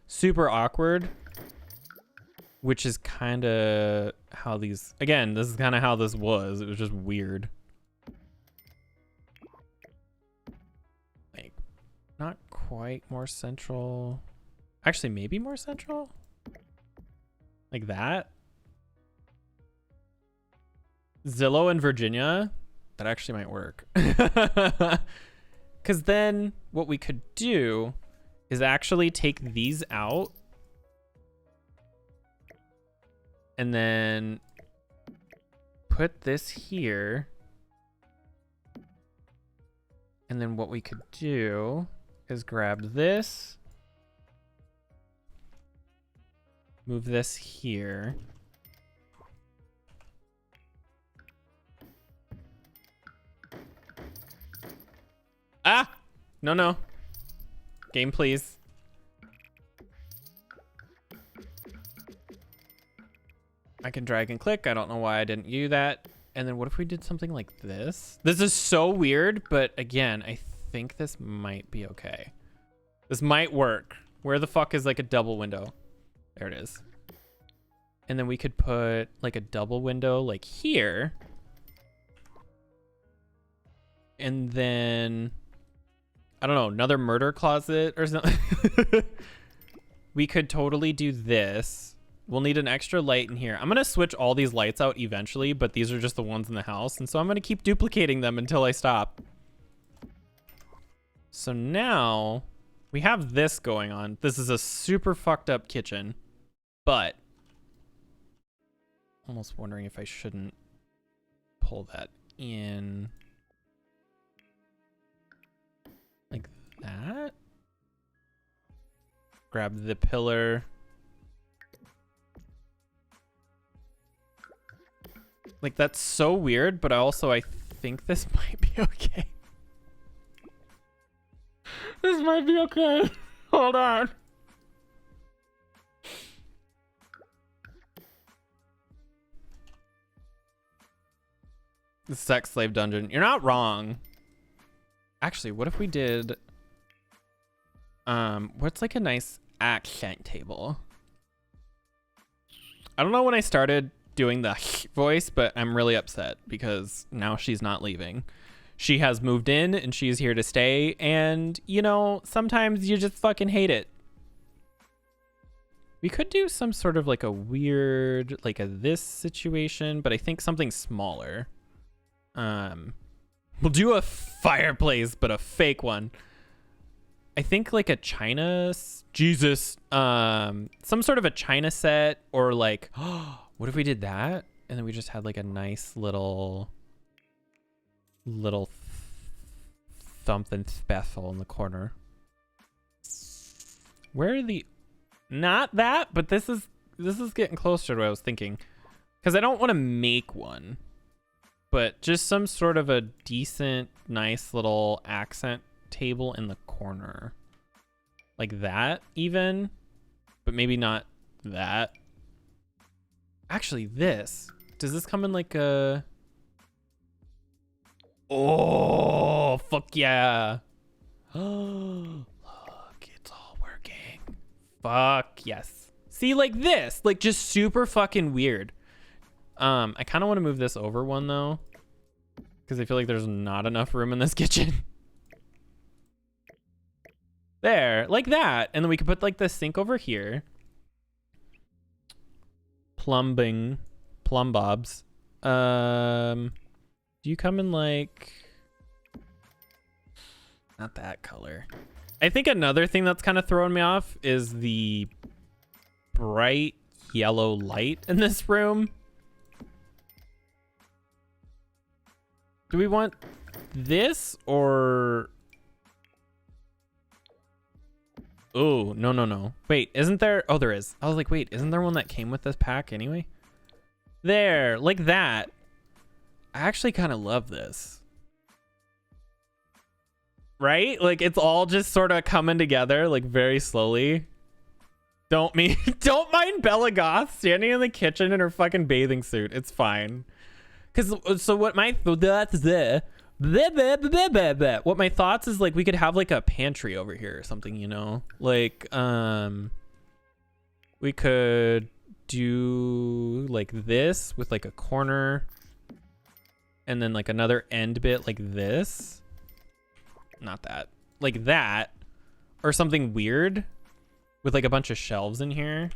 Super awkward. Which is kind of how these... Again, this is kind of how this was. It was just weird. Like, not quite more central. Actually, maybe more central? Like that? Zillow and Virginia? That actually might work. Because then what we could do is actually take these out. And then put this here. And then what we could do is grab this. Move this here. Ah! No, no. Game, please. I can drag and click. I don't know why I didn't do that. And then what if we did something like this? This is so weird, but again, I think this might be okay. This might work. Where the fuck is like a double window? There it is. And then we could put like a double window like here. And then, I don't know, another murder closet or something. We could totally do this. We'll need an extra light in here. I'm going to switch all these lights out eventually, but these are just the ones in the house. And so I'm going to keep duplicating them until I stop. So now we have this going on. This is a super fucked up kitchen, but almost wondering if I shouldn't pull that in like that. Grab the pillar. Like, that's so weird, but I think this might be okay. This might be okay. Hold on. The sex slave dungeon. You're not wrong. Actually, what if we did... what's like a nice accent table? I don't know when I started doing the voice, but I'm really upset because now she's not leaving. She has moved in and she's here to stay, and you know, sometimes you just fucking hate it. We could do some sort of like a weird, like a this situation, but I think something smaller. We'll do a fireplace, but a fake one. I think like a China, Jesus, some sort of a China set, or like, what if we did that? And then we just had like a nice little something special in the corner. Where are the, not that, but this is getting closer to what I was thinking. Because I don't want to make one, but just some sort of a decent, nice little accent table in the corner. Like that even, but maybe not that. Actually, this, does this come in like a, oh, fuck yeah. Look, it's all working. Fuck yes. See, like this, like just super fucking weird. I kind of want to move this over one though, because I feel like there's not enough room in this kitchen. There, like that. And then we could put like the sink over here. Plumb bobs. Do you come in like, not that color? I think another thing that's kind of throwing me off is the bright yellow light in this room. Do we want this or? Oh, no, no, no. Wait, isn't there? Oh, there is. I was like, wait, isn't there one that came with this pack anyway? There, like that. I actually kind of love this. Right? Like it's all just sort of coming together like very slowly. Don't mind Bella Goth standing in the kitchen in her fucking bathing suit. It's fine. Cause so what my what my thoughts is like we could have like a pantry over here or something, you know? Like we could do like this with like a corner and then like another end bit like this. Not that. Like that. Or something weird with like a bunch of shelves in here.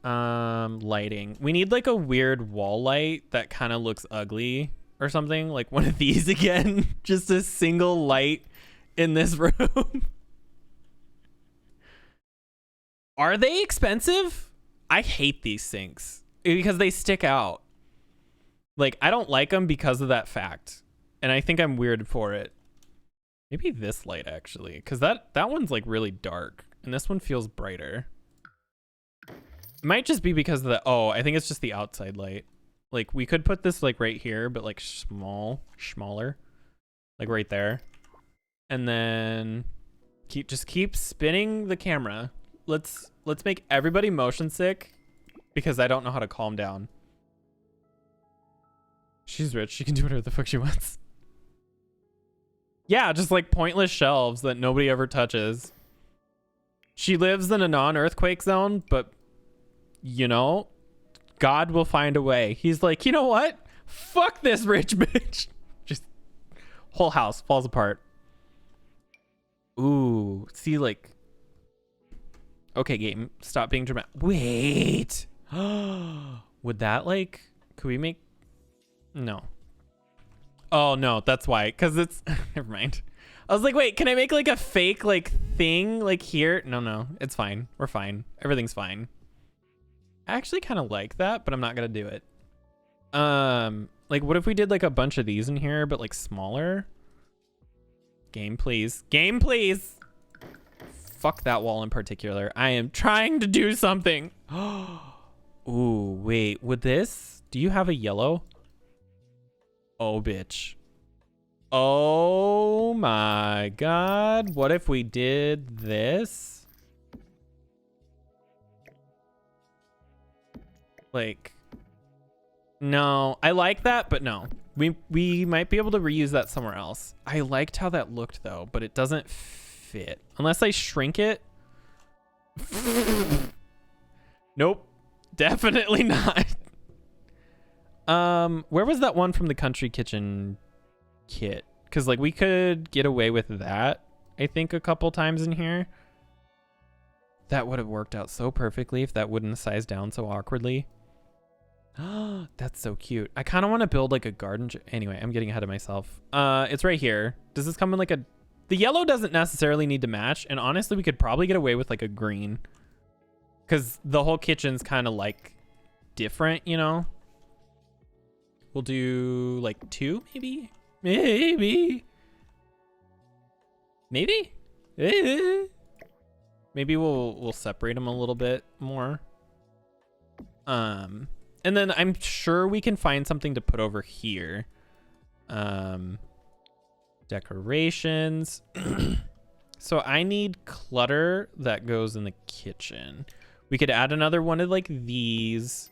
Lighting. We need like a weird wall light that kind of looks ugly or something. Like one of these again. Just a single light in this room. Are they expensive? I hate these sinks because they stick out. Like I don't like them because of that fact. And I think I'm weird for it. Maybe this light actually, because that one's like really dark. And this one feels brighter. It might just be because of the, oh, I think it's just the outside light. Like we could put this like right here, but like smaller, like right there. And then just keep spinning the camera. Let's make everybody motion sick because I don't know how to calm down. She's rich. She can do whatever the fuck she wants. Yeah, just like pointless shelves that nobody ever touches. She lives in a non-earthquake zone, but you know, God will find a way. He's like, you know what? Fuck this rich bitch. Just whole house falls apart. Ooh, see, like, okay, game, stop being dramatic. Wait. Would that like, could we make, no. Oh no, that's why, because it's, never mind. I was like, wait, can I make like a fake like thing like here? No, it's fine. We're fine. Everything's fine. I actually kind of like that, but I'm not gonna do it. Like what if we did like a bunch of these in here, but like smaller? Game, please. Game, please. Fuck that wall in particular. I am trying to do something. Ooh, wait, would this, do you have a yellow? Oh, bitch. Oh my God. What if we did this? Like, no, I like that, but no. We might be able to reuse that somewhere else. I liked how that looked though, but it doesn't fit. Unless I shrink it. Nope. Definitely not. Where was that one from the country kitchen kit? Because like we could get away with that, I think, a couple times in here. That would have worked out so perfectly if that wouldn't size down so awkwardly. That's so cute. I kind of want to build like a garden. Anyway, I'm getting ahead of myself. It's right here. Does this come in like a, the yellow doesn't necessarily need to match. And honestly, we could probably get away with like a green because the whole kitchen's kind of like different, you know? We'll do like 2, maybe? Maybe we'll separate them a little bit more. And then I'm sure we can find something to put over here. Decorations. So I need clutter that goes in the kitchen. We could add another one of like these.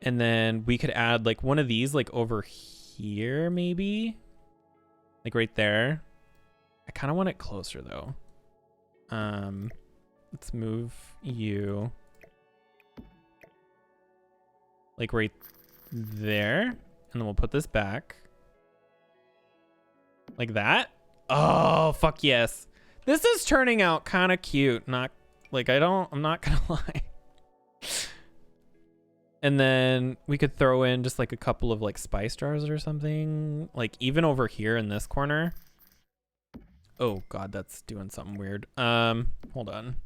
And then we could add like one of these like over here, maybe. Like right there. I kind of want it closer though. Let's move you. Like right there. And then we'll put this back. Like that. Oh, fuck yes. This is turning out kind of cute. Not like I'm not gonna lie. And then we could throw in just like a couple of like spice jars or something. Like even over here in this corner. Oh God, that's doing something weird. Hold on.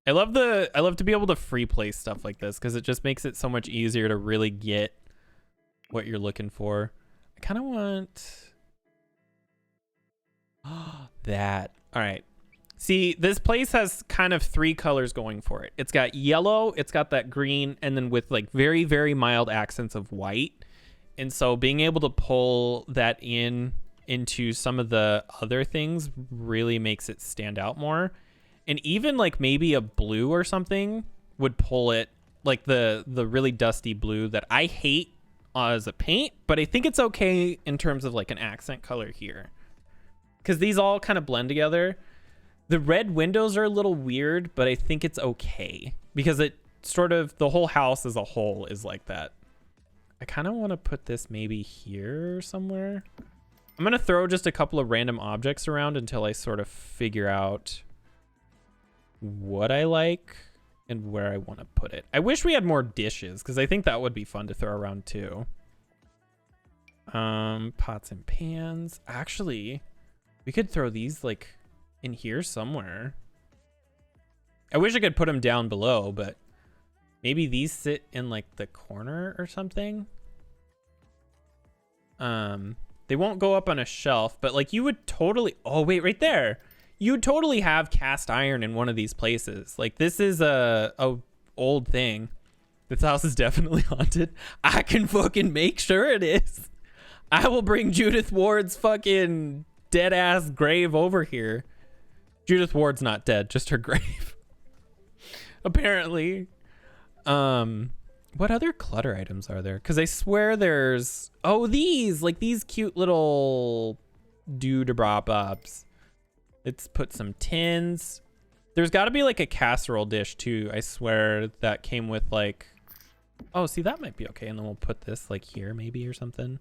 I love to be able to free place stuff like this because it just makes it so much easier to really get what you're looking for. I kind of want that. All right. See, this place has kind of 3 colors going for it. It's got yellow, it's got that green, and then with like very, very mild accents of white. And so being able to pull that into some of the other things really makes it stand out more. And even like maybe a blue or something would pull it, like the really dusty blue that I hate as a paint, but I think it's okay in terms of like an accent color here. Because these all kind of blend together. The red windows are a little weird, but I think it's okay. Because it sort of, the whole house as a whole is like that. I kind of want to put this maybe here somewhere. I'm going to throw just a couple of random objects around until I sort of figure out what I like and where I want to put it. I wish we had more dishes because I think that would be fun to throw around too. Pots and pans. Actually, we could throw these like in here somewhere. I wish I could put them down below, but maybe these sit in like the corner or something. They won't go up on a shelf, but like you would totally, oh wait, right there. you totally have cast iron in one of these places. Like, this is a old thing. This house is definitely haunted. I can fucking make sure it is. I will bring Judith Ward's fucking dead ass grave over here. Judith Ward's not dead, just her grave. Apparently. What other clutter items are there? Because I swear there's... Oh, these! Like, these cute little doo-da-bop-bops. Let's put some tins. There's got to be, like, a casserole dish, too. I swear that came with, like... Oh, see, that might be okay. And then we'll put this, like, here, maybe, or something.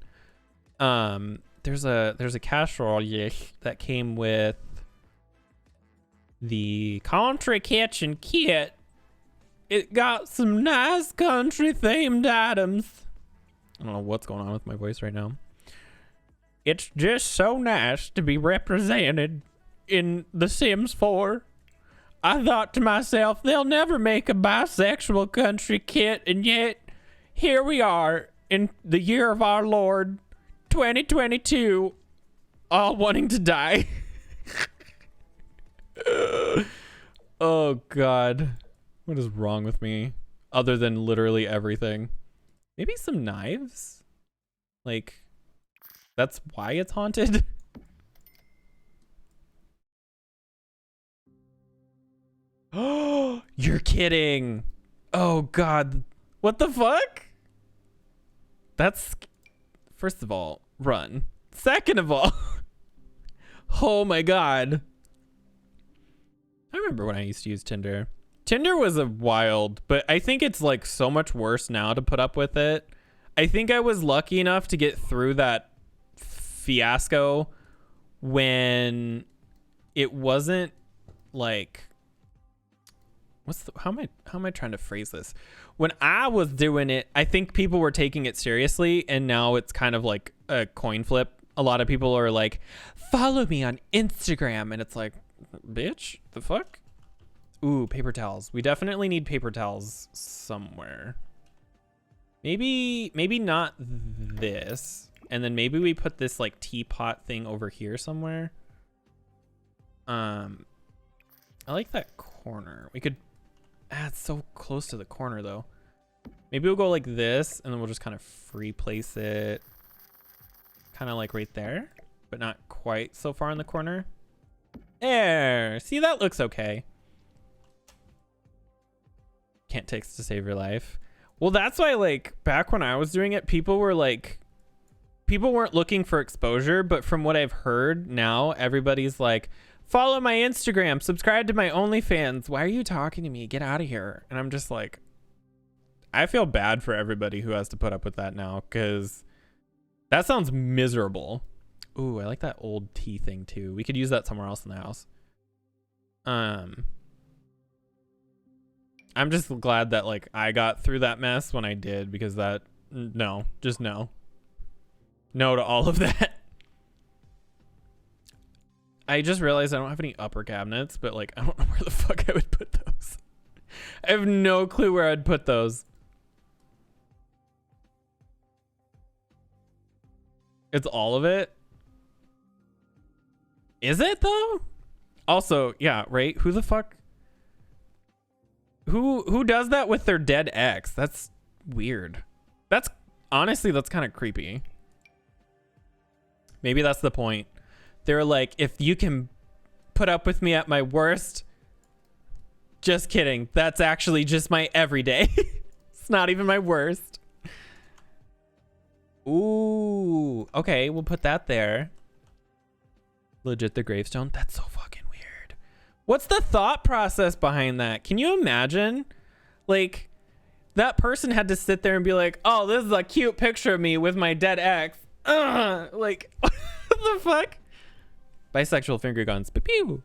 There's a casserole dish that came with the country kitchen kit. It got some nice country themed items. I don't know what's going on with my voice right now. It's just so nice to be represented in The Sims 4. I thought to myself, they'll never make a bisexual country kit, and yet here we are in the year of our Lord 2022, all wanting to die. Oh God. What is wrong with me? Other than literally everything. Maybe some knives? Like, that's why it's haunted? Oh, you're kidding. Oh God. What the fuck? That's, first of all, run. Second of all, oh my God. I remember when I used to use Tinder. Tinder was a wild, but I think it's like so much worse now to put up with it. I think I was lucky enough to get through that fiasco when it wasn't like, how am I trying to phrase this? When I was doing it, I think people were taking it seriously, and now it's kind of like a coin flip. A lot of people are like, follow me on Instagram, and it's like, bitch, the fuck? Ooh, paper towels. We definitely need paper towels somewhere. Maybe not this. And then maybe we put this like teapot thing over here somewhere. I like that corner. We could... it's so close to the corner though. Maybe we'll go like this, and then we'll just kind of free place it. Kind of like right there, but not quite so far in the corner. There. See, that looks okay. Can't text to save your life. Well, that's why, like, back when I was doing it, people weren't looking for exposure, but from what I've heard now, everybody's like, follow my Instagram, subscribe to my OnlyFans. Why are you talking to me? Get out of here. And I'm just like, I feel bad for everybody who has to put up with that now, because that sounds miserable. Ooh, I like that old tea thing too. We could use that somewhere else in the house. I'm just glad that like I got through that mess when I did, because that, no, just no. No to all of that. I just realized I don't have any upper cabinets, but like I don't know where the fuck I would put those. I have no clue where I'd put those. It's all of it? Is it though? Also, yeah, right? Who the fuck? Who does that with their dead ex? That's weird. That's honestly, that's kind of creepy. Maybe that's the point. They're like, if you can put up with me at my worst. Just kidding. That's actually just my everyday. It's not even my worst. Ooh, okay, we'll put that there. Legit the gravestone. That's so fucking weird. What's the thought process behind that? Can you imagine? Like, that person had to sit there and be like, oh, this is a cute picture of me with my dead ex. Like, what the fuck? Bisexual finger guns. Pew.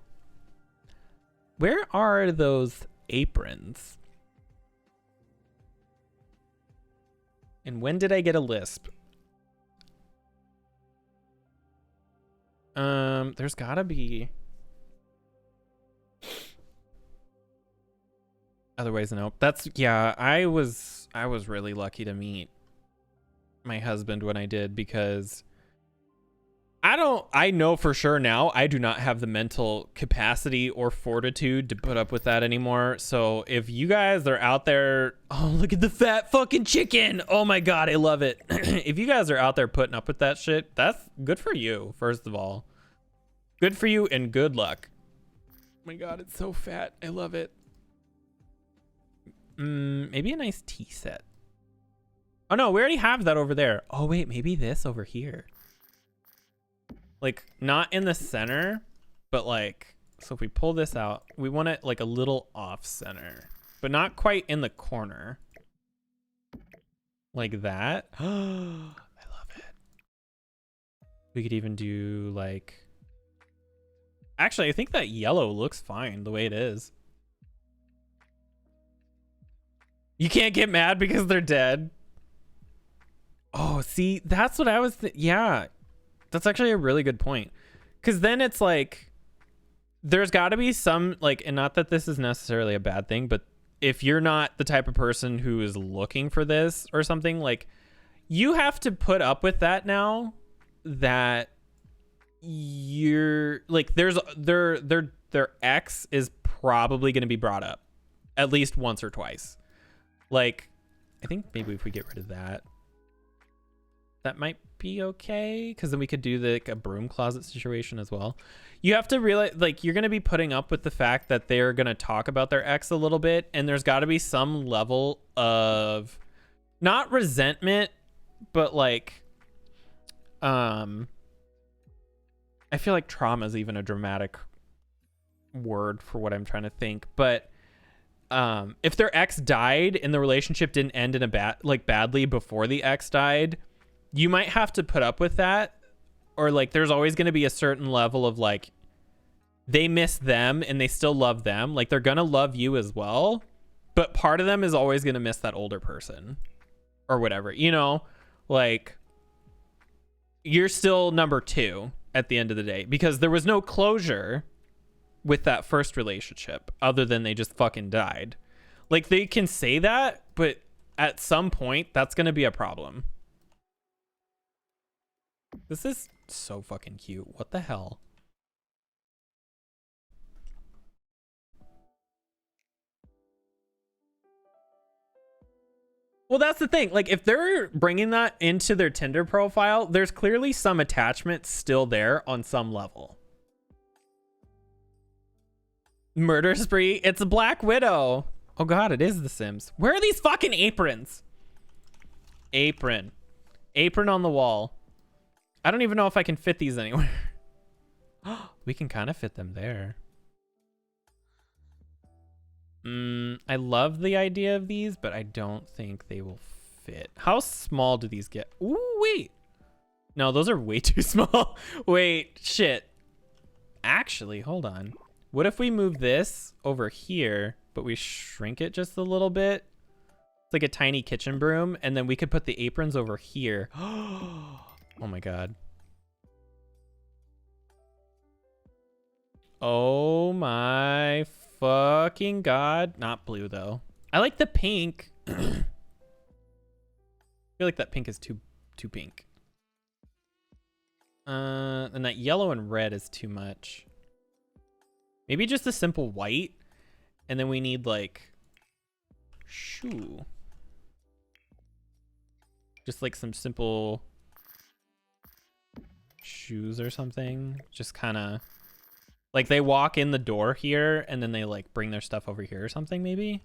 Where are those aprons? And when did I get a lisp? There's gotta be. Otherwise, no. That's, yeah, I was really lucky to meet my husband when I did, because I know for sure now I do not have the mental capacity or fortitude to put up with that anymore. So if you guys are out there, oh, look at the fat fucking chicken. Oh my God, I love it. If you guys are out there putting up with that shit, that's good for you, first of all. Good for you and good luck. Oh my God, it's so fat. I love it. Maybe a nice tea set. Oh no, we already have that over there. Oh wait, maybe this over here. Like not in the center, but like, so if we pull this out, we want it like a little off center, but not quite in the corner. Like that. I love it. We could even do like, actually, I think that yellow looks fine the way it is. You can't get mad because they're dead. Oh, see, that's what I was, yeah. That's actually a really good point. Because then it's like, there's got to be some, like, and not that this is necessarily a bad thing, but if you're not the type of person who is looking for this or something, like, you have to put up with that now that you're, like, their ex is probably going to be brought up at least once or twice. Like, I think maybe if we get rid of that, that might be okay, because then we could do like a broom closet situation as well. You have to realize, like, you're going to be putting up with the fact that they're going to talk about their ex a little bit, and there's got to be some level of not resentment, but like I feel like trauma is even a dramatic word for what I'm trying to think, but if their ex died and the relationship didn't end in a badly before the ex died, you might have to put up with that, or like there's always going to be a certain level of like they miss them and they still love them, like they're going to love you as well, but part of them is always going to miss that older person or whatever, you know, like you're still number two at the end of the day because there was no closure with that first relationship other than they just fucking died. Like they can say that, but at some point that's going to be a problem. This is so fucking cute. What the hell? Well, that's the thing. Like, if they're bringing that into their Tinder profile, there's clearly some attachment still there on some level. Murder spree. It's a Black Widow. Oh, God, it is The Sims. Where are these fucking aprons? Apron. Apron on the wall. I don't even know if I can fit these anywhere. We can kind of fit them there. I love the idea of these, but I don't think they will fit. How small do these get? Ooh, wait. No, those are way too small. Wait, shit. Actually, hold on. What if we move this over here, but we shrink it just a little bit? It's like a tiny kitchen broom, and then we could put the aprons over here. Oh my God. Oh my fucking God. Not blue though. I like the pink. I feel like that pink is too pink. And that yellow and red is too much. Maybe just a simple white. And then we need like shoe. Just like some simple shoes or something. Just kind of like they walk in the door here and then they like bring their stuff over here or something maybe.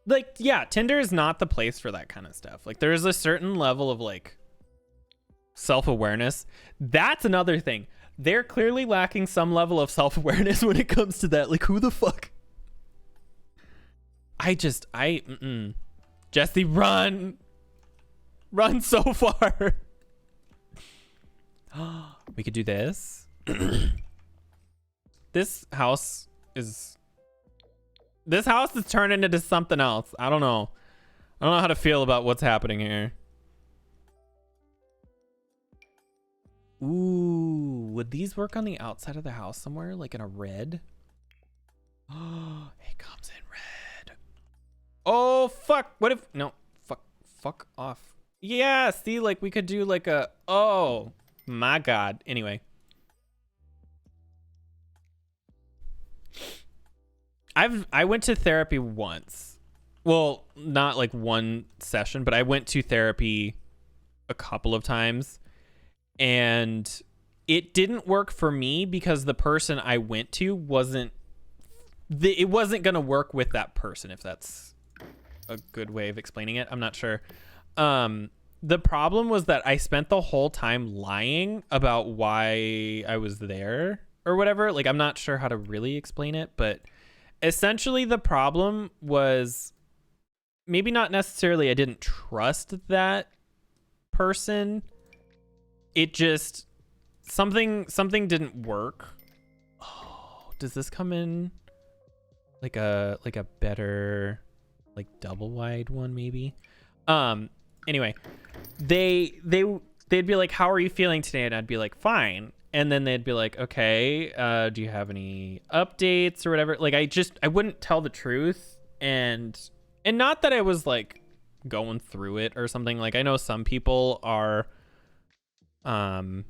Like, yeah, Tinder is not the place for that kind of stuff. Like there's a certain level of like self-awareness. That's another thing. They're clearly lacking some level of self-awareness when it comes to that. Like, who the fuck? Jesse, run. Run so far. We could do this. This house is turning into something else. I don't know. I don't know how to feel about what's happening here. Ooh, would these work on the outside of the house somewhere, like in a red? Oh, it comes in red. Oh, fuck. What if... No, fuck. fuck off. Yeah, see, like we could do like a, oh my God. Anyway. I went to therapy once. Well, not like one session, but I went to therapy a couple of times, and it didn't work for me because the person I went to it wasn't going to work with that person, if that's a good way of explaining it. I'm not sure. The problem was that I spent the whole time lying about why I was there or whatever. Like, I'm not sure how to really explain it, but essentially the problem was maybe not necessarily I didn't trust that person. It just something didn't work. Oh, does this come in like a better like double wide one maybe? Anyway, they'd be like, how are you feeling today? And I'd be like, fine. And then they'd be like, okay, do you have any updates or whatever? Like, I wouldn't tell the truth. And not that I was like going through it or something. Like, I know some people are, some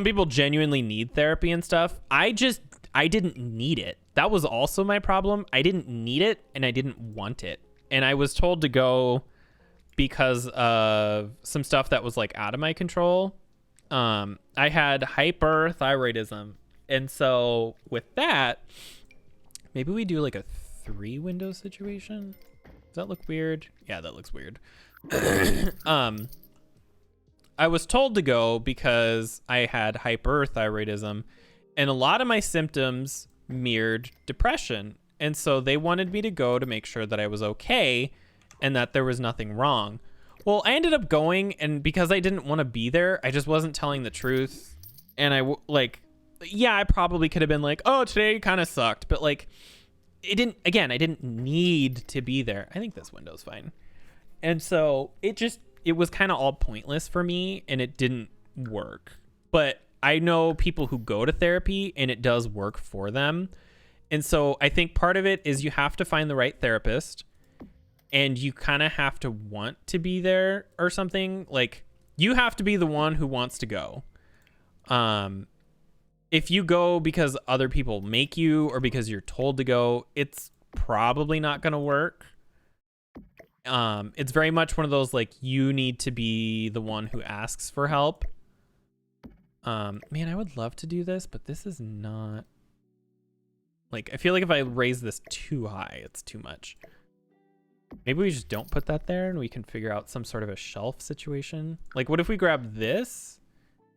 people genuinely need therapy and stuff. I didn't need it. That was also my problem. I didn't need it and I didn't want it. And I was told to go because of some stuff that was like out of my control. I had hyperthyroidism. And so with that, maybe we do like a 3-window situation. Does that look weird? Yeah, that looks weird. I was told to go because I had hyperthyroidism and a lot of my symptoms mirrored depression. And so they wanted me to go to make sure that I was okay and that there was nothing wrong. Well, I ended up going, and because I didn't want to be there, I just wasn't telling the truth. And I probably could have been like, oh, today kind of sucked. But like, I didn't need to be there. I think this window's fine. And so it was kind of all pointless for me and it didn't work. But I know people who go to therapy and it does work for them. And so I think part of it is you have to find the right therapist. And you kind of have to want to be there or something. Like, you have to be the one who wants to go. If you go because other people make you or because you're told to go, it's probably not going to work. It's very much one of those, like, you need to be the one who asks for help. Man, I would love to do this, but this is not... Like, I feel like if I raise this too high, it's too much. Maybe we just don't put that there and we can figure out some sort of a shelf situation. Like, what if we grab this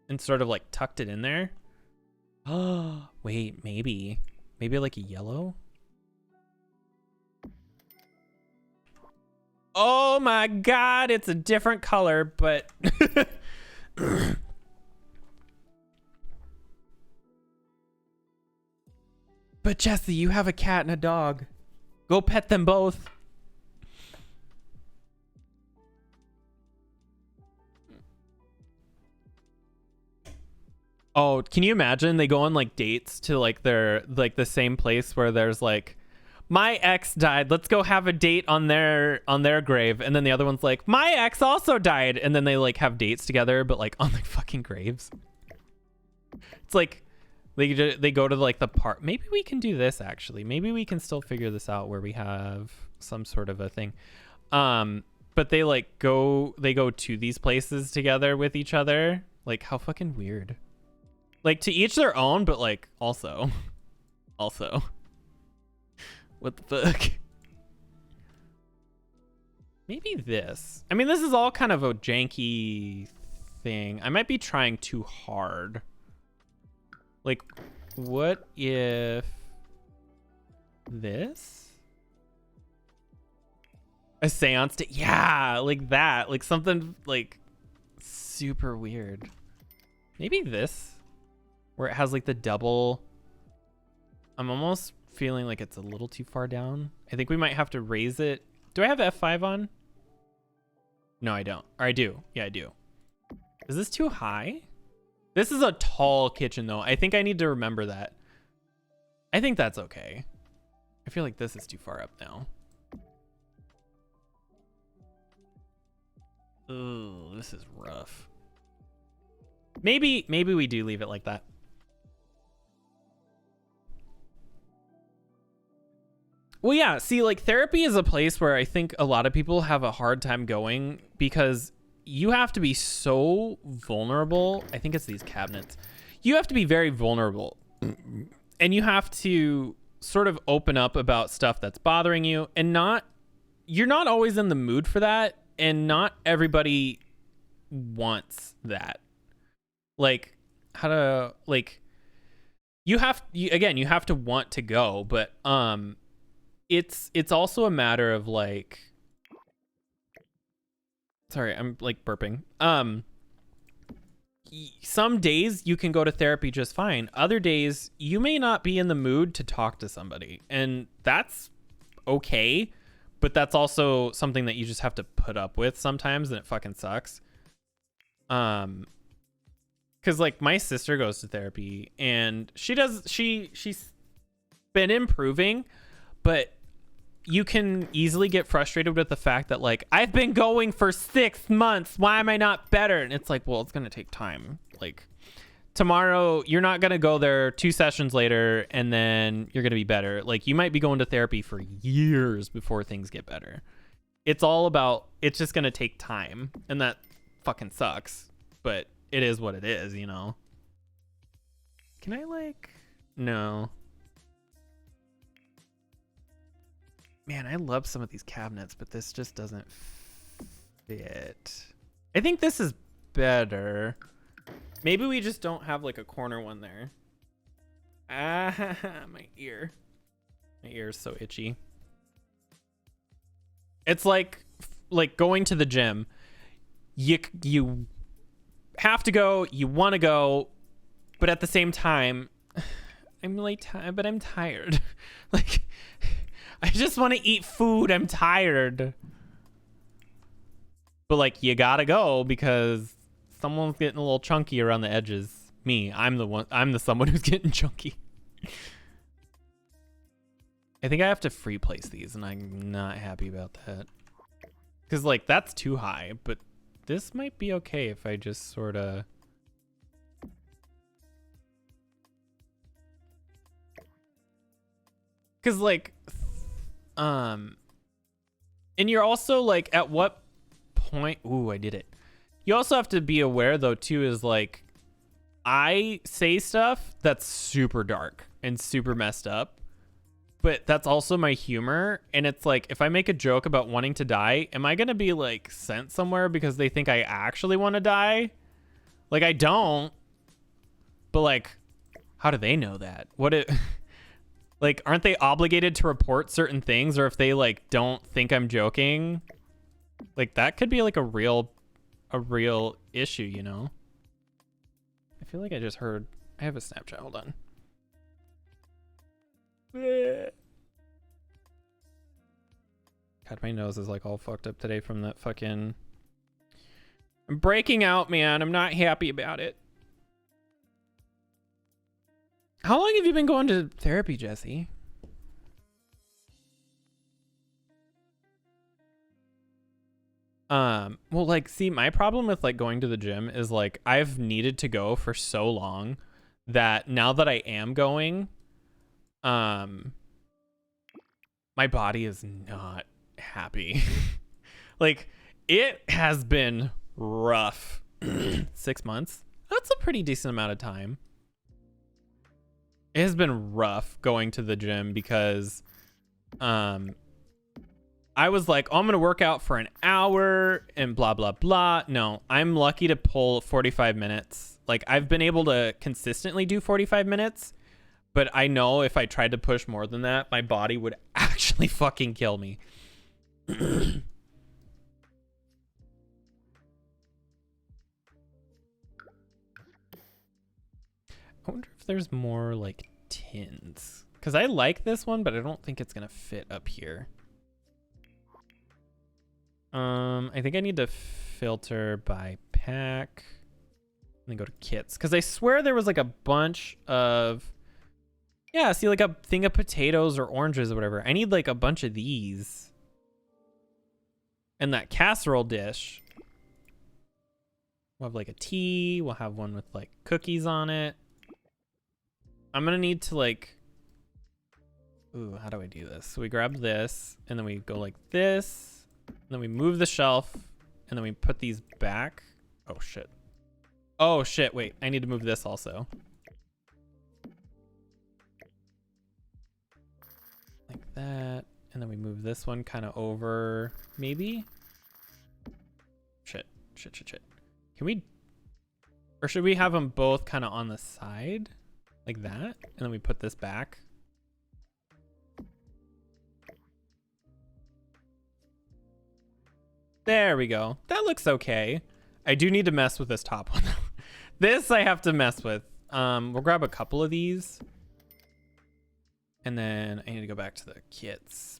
and sort of like tucked it in there? Oh, wait, maybe like a yellow. Oh my God, it's a different color, but but Jesse, you have a cat and a dog. Go pet them both. Oh, can you imagine they go on like dates to like their like the same place where there's like, my ex died, let's go have a date on their grave, and then the other one's like, my ex also died, and then they like have dates together but like on their fucking graves. It's like they go to like the park. Maybe we can do this actually. Maybe we can still figure this out where we have some sort of a thing. But they go to these places together with each other. Like, how fucking weird. Like, to each their own, but like also what the fuck? Maybe this. I mean, this is all kind of a janky thing. I might be trying too hard. Like, what if this? A seance? Yeah, like that. Like something like super weird. Maybe this, where it has like the double. I'm almost feeling like it's a little too far down. I think we might have to raise it. Do I have F5 on? No, I don't. Or I do. Yeah, I do. Is this too high? This is a tall kitchen though. I think I need to remember that. I think that's okay. I feel like this is too far up now. Ooh, this is rough. Maybe we do leave it like that. Well, yeah, see, like, therapy is a place where I think a lot of people have a hard time going because you have to be so vulnerable. I think it's these cabinets. You have to be very vulnerable. And you have to sort of open up about stuff that's bothering you, and you're not always in the mood for that, and not everybody wants that. Like, you have to want to go, but it's also a matter of like, sorry, I'm like burping. Some days you can go to therapy just fine. Other days you may not be in the mood to talk to somebody, and that's okay, but that's also something that you just have to put up with sometimes, and it fucking sucks. Because like my sister goes to therapy and she's been improving, but you can easily get frustrated with the fact that like, I've been going for 6 months, why am I not better? And it's like, well, it's gonna take time. Like, tomorrow you're not gonna go there 2 sessions later and then you're gonna be better. Like, you might be going to therapy for years before things get better. It's just gonna take time, and that fucking sucks, but it is what it is, you know? Can I like, no. Man, I love some of these cabinets, but this just doesn't fit. I think this is better. Maybe we just don't have like a corner one there. Ah, my ear. My ear is so itchy. It's like going to the gym. You have to go, you want to go, but at the same time, I'm really tired, but I'm tired. Like, I just want to eat food. I'm tired. But like, you gotta go because someone's getting a little chunky around the edges. Me, I'm the someone who's getting chunky. I think I have to free place these, and I'm not happy about that. Because like, that's too high, but this might be okay if I just sort of... Because like, and you're also like, at what point... Ooh, I did it. You also have to be aware though too, is like, I say stuff that's super dark and super messed up, but that's also my humor. And it's like, if I make a joke about wanting to die, am I gonna be like sent somewhere because they think I actually want to die? Like, I don't, but like, how do they know that? Like, aren't they obligated to report certain things? Or if they like don't think I'm joking, like that could be like a real issue, you know? I feel like I just heard, I have a Snapchat, hold on. God, my nose is like all fucked up today from that fucking... I'm breaking out, man. I'm not happy about it. How long have you been going to therapy, Jesse? Well, like, see, my problem with like going to the gym is like, I've needed to go for so long that now that I am going, my body is not happy. Like, it has been rough. 6 months. That's a pretty decent amount of time. It has been rough going to the gym because I was like, oh, I'm gonna work out for an hour and blah blah blah. No, I'm lucky to pull 45 minutes. Like, I've been able to consistently do 45 minutes, but I know if I tried to push more than that, my body would actually fucking kill me. I wonder if there's more like tins, because I like this one, but I don't think it's gonna fit up here. I think I need to filter by pack and then go to kits, because I swear there was like a bunch of, yeah, see, like a thing of potatoes or oranges or whatever. I need like a bunch of these and that casserole dish. We'll have like a tea. We'll have one with like cookies on it. I'm gonna need to like, ooh, how do I do this? So we grab this and then we go like this, and then we move the shelf and then we put these back. Oh shit. Oh shit, wait, I need to move this also. Like that. And then we move this one kind of over, maybe? Shit. Can we, or should we have them both kind of on the side? Like that? And then we put this back. There we go. That looks okay. I do need to mess with this top one. This I have to mess with. We'll grab a couple of these. And then I need to go back to the kits.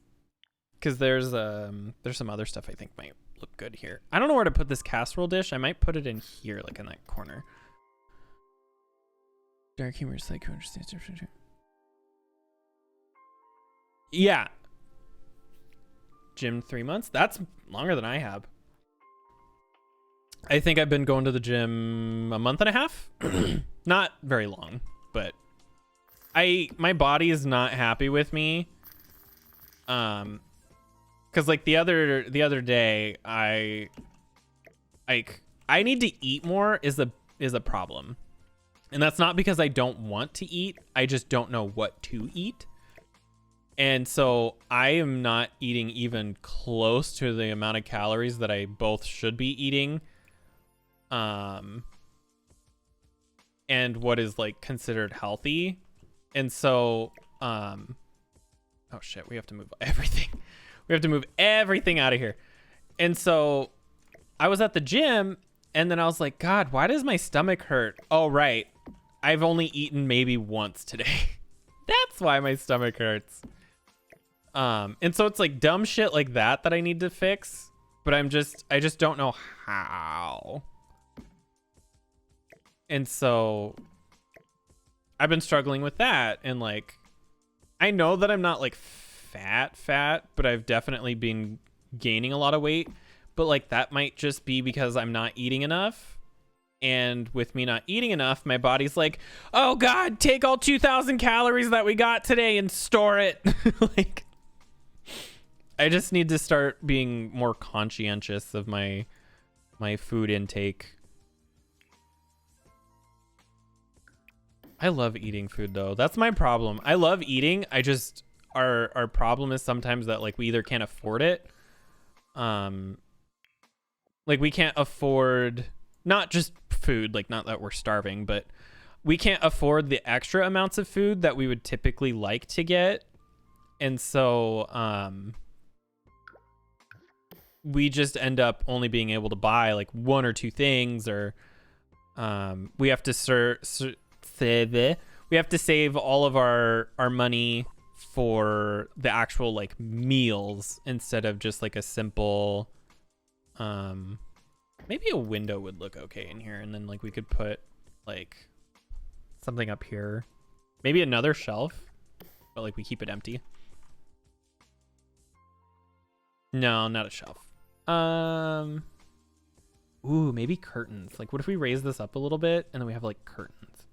Because there's some other stuff I think might look good here. I don't know where to put this casserole dish. I might put it in here, like in that corner. Dark humor is like who understands. Yeah. Gym 3 months? That's longer than I have. I think I've been going to the gym a month and a half. Not very long, but my body is not happy with me. Cause like the other day I need to eat more is a problem. And that's not because I don't want to eat. I just don't know what to eat. And so I am not eating even close to the amount of calories that I both should be eating. And what is like considered healthy. And so, oh shit, we have to move everything. We have to move everything out of here. And so I was at the gym and then I was like, God, why does my stomach hurt? Oh, right. I've only eaten maybe once today. That's why my stomach hurts. And so it's like dumb shit like that I need to fix, but I just don't know how. And so I've been struggling with that. And like, I know that I'm not like fat, but I've definitely been gaining a lot of weight, but like that might just be because I'm not eating enough. And with me not eating enough, my body's like, oh God, take all 2,000 calories that we got today and store it. Like, I just need to start being more conscientious of my food intake. I love eating food though. That's my problem. I love eating. I just, our problem is sometimes that like we either can't afford it. Like we can't afford not just food, like not that we're starving, but we can't afford the extra amounts of food that we would typically like to get. And so, we just end up only being able to buy like one or two things, or we have to we have to save all of our money for the actual like meals instead of just like a simple maybe a window would look okay in here, and then like we could put like something up here, maybe another shelf, but like we keep it empty. No, not a shelf. Ooh, maybe curtains. Like, what if we raise this up a little bit and then we have like curtains?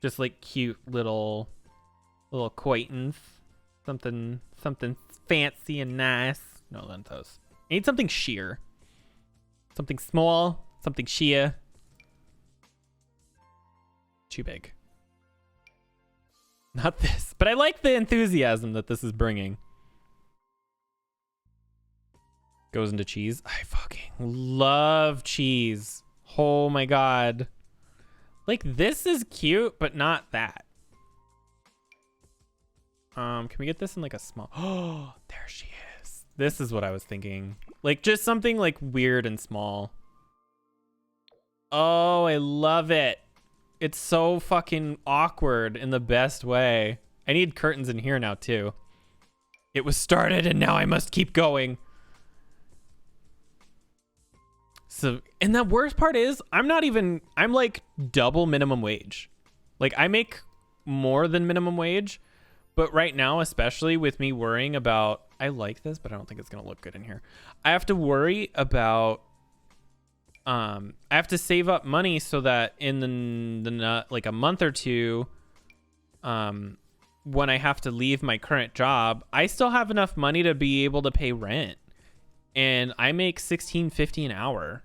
Just like cute little acquaintance. Something fancy and nice. No, not those. I need something sheer. Something small, something sheer. Too big. Not this, but I like the enthusiasm that this is bringing. Goes into cheese. I fucking love cheese. Oh my God. Like, this is cute, but not that. Can we get this in like a small... Oh, there she is. This is what I was thinking. Like, just something like weird and small. Oh, I love it. It's so fucking awkward in the best way. I need curtains in here now too. It was started and now I must keep going. So, and the worst part is I'm like double minimum wage. Like, I make more than minimum wage, but right now, especially with me worrying about, I like this, but I don't think it's going to look good in here. I have to worry about I have to save up money so that in the like a month or two, when I have to leave my current job, I still have enough money to be able to pay rent. And I make $16.50 an hour.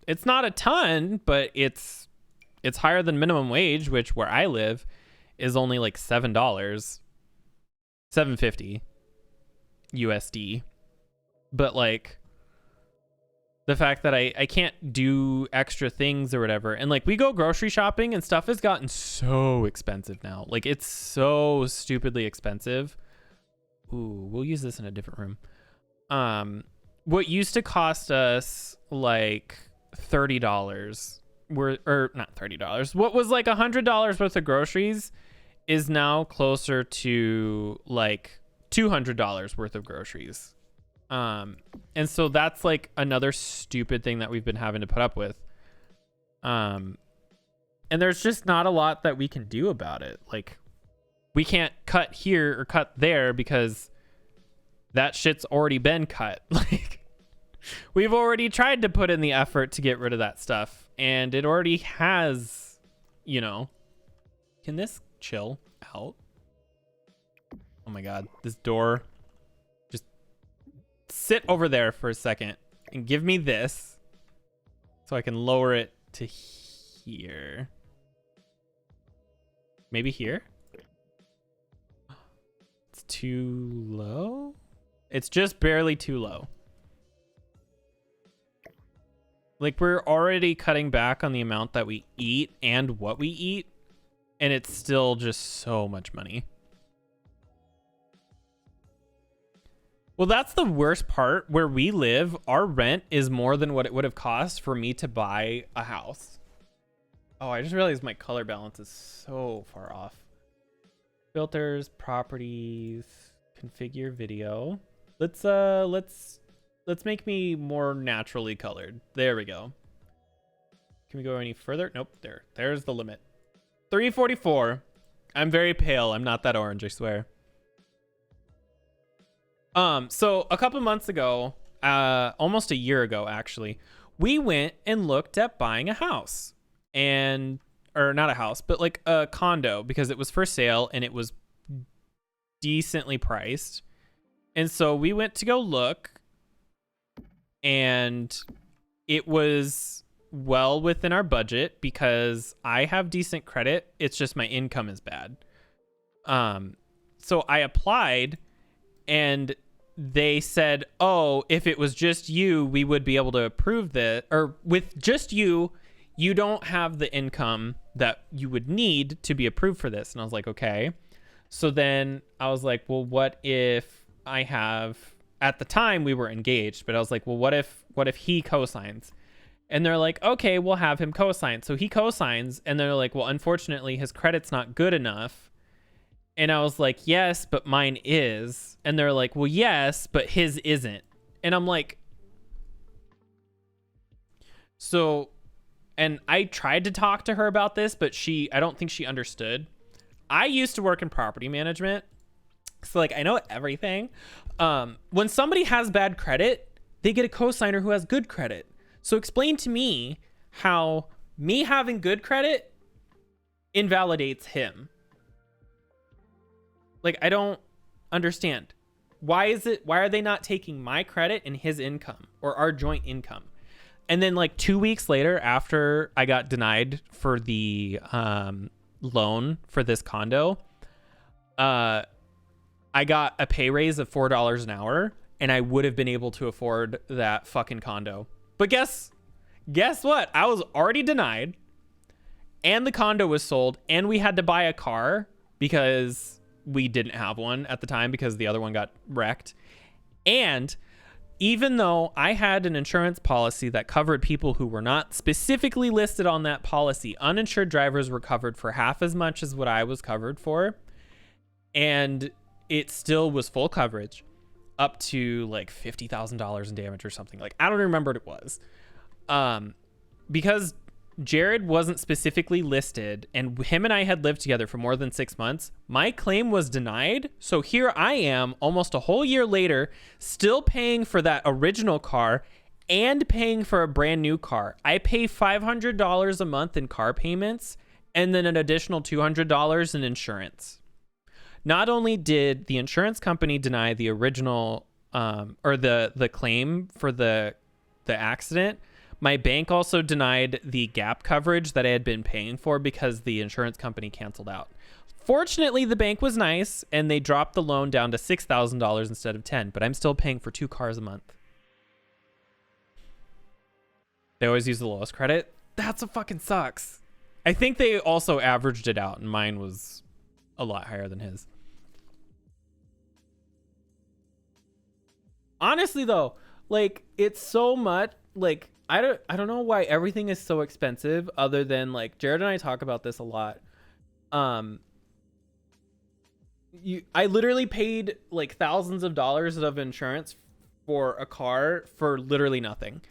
It's not a ton, but it's higher than minimum wage, which where I live is only like $7, $7.50 USD. But like the fact that I can't do extra things or whatever, and like we go grocery shopping and stuff has gotten so expensive now. Like it's so stupidly expensive. Ooh, we'll use this in a different room. What used to cost us like $30 or not $30, what was like $100 worth of groceries is now closer to like $200 worth of groceries. And so that's like another stupid thing that we've been having to put up with. And there's just not a lot that we can do about it. Like we can't cut here or cut there because that shit's already been cut. Like we've already tried to put in the effort to get rid of that stuff and it already has, you know. Can this chill out? Oh my God, this door. Just sit over there for a second and give me this so I can lower it to here. Maybe here? It's too low? It's just barely too low. Like we're already cutting back on the amount that we eat and what we eat, and it's still just so much money. Well, that's the worst part. Where we live, our rent is more than what it would have cost for me to buy a house. Oh, I just realized my color balance is so far off. Filters, properties, configure video. Let's make me more naturally colored. There we go. Can we go any further? Nope. There's the limit. 344. I'm very pale. I'm not that orange, I swear. So a couple months ago, almost a year ago, actually, we went and looked at buying a house or not a house, but like a condo because it was for sale and it was decently priced. And so we went to go look and it was well within our budget because I have decent credit. It's just my income is bad. So I applied and they said, oh, if it was just you, we would be able to approve this. Or with just you, you don't have the income that you would need to be approved for this. And I was like, okay. So then I was like, well, what if I have, at the time we were engaged, but I was like, well, what if he co-signs? And they're like, okay, we'll have him co-sign. So he co-signs and they're like, well, unfortunately his credit's not good enough. And I was like, yes, but mine is. And they're like, well, yes, but his isn't. And I'm like, so, and I tried to talk to her about this, but I don't think she understood. I used to work in property management. So like, I know everything. When somebody has bad credit, they get a cosigner who has good credit. So explain to me how me having good credit invalidates him. Like, I don't understand. Why are they not taking my credit and his income or our joint income? And then like 2 weeks later, after I got denied for the loan for this condo, I got a pay raise of $4 an hour and I would have been able to afford that fucking condo. But guess what? I was already denied and the condo was sold and we had to buy a car because we didn't have one at the time because the other one got wrecked. And even though I had an insurance policy that covered people who were not specifically listed on that policy, uninsured drivers were covered for half as much as what I was covered for. And it still was full coverage up to like $50,000 in damage or something. Like, I don't remember what it was. Because Jared wasn't specifically listed and him and I had lived together for more than 6 months, my claim was denied. So here I am almost a whole year later, still paying for that original car and paying for a brand new car. I pay $500 a month in car payments and then an additional $200 in insurance. Not only did the insurance company deny the original or the claim for the accident, my bank also denied the gap coverage that I had been paying for because the insurance company canceled out. Fortunately, the bank was nice and they dropped the loan down to $6,000 instead of $10,000, but I'm still paying for 2 cars a month. They always use the lowest credit. That's what fucking sucks. I think they also averaged it out and mine was a lot higher than his. Honestly though, like it's so much like I don't know why everything is so expensive other than like Jared and I talk about this a lot. I literally paid like thousands of dollars of insurance for a car for literally nothing.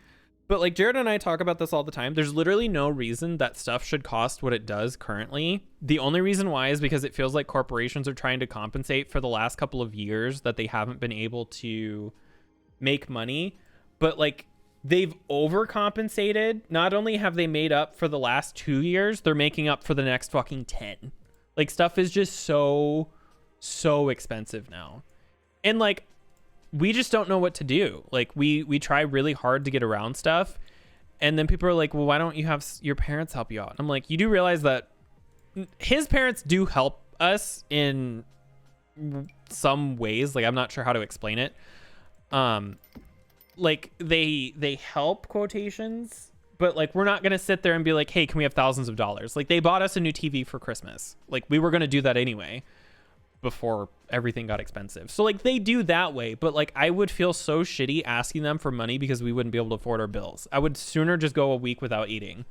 But like Jared and I talk about this all the time. There's literally no reason that stuff should cost what it does currently. The only reason why is because it feels like corporations are trying to compensate for the last couple of years that they haven't been able to make money. But like they've overcompensated. Not only have they made up for the last 2 years, they're making up for the next fucking 10. Like stuff is just so expensive now. And like we just don't know what to do. Like we try really hard to get around stuff, and then people are like, well, why don't you have your parents help you out? I'm like, you do realize that his parents do help us in some ways. Like I'm not sure how to explain it. Like they help, quotations, but like we're not gonna sit there and be like, hey, can we have thousands of dollars? Like they bought us a new TV for Christmas. Like we were gonna do that anyway before everything got expensive. So like they do that way, but like I would feel so shitty asking them for money because we wouldn't be able to afford our bills. I would sooner just go a week without eating.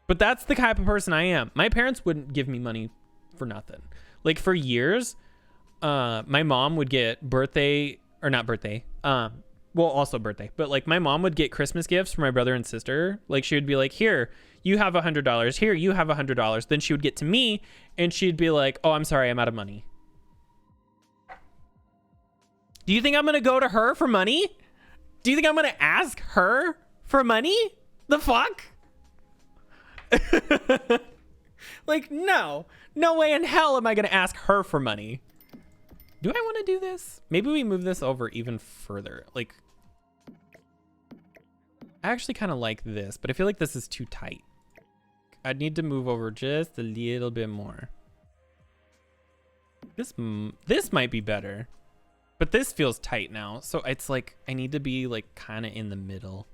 But that's the type of person I am. My parents wouldn't give me money for nothing. Like for years, my mom would get also birthday, but like my mom would get Christmas gifts for my brother and sister. Like she would be like, here, you have $100. Here, you have $100. Then she would get to me and she'd be like, oh, I'm sorry, I'm out of money. Do you think I'm going to go to her for money? Do you think I'm going to ask her for money? The fuck? Like, no way in hell am I going to ask her for money. Do I want to do this? Maybe we move this over even further. Like, I actually kind of like this, but I feel like this is too tight. I'd need to move over just a little bit more. This might be better, but this feels tight now. So it's like, I need to be like kind of in the middle.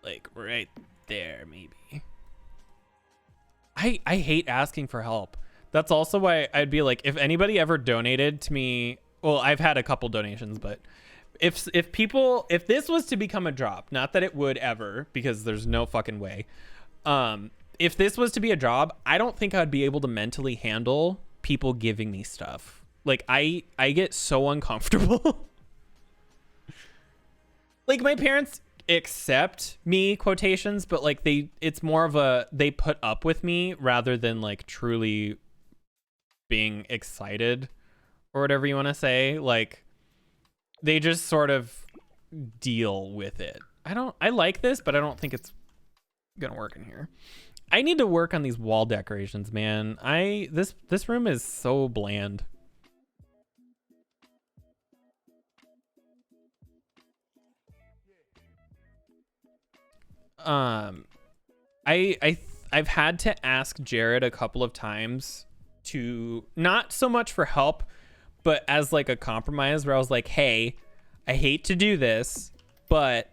Like right there, maybe. I hate asking for help. That's also why I'd be like, if anybody ever donated to me, well, I've had a couple donations, but if this was to become a job, not that it would ever, because there's no fucking way. If this was to be a job, I don't think I'd be able to mentally handle people giving me stuff. Like I get so uncomfortable. Like my parents accept me, quotations, but like it's more of they put up with me rather than like truly being excited or whatever you want to say. Like they just sort of deal with it. I like this, but I don't think it's gonna work in here. I need to work on these wall decorations, man. This room is so bland. I've had to ask Jared a couple of times to, not so much for help, but as like a compromise where I was like, hey, I hate to do this, but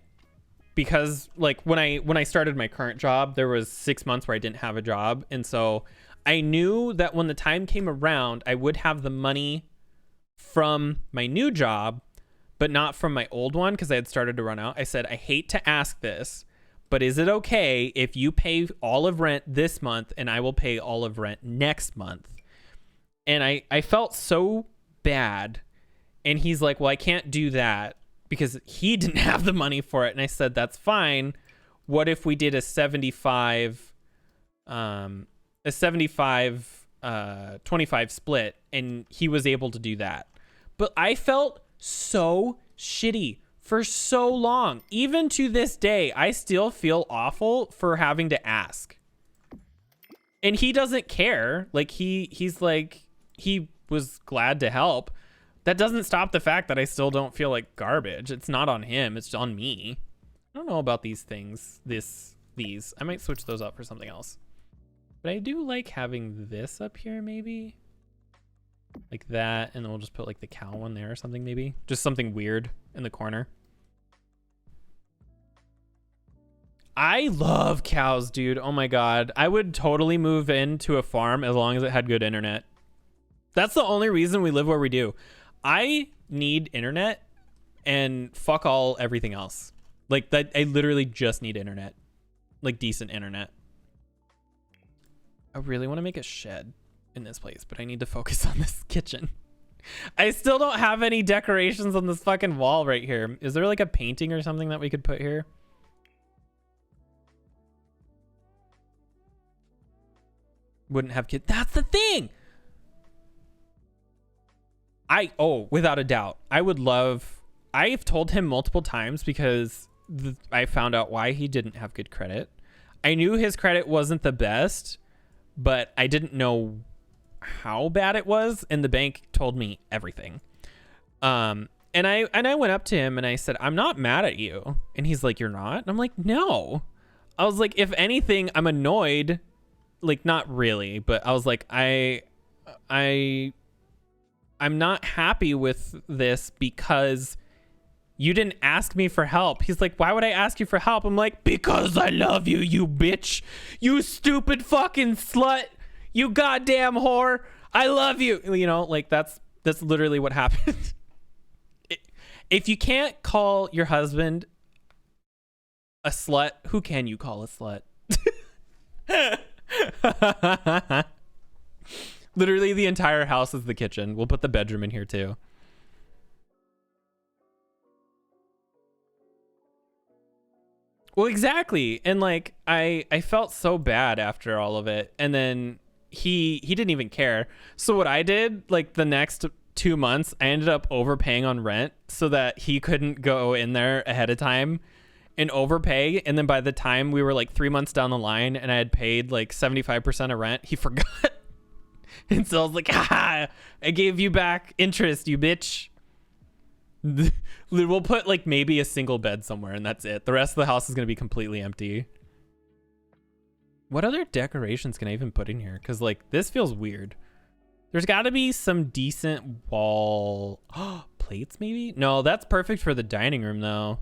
because like when I started my current job, there was 6 months where I didn't have a job. And so I knew that when the time came around, I would have the money from my new job, but not from my old one because I had started to run out. I said, I hate to ask this, but is it okay if you pay all of rent this month and I will pay all of rent next month? And I felt so bad. And he's like, well, I can't do that because he didn't have the money for it. And I said, that's fine. What if we did a 75 25 split and he was able to do that? But I felt so shitty for so long. Even to this day, I still feel awful for having to ask. And he doesn't care. Like he's like, he was glad to help. That doesn't stop the fact that I still don't feel like garbage. It's not on him, it's on me. I don't know about these things. These. I might switch those up for something else. But I do like having this up here maybe. Like that, and then we'll just put like the cow one there or something maybe. Just something weird in the corner. I love cows, dude. Oh my God. I would totally move into a farm as long as it had good internet. That's the only reason we live where we do. I need internet and fuck all everything else. Like that, I literally just need internet. Like decent internet. I really want to make a shed in this place, but I need to focus on this kitchen. I still don't have any decorations on this fucking wall right here. Is there like a painting or something that we could put here? Wouldn't have kids. That's the thing. Without a doubt, I would love, I've told him multiple times because I found out why he didn't have good credit. I knew his credit wasn't the best, but I didn't know how bad it was, and the bank told me everything. And I went up to him and I said, I'm not mad at you. And he's like, you're not? And I'm like, no. I was like, if anything, I'm annoyed. Like, not really, but I was like, I'm not happy with this because you didn't ask me for help. He's like, why would I ask you for help? I'm like, because I love you, you bitch. You stupid fucking slut. You goddamn whore. I love you. You know, like that's literally what happened. If you can't call your husband a slut, who can you call a slut? Literally the entire house is the kitchen. We'll put the bedroom in here too. Well, exactly. And like I felt so bad after all of it, and then he didn't even care. So what I did, like the next 2 months, I ended up overpaying on rent so that he couldn't go in there ahead of time and overpay. And then by the time we were like 3 months down the line and I had paid like 75% of rent, he forgot. And so I was like, I gave you back interest, you bitch. We'll put like maybe a single bed somewhere and that's it. The rest of the house is going to be completely empty. What other decorations can I even put in here? Because like this feels weird. There's got to be some decent wall plates maybe? No, that's perfect for the dining room though.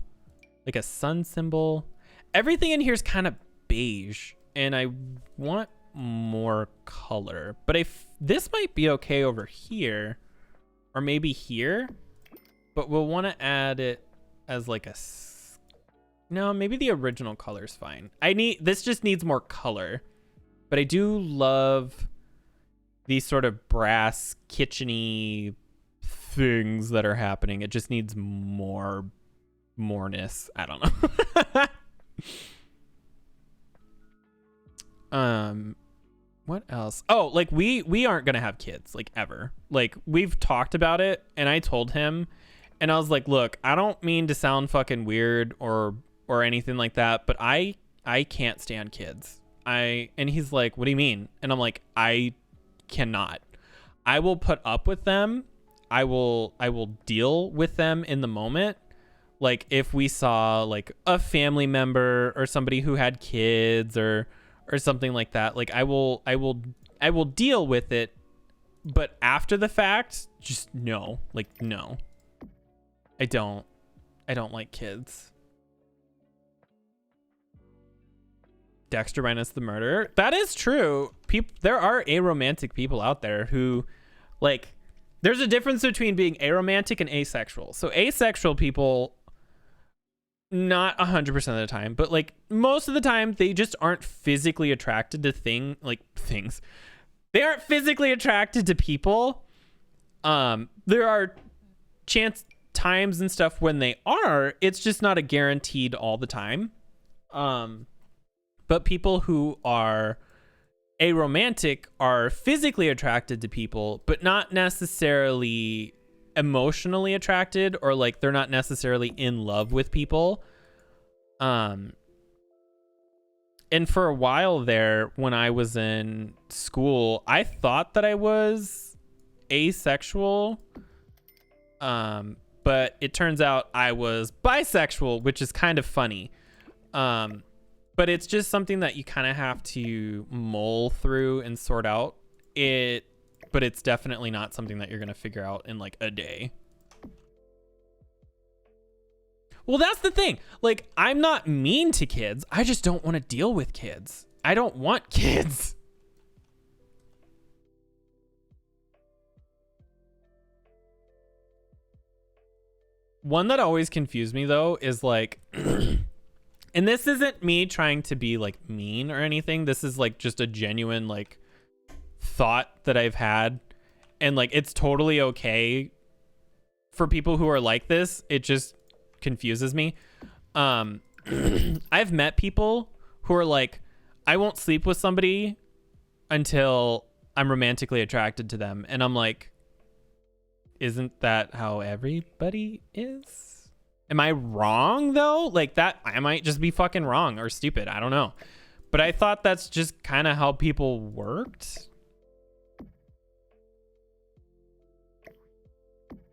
Like a sun symbol. Everything in here is kind of beige and I want more color. But if this might be okay over here or maybe here, but we'll want to add it as like a, no, maybe the original color is fine. This just needs more color, but I do love these sort of brass kitchen-y things that are happening. It just needs moreness. I don't know. What else? Oh, like we aren't gonna have kids, like ever. Like we've talked about it, and I told him, and I was like, look, I don't mean to sound fucking weird or anything like that, but I can't stand kids. And he's like, what do you mean? And I'm like, I cannot. I will put up with them. I will deal with them in the moment. Like if we saw like a family member or somebody who had kids or something like that, like I will deal with it, but after the fact, just no. Like no. I don't like kids. Dexter minus the murder. That is true. There are aromantic people out there who, like, there's a difference between being aromantic and asexual. So asexual people, not 100% of the time, but like most of the time, they just aren't physically attracted to things. They aren't physically attracted to people. There are times and stuff when they are. It's just not a guaranteed all the time. But people who are aromantic are physically attracted to people, but not necessarily emotionally attracted or like they're not necessarily in love with people. And for a while there, when I was in school, I thought that I was asexual. But it turns out I was bisexual, which is kind of funny. But it's just something that you kind of have to mull through and sort out. But it's definitely not something that you're going to figure out in like a day. Well, that's the thing. Like, I'm not mean to kids. I just don't want to deal with kids. I don't want kids. One that always confused me though is like, and this isn't me trying to be like mean or anything. This is like just a genuine like thought that I've had, and like it's totally okay for people who are like this. It just confuses me. I've met people who are like, I won't sleep with somebody until I'm romantically attracted to them, and I'm like, isn't that how everybody is? Am I wrong though? Like that, I might just be fucking wrong or stupid. I don't know. But I thought that's just kind of how people worked.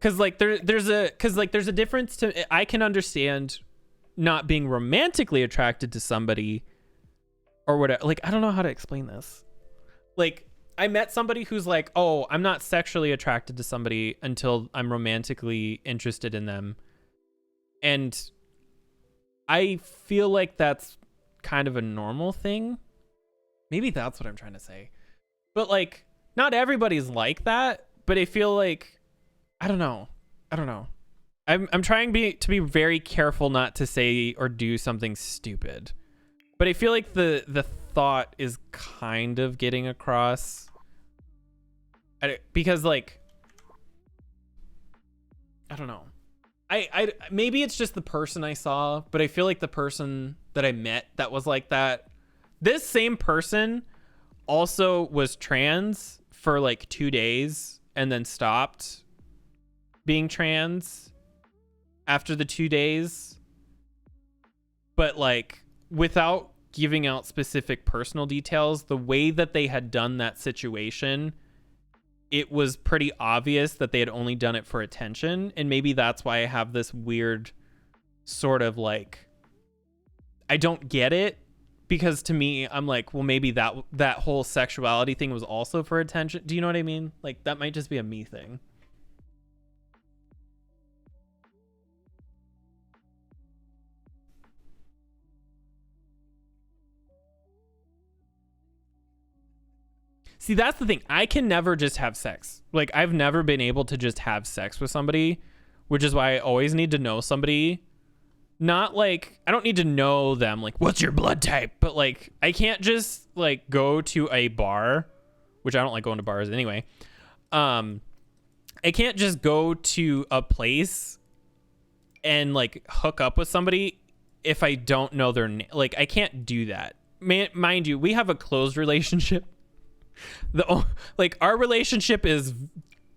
Cause like there's a difference to, I can understand not being romantically attracted to somebody or whatever. Like, I don't know how to explain this. Like, I met somebody who's like, oh, I'm not sexually attracted to somebody until I'm romantically interested in them. And I feel like that's kind of a normal thing. Maybe that's what I'm trying to say. But like, not everybody's like that, but I feel like, I don't know. I'm trying to be very careful not to say or do something stupid. But I feel like the thought is kind of getting across. Because like, I don't know. I maybe it's just the person I saw, but I feel like the person that I met that was like that, this same person also was trans for like 2 days and then stopped being trans after the 2 days. But like, without giving out specific personal details, the way that they had done that situation, it was pretty obvious that they had only done it for attention. And maybe that's why I have this weird sort of like, I don't get it, because to me, I'm like, well, maybe that whole sexuality thing was also for attention. Do you know what I mean? Like, that might just be a me thing. See, that's the thing. I can never just have sex. Like, I've never been able to just have sex with somebody, which is why I always need to know somebody. Not like, I don't need to know them, like, what's your blood type? But like, I can't just like go to a bar, which I don't like going to bars anyway. I can't just go to a place and like hook up with somebody if I don't know their name. Like, I can't do that. Mind you, we have a closed relationship. Like, our relationship is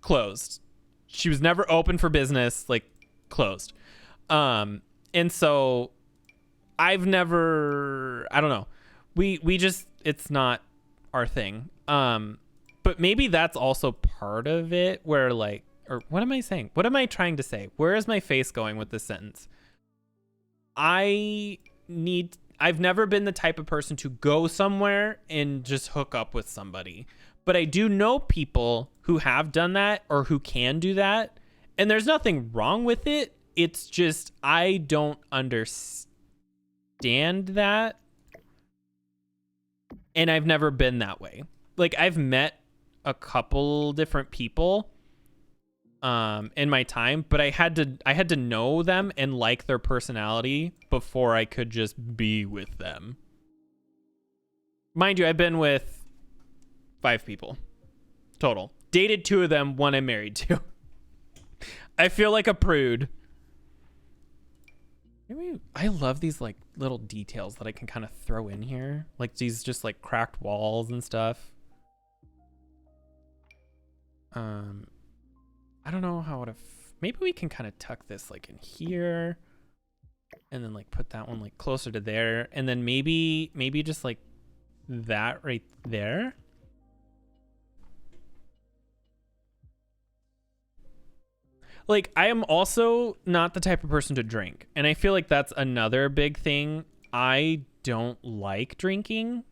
closed. She was never open for business, like closed. And so I've never, I don't know. We just, it's not our thing. But maybe that's also part of it, where like, or what am I saying? What am I trying to say? Where is my face going with this sentence? I've never been the type of person to go somewhere and just hook up with somebody. But I do know people who have done that or who can do that. And there's nothing wrong with it. It's just, I don't understand that. And I've never been that way. Like, I've met a couple different people in my time, but I had to know them and like their personality before I could just be with them. Mind you, I've been with 5 people total. Dated 2 of them, 1 I'm married to. I feel like a prude. Maybe I love these like little details that I can kind of throw in here, like these just like cracked walls and stuff. I don't know how to, maybe we can kind of tuck this like in here and then like put that one like closer to there. And then maybe just like that right there. Like, I am also not the type of person to drink. And I feel like that's another big thing. I don't like drinking.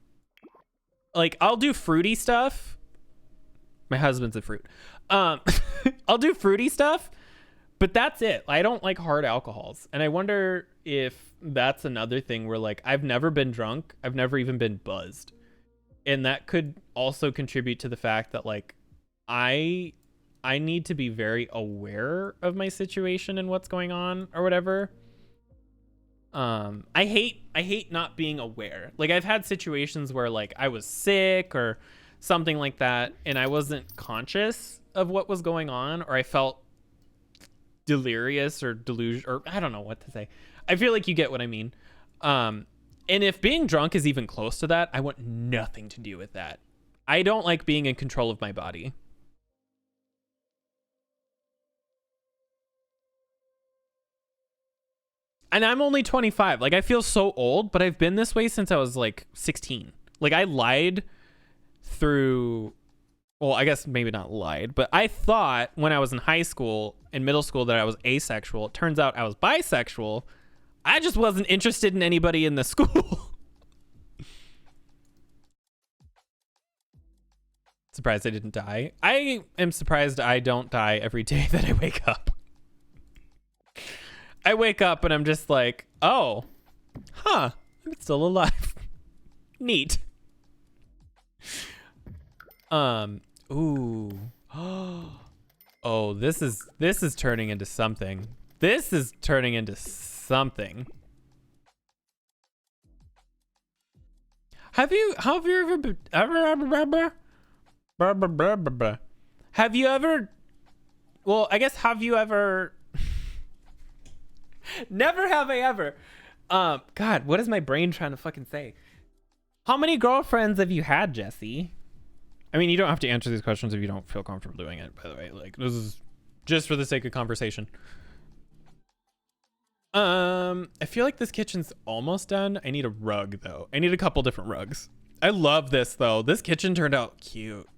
Like, I'll do fruity stuff. My husband's a fruit. I'll do fruity stuff, but that's it. I don't like hard alcohols. And I wonder if that's another thing where, like, I've never been drunk. I've never even been buzzed. And that could also contribute to the fact that, like, I need to be very aware of my situation and what's going on or whatever. I hate not being aware. Like, I've had situations where like I was sick or something like that and I wasn't conscious of what was going on, or I felt delirious or delusion, or I don't know what to say. I feel like you get what I mean. And if being drunk is even close to that, I want nothing to do with that. I don't like being in control of my body. And I'm only 25. Like, I feel so old, but I've been this way since I was like 16. Like, I lied through, well, I guess maybe not lied, but I thought when I was in high school and middle school that I was asexual. It turns out I was bisexual. I just wasn't interested in anybody in the school. Surprised I didn't die. I am surprised I don't die every day that I wake up. I wake up and I'm just like, oh, huh, I'm still alive. Neat. Ooh. Oh, this is turning into something. This is turning into something. Have you ever, well, I guess, have you ever, never have I ever. God, what is my brain trying to fucking say? How many girlfriends have you had, Jesse? I mean, you don't have to answer these questions if you don't feel comfortable doing it, by the way. Like, this is just for the sake of conversation. I feel like this kitchen's almost done. I need a rug, though. I need a couple different rugs. I love this, though. This kitchen turned out cute.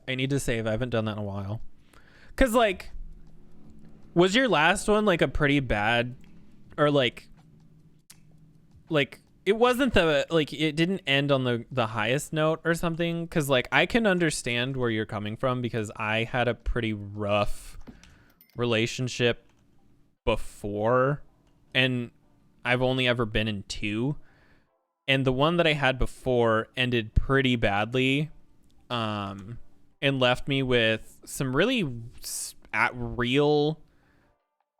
I need to save. I haven't done that in a while. Because, like, was your last one, like, a pretty bad, or, like, it wasn't the, like, it didn't end on the highest note or something? Because, like, I can understand where you're coming from, because I had a pretty rough relationship before, and I've only ever been in 2. And the one that I had before ended pretty badly, and left me with some really real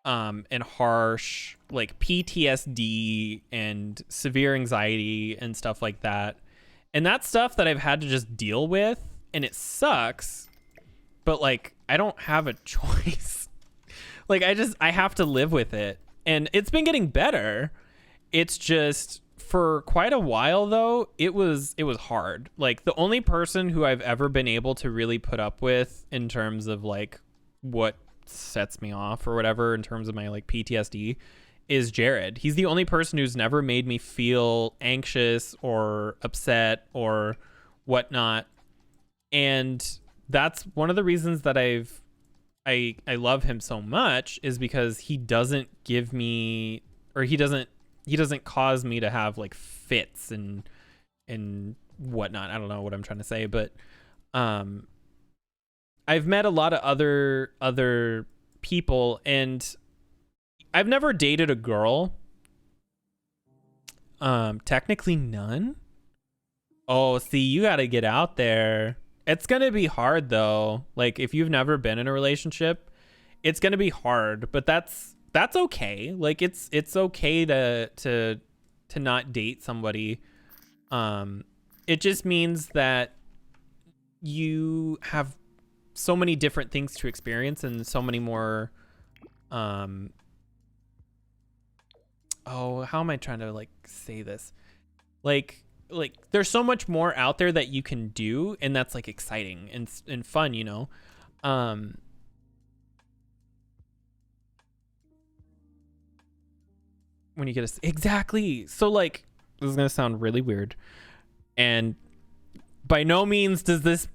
and harsh, like, PTSD and severe anxiety and stuff like that. And that's stuff that I've had to just deal with, and it sucks, but, like, I don't have a choice. Like, I have to live with it. And it's been getting better. It's just, for quite a while, though, it was hard. Like, the only person who I've ever been able to really put up with in terms of, like, what sets me off or whatever in terms of my, like, PTSD is Jared. He's the only person who's never made me feel anxious or upset or whatnot. And that's one of the reasons that I love him so much, is because he doesn't give me, or he doesn't cause me to have, like, fits and whatnot. I don't know what I'm trying to say, but I've met a lot of other people, and I've never dated a girl. Technically none. Oh, see, you got to get out there. It's going to be hard, though. Like, if you've never been in a relationship, it's going to be hard, but that's okay. Like, it's okay to not date somebody. It just means that you have so many different things to experience and so many more, oh, how am I trying to, like, say this? Like there's so much more out there that you can do, and that's, like, exciting and fun, you know? when you get exactly. So like, this is gonna sound really weird, and by no means does this,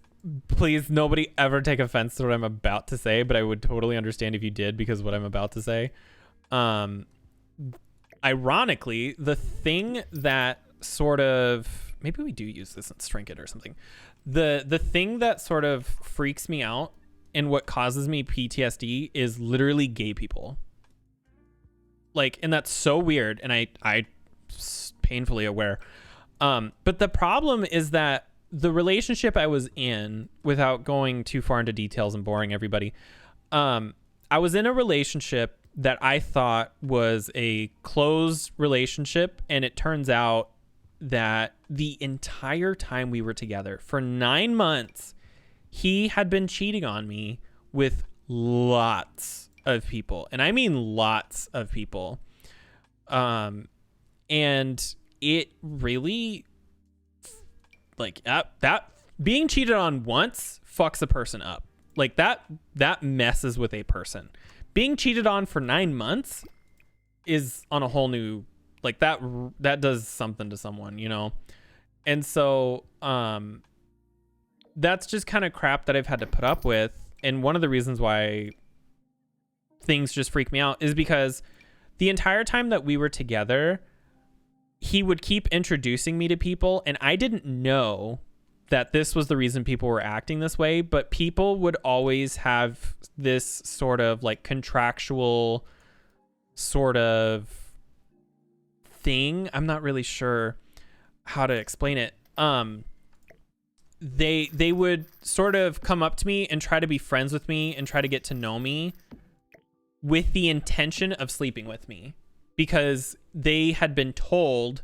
please nobody ever take offense to what I'm about to say, but I would totally understand if you did, because what I'm about to say, ironically, the thing that sort of, maybe we do use this in Strinket or something, the thing that sort of freaks me out and what causes me PTSD is literally gay people. Like, and that's so weird, and I painfully aware. But the problem is that the relationship I was in, without going too far into details and boring everybody, I was in a relationship that I thought was a closed relationship, and it turns out that the entire time we were together, for 9 months, he had been cheating on me with lots of people, and I mean lots of people. And it really, like, that being cheated on once fucks a person up. Like, that messes with a person. Being cheated on for 9 months is on a whole new, like, that does something to someone, you know? And so that's just kind of crap that I've had to put up with. And one of the reasons why things just freak me out is because the entire time that we were together, he would keep introducing me to people, and I didn't know that this was the reason people were acting this way, but people would always have this sort of like contractual sort of thing. I'm not really sure how to explain it. They would sort of come up to me and try to be friends with me and try to get to know me with the intention of sleeping with me, because they had been told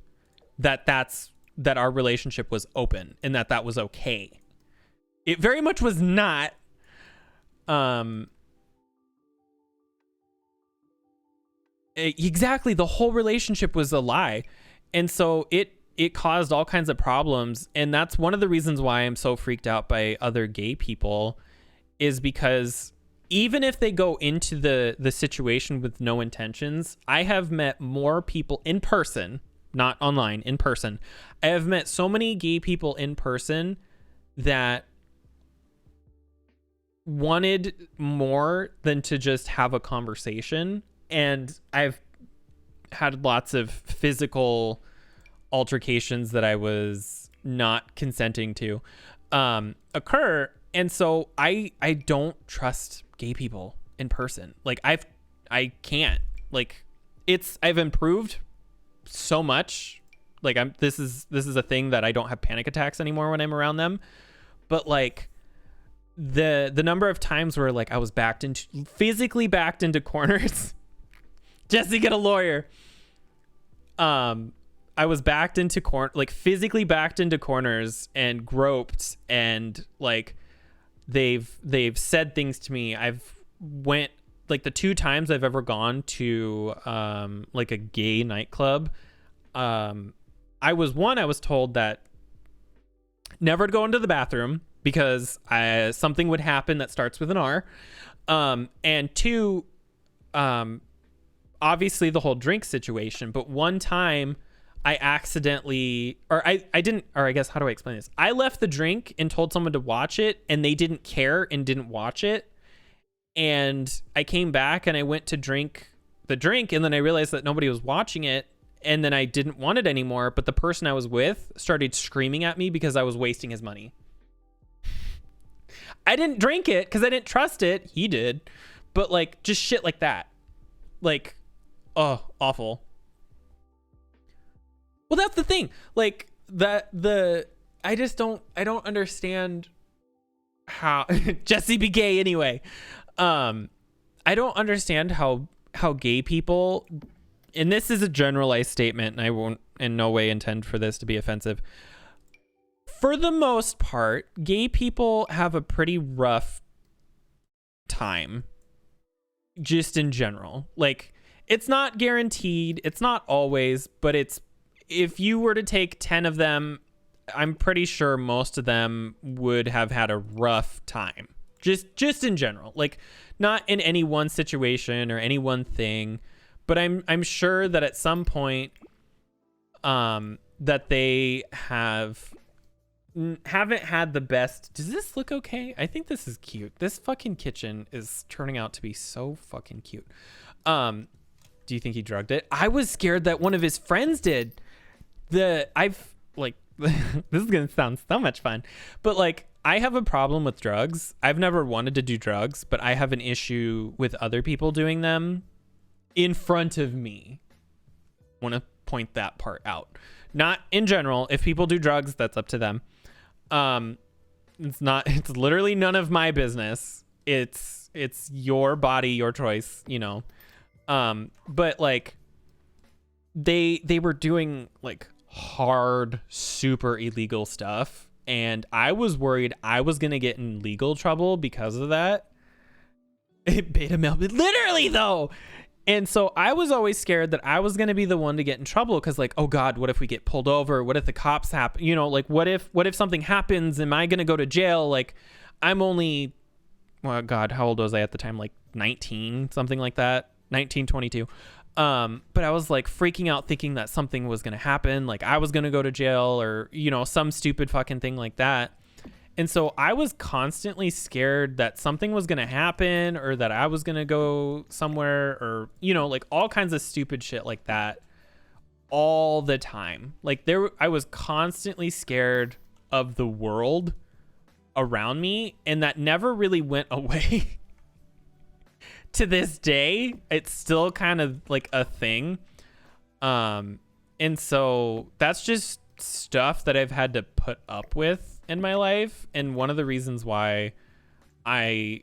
that our relationship was open and that was okay. It very much was not. Exactly, the whole relationship was a lie, and so it caused all kinds of problems. And that's one of the reasons why I'm so freaked out by other gay people, is because even if they go into the situation with no intentions, I have met more people in person, not online, in person. I have met so many gay people in person that wanted more than to just have a conversation. And I've had lots of physical altercations that I was not consenting to occur. And so I don't trust gay people in person. Like, I can't. Like, I've improved so much. Like, this is a thing that I don't have panic attacks anymore when I'm around them. But like, the number of times where like I was physically backed into corners. Jesse, get a lawyer. I was backed into physically backed into corners and groped, and like they've said things to me. I've went, like, the 2 times I've ever gone to like a gay nightclub, I was told that never to go into the bathroom because something would happen that starts with an R. And 2, obviously the whole drink situation, but one time I accidentally, or I didn't, or I guess, how do I explain this? I left the drink and told someone to watch it, and they didn't care and didn't watch it. And I came back and I went to drink the drink, and then I realized that nobody was watching it, and then I didn't want it anymore. But the person I was with started screaming at me because I was wasting his money. I didn't drink it because I didn't trust it. He did. But like, just shit like that. Like, oh, awful. Well, that's the thing. Like, I don't understand how Jesse be gay anyway. I don't understand how gay people, and this is a generalized statement, and I won't in no way intend for this to be offensive. For the most part, gay people have a pretty rough time, just in general. Like, it's not guaranteed, it's not always, but if you were to take 10 of them, I'm pretty sure most of them would have had a rough time. Just in general. Like, not in any one situation or any one thing, but I'm sure that at some point that they haven't had the best. Does this look okay? I think this is cute. This fucking kitchen is turning out to be so fucking cute. Do you think he drugged it? I was scared that one of his friends did. I've like this is gonna sound so much fun, but like I have a problem with drugs. I've never wanted to do drugs, but I have an issue with other people doing them in front of me. Want to point that part out. Not in general. If people do drugs, that's up to them. It's literally none of my business. It's your body, your choice, you know. But like they were doing like hard, super illegal stuff, and I was worried I was gonna get in legal trouble because of that. Beta male, literally though. And so I was always scared that I was going to be the one to get in trouble because like, oh God, what if we get pulled over? What if the cops happen? You know, like what if something happens? Am I going to go to jail? Like I'm only, well, God, how old was I at the time? Like 19, something like that. 19, 22. But I was like freaking out thinking that something was going to happen. Like I was going to go to jail or, you know, some stupid fucking thing like that. And so I was constantly scared that something was going to happen or that I was going to go somewhere or, you know, like all kinds of stupid shit like that all the time. Like I was constantly scared of the world around me, and that never really went away. To this day, it's still kind of like a thing. And so that's just stuff that I've had to put up with in my life, and one of the reasons why I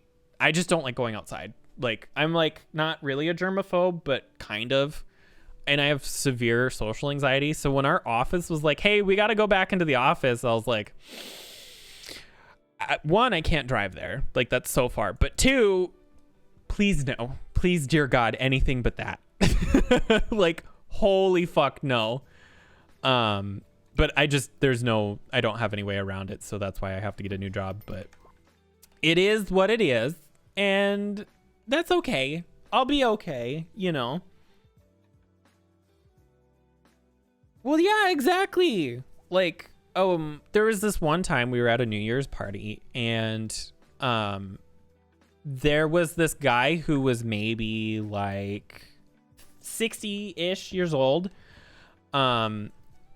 just don't like going outside. Like I'm like not really a germaphobe, but kind of, and I have severe social anxiety. So when our office was like, hey, we got to go back into the office, I was like, one, I can't drive there, like that's so far, but two, please no, please, dear God, anything but that. Like holy fuck no. But I don't have any way around it. So that's why I have to get a new job, but it is what it is. And that's okay. I'll be okay, you know? Well, yeah, exactly. Like, there was this one time we were at a New Year's party, and, there was this guy who was maybe like 60-ish years old.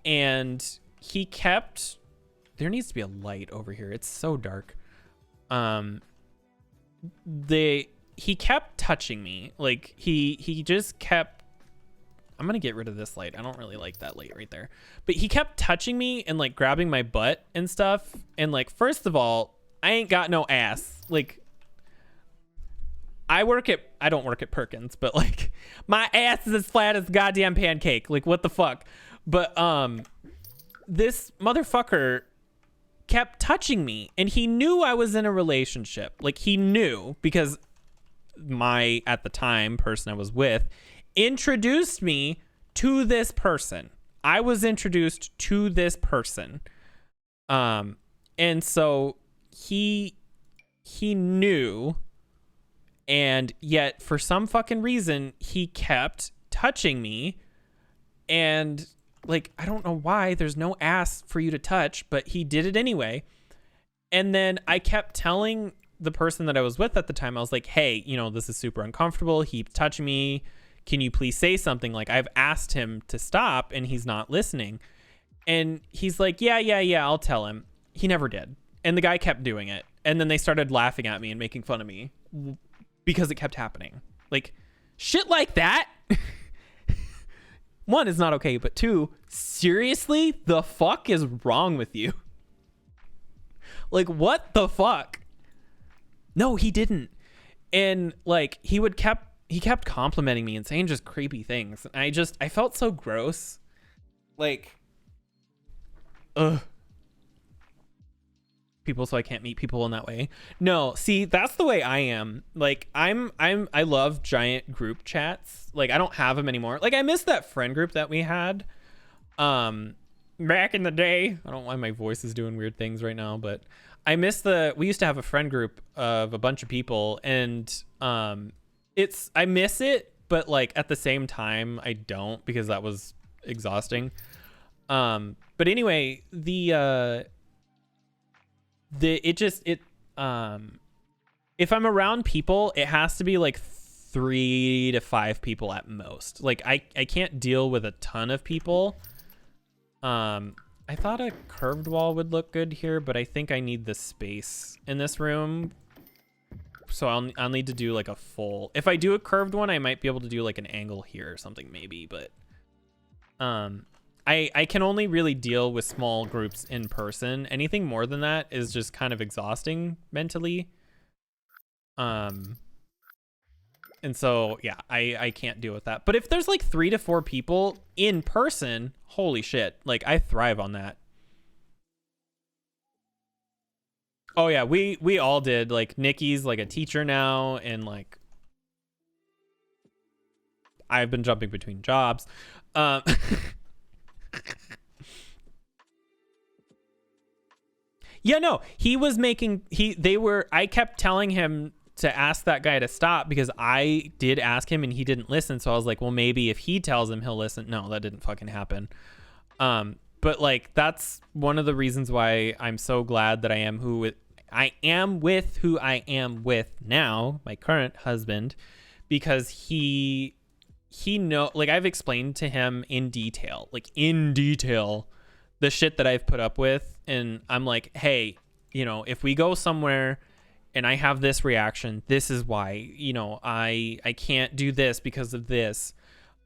And he kept, there needs to be a light over here. It's so dark. He kept touching me. Like he just kept, I'm going to get rid of this light. I don't really like that light right there, but he kept touching me and like grabbing my butt and stuff. And like, first of all, I ain't got no ass. Like I don't work at Perkins, but like my ass is as flat as a goddamn pancake. Like what the fuck? But this motherfucker kept touching me, and he knew I was in a relationship. Like he knew, because at the time person I was with introduced me to this person. I was introduced to this person. And so he knew, and yet for some fucking reason he kept touching me, and like, I don't know why, there's no ass for you to touch, but he did it anyway. And then I kept telling the person that I was with at the time, I was like, hey, you know, this is super uncomfortable. He touched me. Can you please say something? Like I've asked him to stop and he's not listening. And he's like, yeah, I'll tell him. He never did. And the guy kept doing it. And then they started laughing at me and making fun of me because it kept happening. Like shit like that. One, is not okay, but two, seriously, the fuck is wrong with you? Like, what the fuck? No, he didn't. And like, he kept complimenting me and saying just creepy things. And I felt so gross. Like, ugh. People, so I can't meet people in that way. No, see, that's the way I am. Like I love giant group chats. Like I don't have them anymore. Like I miss that friend group that we had back in the day. I don't know why my voice is doing weird things right now, but I miss we used to have a friend group of a bunch of people, and I miss it but like at the same time I don't, because that was exhausting. But anyway, if I'm around people, it has to be like 3 to 5 people at most. Like I can't deal with a ton of people. I thought a curved wall would look good here, but I think I need the space in this room. So I'll need to do like a full, if I do a curved one, I might be able to do like an angle here or something maybe, but I can only really deal with small groups in person. Anything more than that is just kind of exhausting mentally. And so yeah, I can't deal with that. But if there's like 3 to 4 people in person, holy shit, like I thrive on that. Oh yeah, we all did. Like Nikki's like a teacher now, and like I've been jumping between jobs. Yeah, no, he was making, I kept telling him to ask that guy to stop, because I did ask him and he didn't listen. So I was like, well, maybe if he tells him, he'll listen. No, that didn't fucking happen. But like, that's one of the reasons why I'm so glad that I am who I am with now, my current husband, because he like I've explained to him in detail, the shit that I've put up with. And I'm like, hey, you know, if we go somewhere and I have this reaction, this is why, you know, I can't do this because of this.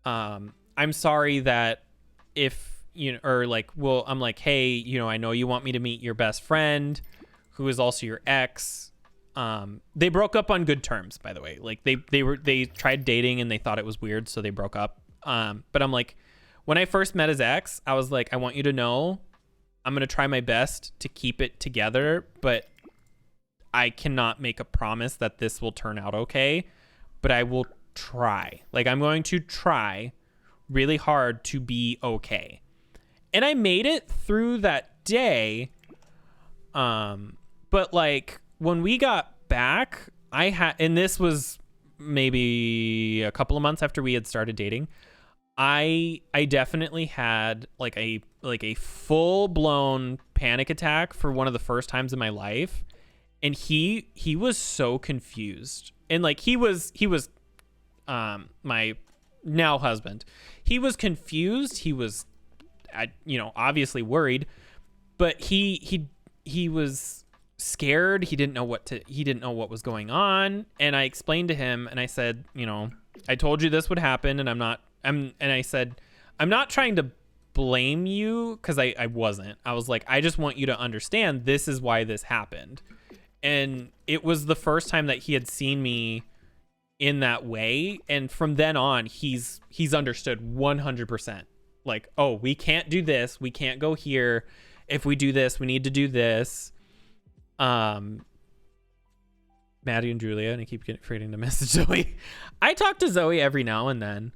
I'm sorry that if, you know, or like, well, I'm like, hey, you know, I know you want me to meet your best friend who is also your ex. They broke up on good terms, by the way. Like they tried dating and they thought it was weird, so they broke up. But I'm like, when I first met his ex, I was like, I want you to know I'm going to try my best to keep it together, but I cannot make a promise that this will turn out okay, but I will try. Like, I'm going to try really hard to be okay. And I made it through that day. But like when we got back, and this was maybe a couple of months after we had started dating, I definitely had like a full blown panic attack for one of the first times in my life. And he was so confused. And like he was my now husband. He was confused. He was, you know, obviously worried, but he was scared. He didn't know what was going on. And I explained to him and I said, you know, I told you this would happen, and I said, I'm not trying to blame you, because I wasn't. I was like, I just want you to understand this is why this happened. And it was the first time that he had seen me in that way. And from then on, he's understood 100%. Like, oh, we can't do this. We can't go here. If we do this, we need to do this. Maddie and Julia, and I keep forgetting to message Zoe. I talk to Zoe every now and then.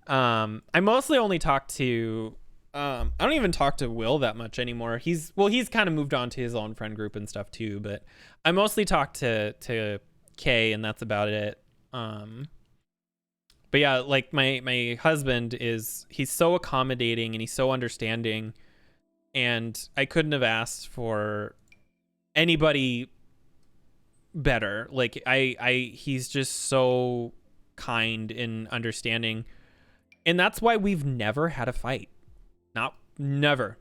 I mostly only talk to, I don't even talk to Will that much anymore. He's kind of moved on to his own friend group and stuff too, but I mostly talk to Kay, and that's about it. But yeah, like my husband he's so accommodating and he's so understanding, and I couldn't have asked for anybody better. Like he's just so kind and understanding. And that's why we've never had a fight. Never.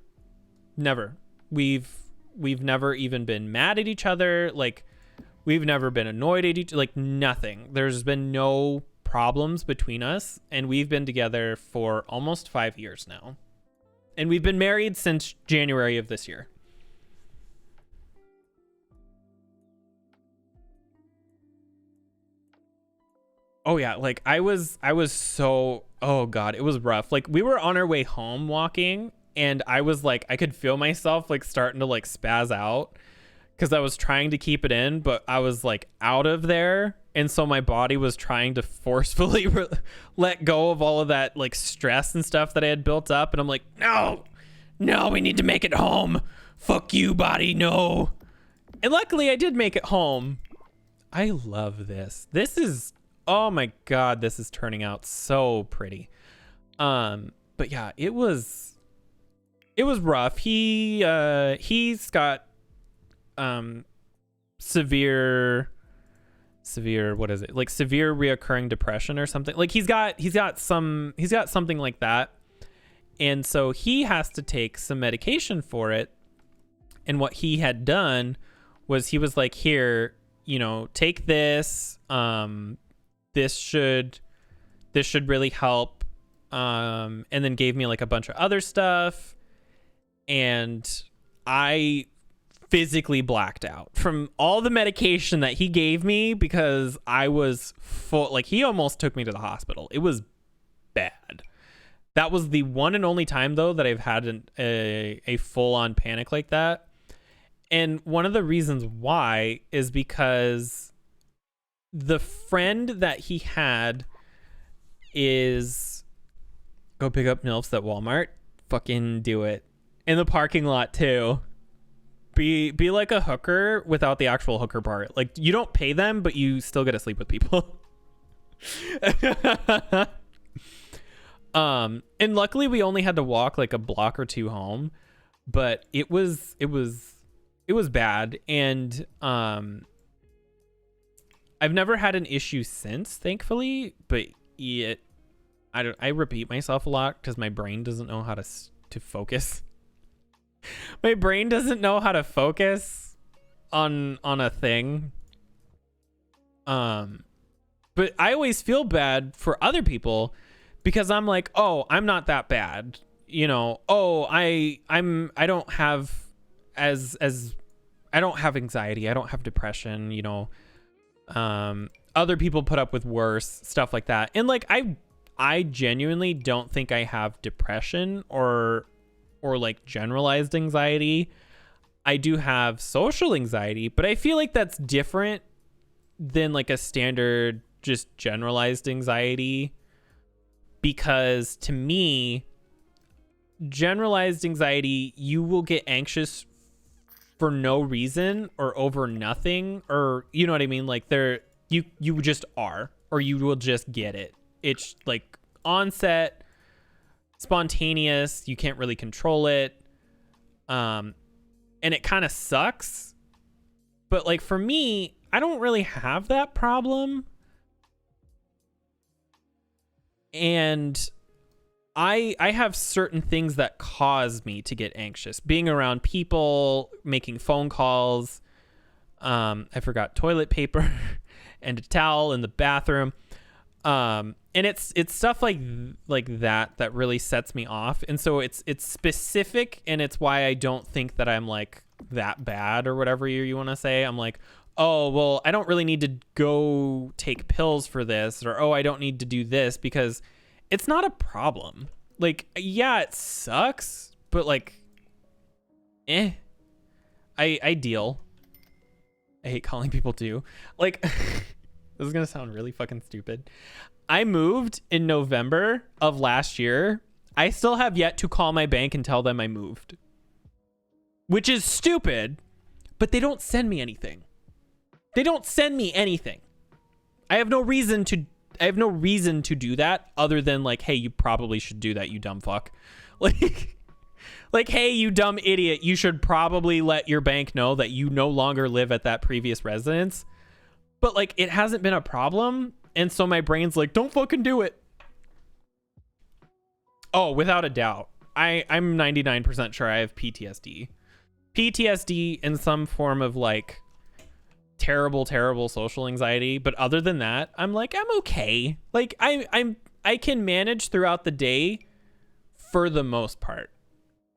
We've never even been mad at each other. Like, we've never been annoyed at each, like, nothing. There's been no problems between us, and we've been together for almost 5 years now. And we've been married since January of this year. Oh yeah, like I was so, oh God, it was rough. Like, we were on our way home walking, and I was like, I could feel myself like starting to like spaz out, because I was trying to keep it in, but I was like out of there. And so my body was trying to forcefully let go of all of that like stress and stuff that I had built up. And I'm like, no, we need to make it home. Fuck you, body, no. And luckily I did make it home. I love this. This is Oh my God, this is turning out so pretty. But yeah, it was rough. He's got severe, what is it, like severe reoccurring depression or something. Like he's got something like that, and so he has to take some medication for it. And what he had done was he was like, here, take this, this should really help, and then gave me like a bunch of other stuff, and I physically blacked out from all the medication that he gave me because I was full. Like, he almost took me to the hospital. It was bad. That was the one and only time, though, that I've had a full-on panic like that. And one of the reasons why is because the friend that he had is go pick up MILFs at Walmart. Fucking do it. In the parking lot, too. Be like a hooker without the actual hooker part. Like, you don't pay them, but you still get to sleep with people. And luckily we only had to walk like a block or two home, but it was bad. And I've never had an issue since, thankfully, but I repeat myself a lot because my brain doesn't know how to focus. My brain doesn't know how to focus on a thing. But I always feel bad for other people because I'm like, oh, I'm not that bad. Oh, I don't have I don't have anxiety. I don't have depression, other people put up with worse stuff like that. And like, I genuinely don't think I have depression or like generalized anxiety. I do have social anxiety, but I feel like that's different than like a standard just generalized anxiety, because to me, generalized anxiety, you will get anxious for no reason or over nothing, or you know what I mean? Like you just are, or you will just get it. It's like onset, spontaneous, you can't really control it. And it kind of sucks. But like for me, I don't really have that problem. And I have certain things that cause me to get anxious. Being around people, making phone calls. I forgot toilet paper and a towel in the bathroom. And it's stuff like that really sets me off. And so it's specific, and it's why I don't think that I'm like that bad or whatever you want to say. I'm like, oh, well, I don't really need to go take pills for this, or, oh, I don't need to do this, because it's not a problem. Like, yeah, it sucks, but like, I deal. I hate calling people too. Like, this is going to sound really fucking stupid. I moved in November of last year. I still have yet to call my bank and tell them I moved, which is stupid, but they don't send me anything. They don't send me anything. I have no reason to do that other than like, hey, you probably should do that, you dumb fuck. Like, hey, you dumb idiot, you should probably let your bank know that you no longer live at that previous residence. But like, it hasn't been a problem. And so my brain's like, don't fucking do it. Oh, without a doubt. I'm 99% sure I have PTSD. PTSD in some form of like terrible social anxiety, but other than that, I'm like, I'm okay. Like I can manage throughout the day for the most part,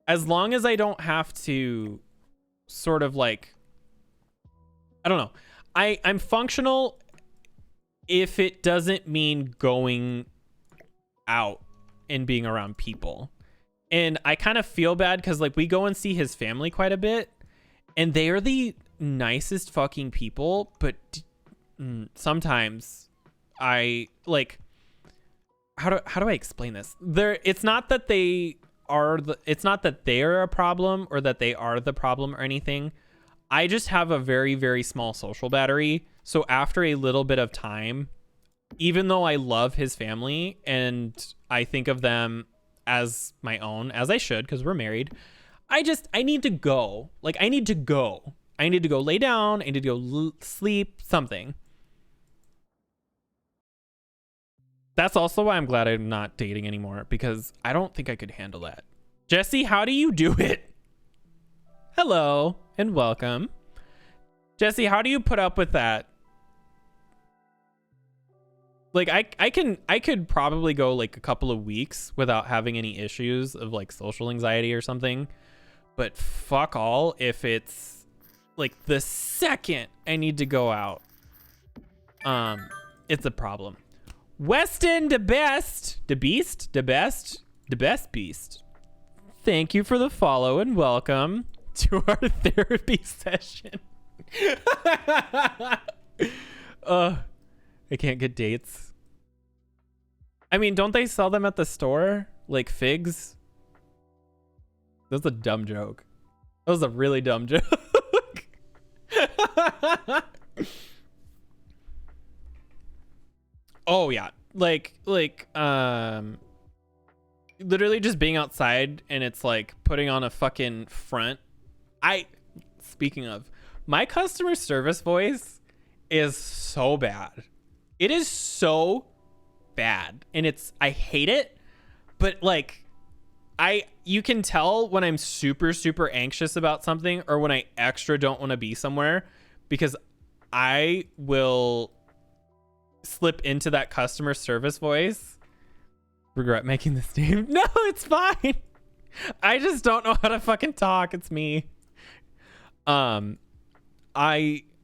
as long as I don't have to sort of like, I don't know, I'm functional if it doesn't mean going out and being around people. And I kind of feel bad because like we go and see his family quite a bit, and they are the nicest fucking people, but sometimes I like, how do I explain this? It's not that they are a problem or that they are the problem or anything. I just have a very, very small social battery. So after a little bit of time, even though I love his family and I think of them as my own, as I should, because we're married, I need to go. Like, I need to go. I need to go lay down. I need to go sleep, something. That's also why I'm glad I'm not dating anymore, because I don't think I could handle that. Jesse, how do you do it? Hello and welcome. Jesse, how do you put up with that? Like, I could probably go like a couple of weeks without having any issues of like social anxiety or something. But fuck all if it's like the second I need to go out. It's a problem. Weston the best, the beast, the best, the best beast. Thank you for the follow and welcome to our therapy session. I can't get dates. I mean, don't they sell them at the store? Like figs? That was a dumb joke. That was a really dumb joke. Oh yeah, like literally just being outside and it's like putting on a fucking front. Speaking of, my customer service voice is so bad. It is so bad, and I hate it. But like, you can tell when I'm super anxious about something or when I extra don't want to be somewhere, because I will slip into that customer service voice. Regret making this name. No, it's fine. I just don't know how to fucking talk. It's me.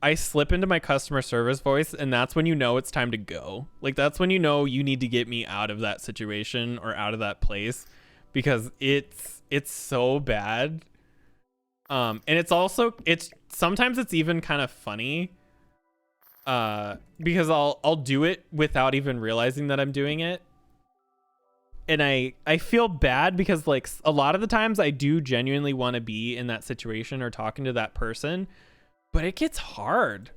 I slip into my customer service voice, and that's when you know it's time to go. Like, that's when you know you need to get me out of that situation or out of that place, because it's so bad. And it's sometimes it's even kind of funny. Because I'll do it without even realizing that I'm doing it. And I feel bad because like a lot of the times I do genuinely want to be in that situation or talking to that person, but it gets hard.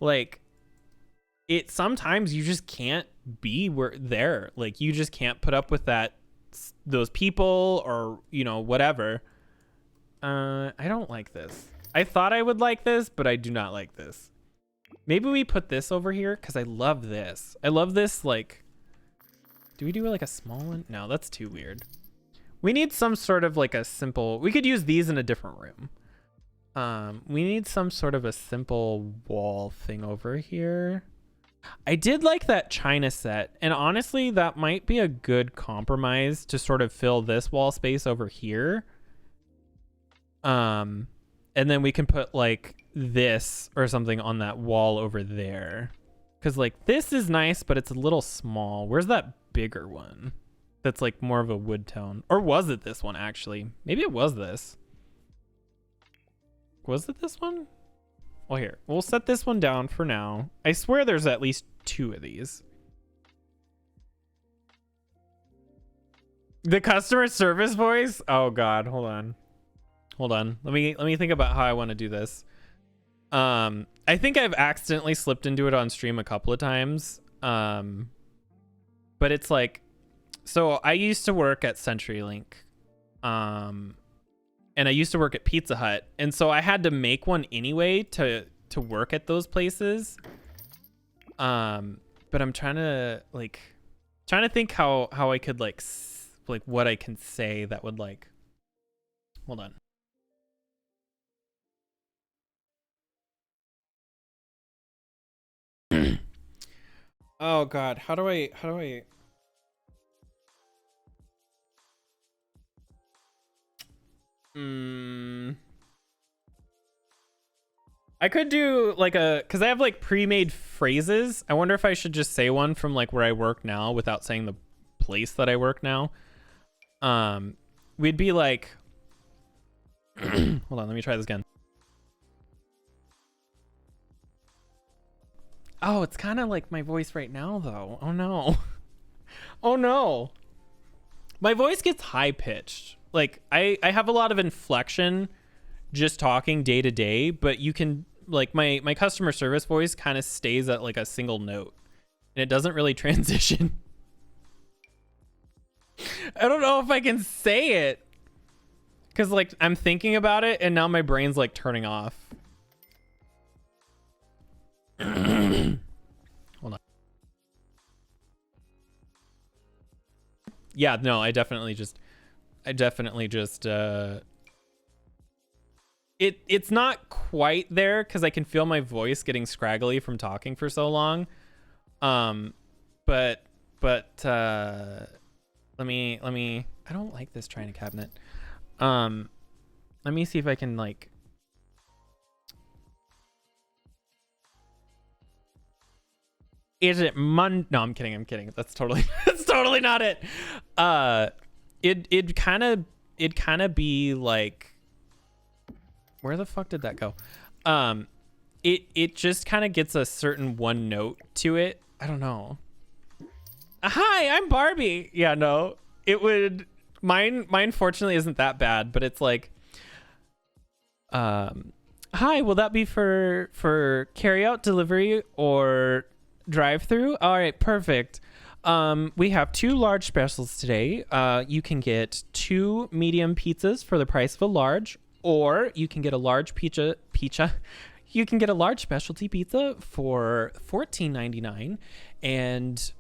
Like, sometimes you just can't be there. Like, you just can't put up with those people or, whatever. I don't like this. I thought I would like this, but I do not like this. Maybe we put this over here because I love this. I love this, like... Do we do like a small one? No, that's too weird. We need some sort of like a simple... We could use these in a different room. We need some sort of a simple wall thing over here. I did like that China set. And honestly, that might be a good compromise to sort of fill this wall space over here. And then we can put like this or something on that wall over there, because like this is nice, but it's a little small. Where's that bigger one that's like more of a wood tone? Or was it this one? Actually, maybe it was this. Was it this one? Well, here, we'll set this one down for now. I swear there's at least 2 of these. The customer service voice. Oh god, hold on. Let me think about how I want to do this. I think I've accidentally slipped into it on stream a couple of times. But it's like, so I used to work at CenturyLink. And I used to work at Pizza Hut. And so I had to make one anyway to work at those places. But I'm trying to think how I could like what I can say that would like, hold on. Oh god, how do I I could do like because I have like pre-made phrases. I wonder if I should just say one from like where I work now without saying the place that I work now. We'd be like, hold on, let me try this again. Oh, it's kind of like my voice right now, though. Oh, no. Oh, no. My voice gets high-pitched. Like, I have a lot of inflection just talking day to day, but you can, like, my customer service voice kind of stays at, like, a single note. and it doesn't really transition. I don't know if I can say it because like I'm thinking about it and now my brain's like turning off. Hold on. Yeah, no, I definitely just it's not quite there because I can feel my voice getting scraggly from talking for so long. But let me I don't like this china cabinet. Let me see if I can like is it no, I'm kidding. That's totally that's totally not it. It'd kind of be like, where the fuck did that go? It just kind of gets a certain one note to it. I don't know. Hi, I'm Barbie. Yeah, no, it would. Mine fortunately isn't that bad, but it's like, hi, will that be for carry out, delivery, or drive through? All right, perfect. We have 2 large specials today. You can get 2 medium pizzas for the price of a large, or you can get a large pizza. You can get a large specialty pizza for $14.99 and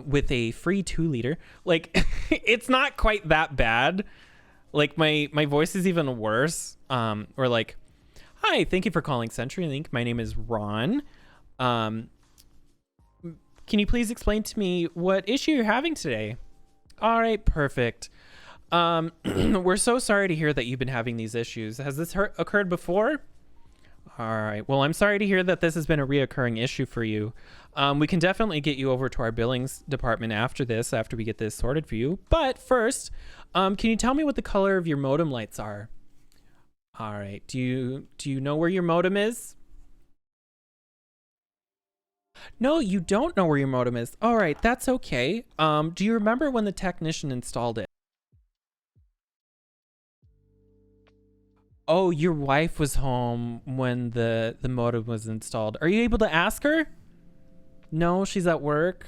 with a free 2-liter. Like, it's not quite that bad. Like my voice is even worse. Or like, hi, thank you for calling CenturyLink. My name is Ron. Can you please explain to me what issue you're having today? All right, perfect. We're so sorry to hear that you've been having these issues. Has this occurred before? All right. Well, I'm sorry to hear that this has been a reoccurring issue for you. We can definitely get you over to our billings department after we get this sorted for you. But first, can you tell me what the color of your modem lights are? All right. Do you know where your modem is? No, you don't know where your modem is. All right, that's okay. Do you remember when the technician installed it? Oh, your wife was home when the modem was installed. Are you able to ask her? No, she's at work.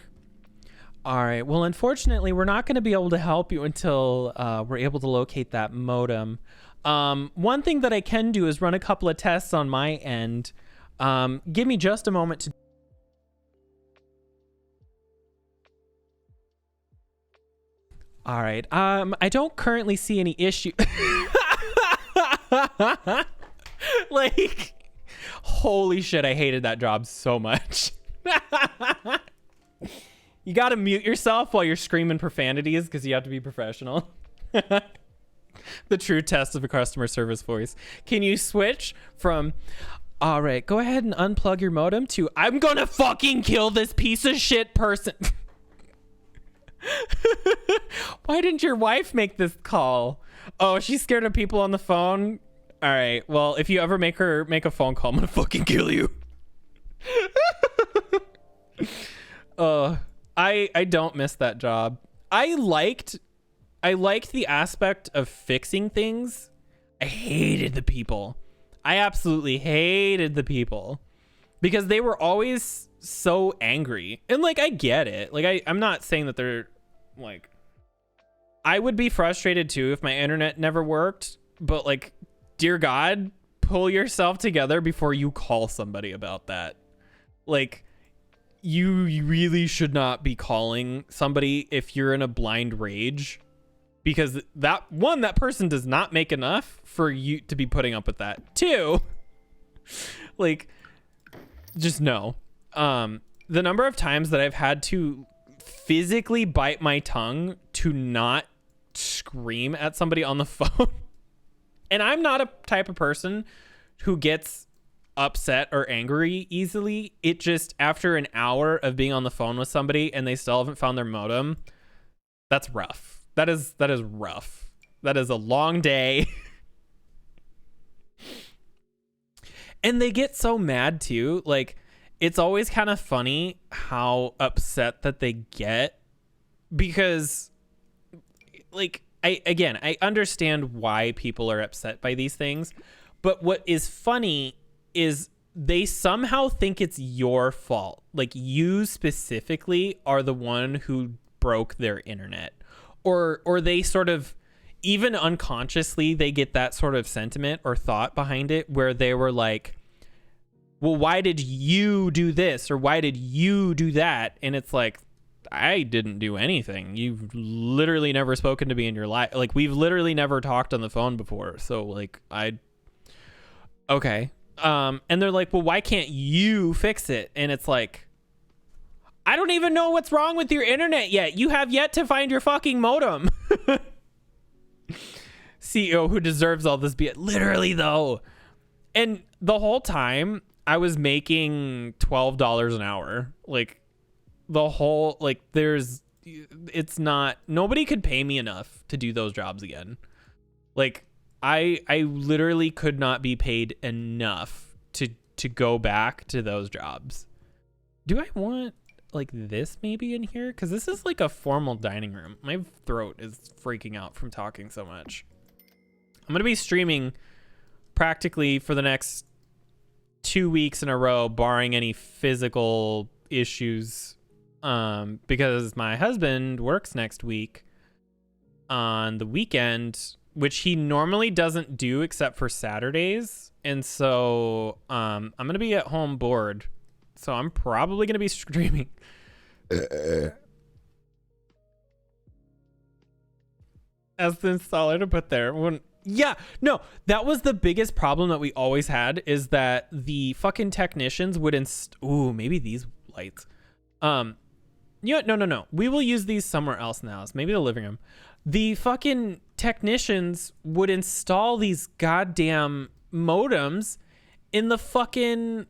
All right. Well, unfortunately, we're not going to be able to help you until we're able to locate that modem. One thing that I can do is run a couple of tests on my end. Give me just a moment to... All right. I don't currently see any issue. Like, holy shit, I hated that job so much. You gotta mute yourself while you're screaming profanities because you have to be professional. The true test of a customer service voice. Can you switch from, all right, go ahead and unplug your modem, to, I'm gonna fucking kill this piece of shit person. Why didn't your wife make this call? Oh, she's scared of people on the phone? All right, well, if you ever make her make a phone call, I'm gonna fucking kill you. I don't miss that job. I liked the aspect of fixing things. I hated the people. I absolutely hated the people because they were always so angry. And like, I get it. Like, I'm not saying that they're like, I would be frustrated too if my internet never worked, but like, dear God, pull yourself together before you call somebody about that. Like, you really should not be calling somebody if you're in a blind rage, because that person does not make enough for you to be putting up with that. 2, like, just no. The number of times that I've had to physically bite my tongue to not scream at somebody on the phone. And I'm not a type of person who gets upset or angry easily. It just, after an hour of being on the phone with somebody and they still haven't found their modem, that's rough. That is rough. That is a long day. And they get so mad too. Like, it's always kind of funny how upset that they get, because like, I understand why people are upset by these things, but what is funny is they somehow think it's your fault. Like, you specifically are the one who broke their internet, or they sort of, even unconsciously, they get that sort of sentiment or thought behind it, where they were like, well, why did you do this, or why did you do that? And it's like, I didn't do anything. You've literally never spoken to me in your life. Like, we've literally never talked on the phone before. So like, okay. And they're like, well, why can't you fix it? And it's like, I don't even know what's wrong with your internet yet. You have yet to find your fucking modem. CEO who deserves all this BS. Literally, though. And the whole time, I was making $12 an hour. Like, the whole, like, it's not, nobody could pay me enough to do those jobs again. Like, I literally could not be paid enough to go back to those jobs. Do I want like this maybe in here? Because this is like a formal dining room. My throat is freaking out from talking so much. I'm going to be streaming practically for the next 2 weeks in a row, barring any physical issues, because my husband works next week on the weekend, which he normally doesn't do except for Saturdays. And so I'm going to be at home bored. So I'm probably going to be streaming. As the installer to put there. That was the biggest problem that we always had, is that the fucking technicians would maybe these lights. No. We will use these somewhere else now. So maybe the living room. The fucking technicians would install these goddamn modems in the fucking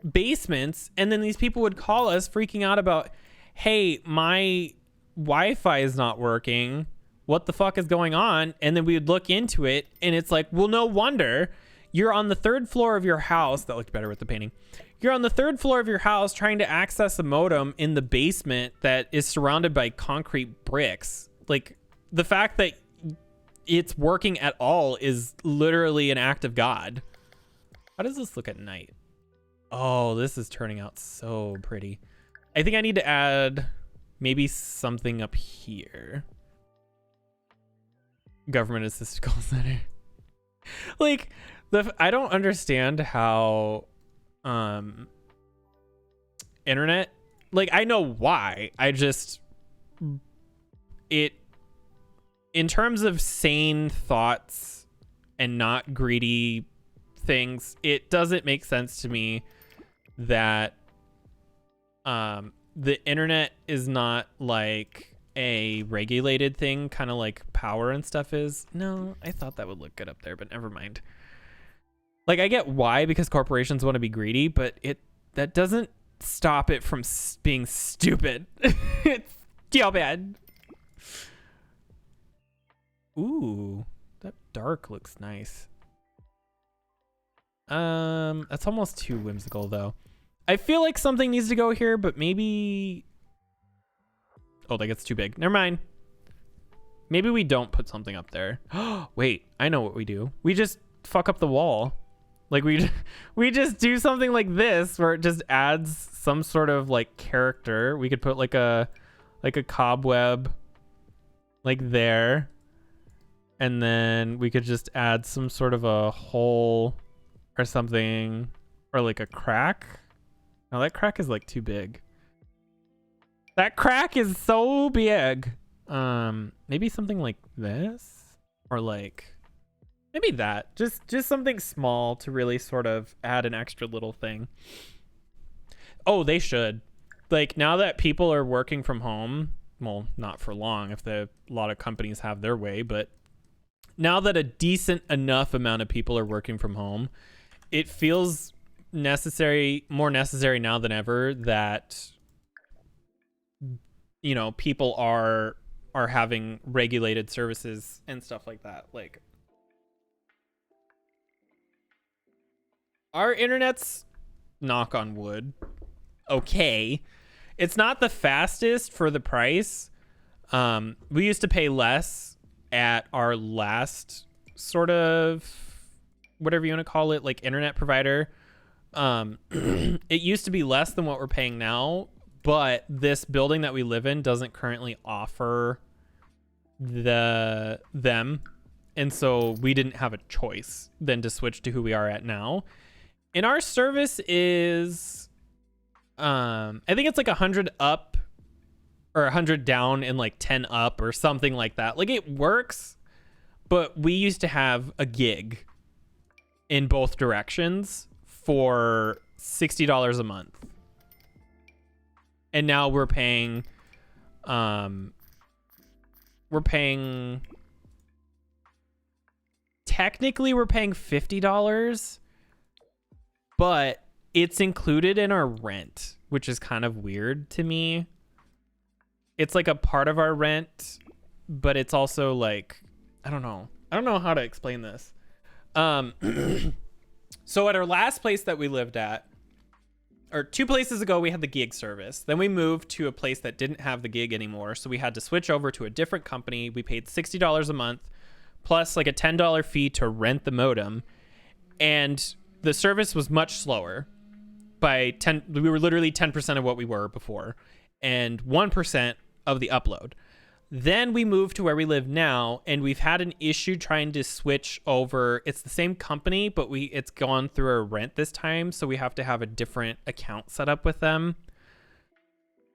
basements, and then these people would call us freaking out about, hey, my Wi-Fi is not working, what the fuck is going on? And then we would look into it, and it's like, well, no wonder. You're on the third floor of your house. That looked better with the painting. You're on the third floor of your house trying to access a modem in the basement that is surrounded by concrete bricks. Like, the fact that it's working at all is literally an act of God. How does this look at night? Oh, this is turning out so pretty. I think I need to add maybe something up here. Government assisted call center. Like, I don't understand how internet, like, I know why. In terms of sane thoughts and not greedy things, it doesn't make sense to me that the internet is not like a regulated thing, kind of like power and stuff is. No, I thought that would look good up there, but never mind. Like, I get why, because corporations want to be greedy, but that doesn't stop it from being stupid. It's still bad. Ooh, that dark looks nice. That's almost too whimsical, though. I feel like something needs to go here, but maybe... Oh, that gets too big. Never mind. Maybe we don't put something up there. Wait, I know what we do. We just fuck up the wall. Like, we just do something like this, where it just adds some sort of like character. We could put like a cobweb like there, and then we could just add some sort of a hole or something, or like a crack. No, that crack is like too big. That crack is so big. Maybe something like this, or like maybe that. Just something small to really sort of add an extra little thing. Oh, they should. Like, now that people are working from home, well, not for long if a lot of companies have their way, but now that a decent enough amount of people are working from home, it feels more necessary now than ever that, you know, people are having regulated services and stuff like that. Like, our internet's, knock on wood, okay. It's not the fastest for the price. We used to pay less at our last sort of, whatever you want to call it, like internet provider. It used to be less than what we're paying now, but this building that we live in doesn't currently offer them, and so we didn't have a choice then to switch to who we are at now. And our service is I think it's like 100 up or 100 down and like 10 up or something like that. Like, it works, but we used to have a gig in both directions for $60 a month, and now we're paying technically we're paying $50, but it's included in our rent, which is kind of weird to me. It's like a part of our rent, but it's also like, I don't know how to explain this. So at our last place that we lived at, or 2 places ago, we had the gig service. Then we moved to a place that didn't have the gig anymore, so we had to switch over to a different company. We paid $60 a month plus like a $10 fee to rent the modem, and the service was much slower by 10. We were literally 10% of what we were before, and 1% of the upload. Then we moved to where we live now, and we've had an issue trying to switch over. It's the same company, but it's gone through our rent this time, so we have to have a different account set up with them.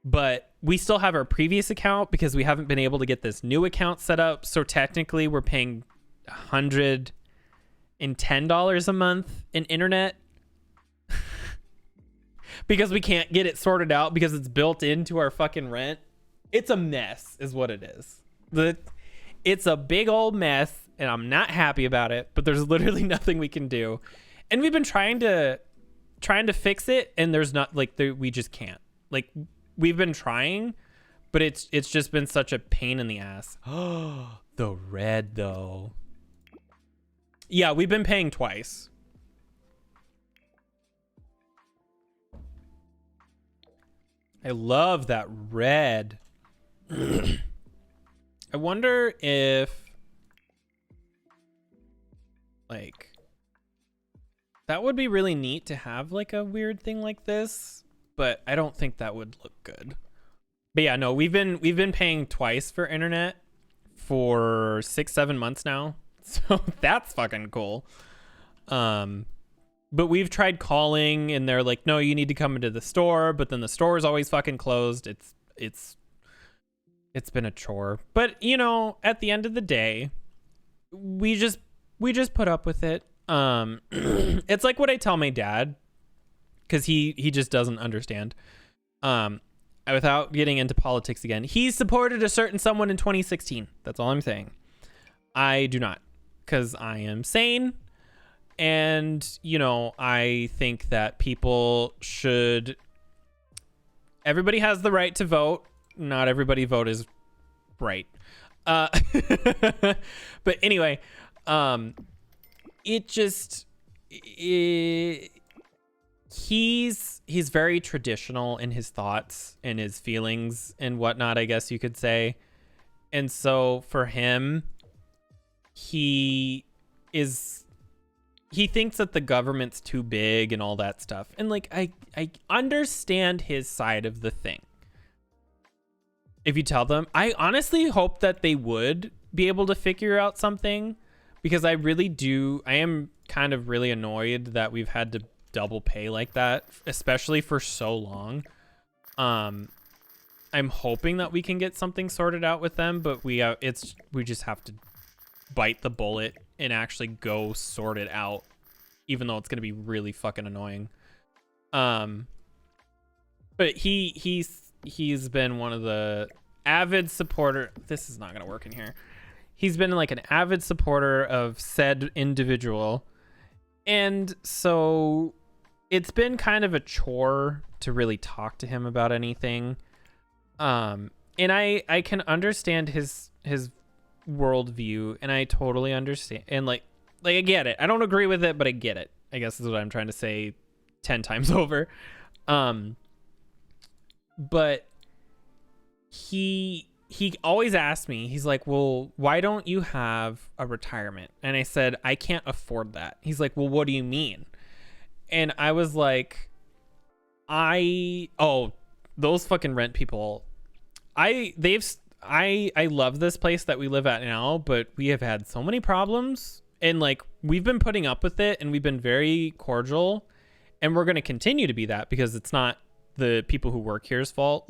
But we still have our previous account because we haven't been able to get this new account set up. So technically we're paying $110 a month in internet because we can't get it sorted out because it's built into our fucking rent. It's a mess is what it is. It's a big old mess, and I'm not happy about it, but there's literally nothing we can do. And we've been trying to fix it, and there's not, like, we just can't. Like, we've been trying, but it's just been such a pain in the ass. Oh, the red though. Yeah, we've been paying twice. I love that red. I wonder if, like, that would be really neat to have like a weird thing like this, but I don't think that would look good. But yeah, no, we've been paying twice for internet for 6-7 months now, so that's fucking cool. But we've tried calling, and they're like, no, you need to come into the store, but then the store is always fucking closed. It's been a chore, but you know, at the end of the day, we just put up with it. It's like what I tell my dad, because he just doesn't understand. Without getting into politics again, he supported a certain someone in 2016. That's all I'm saying. I do not, because I am sane, and you know, I think that people should. Everybody has the right to vote. Not everybody vote is right. But anyway, he's very traditional in his thoughts and his feelings and whatnot, I guess you could say. And so for him, he thinks that the government's too big and all that stuff. And like, I understand his side of the thing. If you tell them, I honestly hope that they would be able to figure out something, because I really do. I am kind of really annoyed that we've had to double pay like that, especially for so long. I'm hoping that we can get something sorted out with them, but we just have to bite the bullet and actually go sort it out, even though it's going to be really fucking annoying. But he's been one of the avid supporter. This is not going to work in here. He's been like an avid supporter of said individual. And so it's been kind of a chore to really talk to him about anything. And I can understand his worldview, and I totally understand. And like I get it. I don't agree with it, but I get it, I guess is what I'm trying to say 10 times over. But he he always asks me, he's like, well, why don't you have a retirement? And I said, I can't afford that. He's like, well, what do you mean? And I was like, those fucking rent people. I love this place that we live at now, but we have had so many problems, and like we've been putting up with it, and we've been very cordial, and we're going to continue to be that because it's not the people who work here's fault.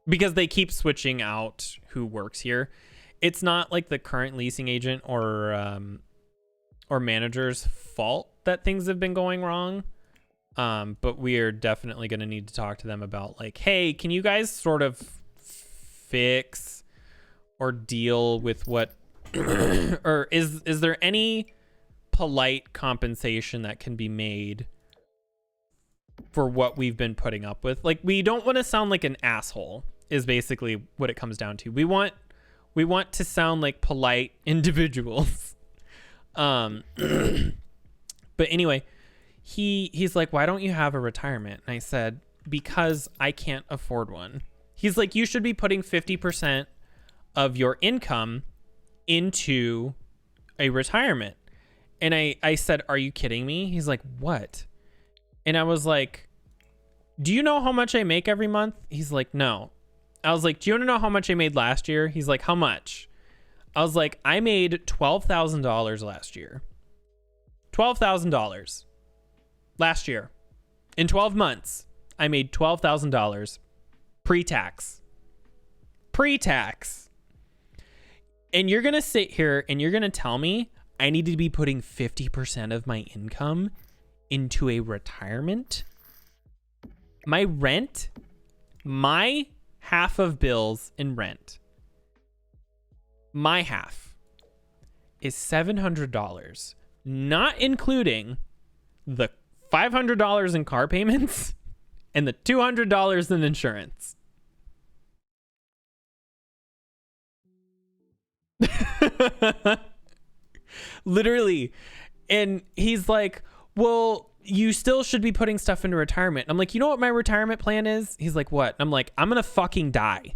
Because they keep switching out who works here. It's not like the current leasing agent or manager's fault that things have been going wrong. But we are definitely going to need to talk to them about like, hey, can you guys sort of fix or deal with what, or is there any polite compensation that can be made for what we've been putting up with? Like, we don't want to sound like an asshole is basically what it comes down to. We want to sound like polite individuals. But anyway, he's like, why don't you have a retirement? And I said, because I can't afford one. He's like, you should be putting 50% of your income into a retirement. And I said, are you kidding me? He's like, what? And I was like, do you know how much I make every month? He's like, no. I was like, do you want to know how much I made last year? He's like, how much? I was like, I made $12,000 last year. $12,000 last year. In 12 months, I made $12,000 pre-tax. Pre-tax. And you're going to sit here and you're going to tell me I need to be putting 50% of my income into a retirement? My rent, my half of bills in rent, my half is $700, not including the $500 in car payments and the $200 in insurance. Literally. And he's like, well, you still should be putting stuff into retirement. I'm like, you know what my retirement plan is? He's like, what? I'm like, I'm gonna fucking die.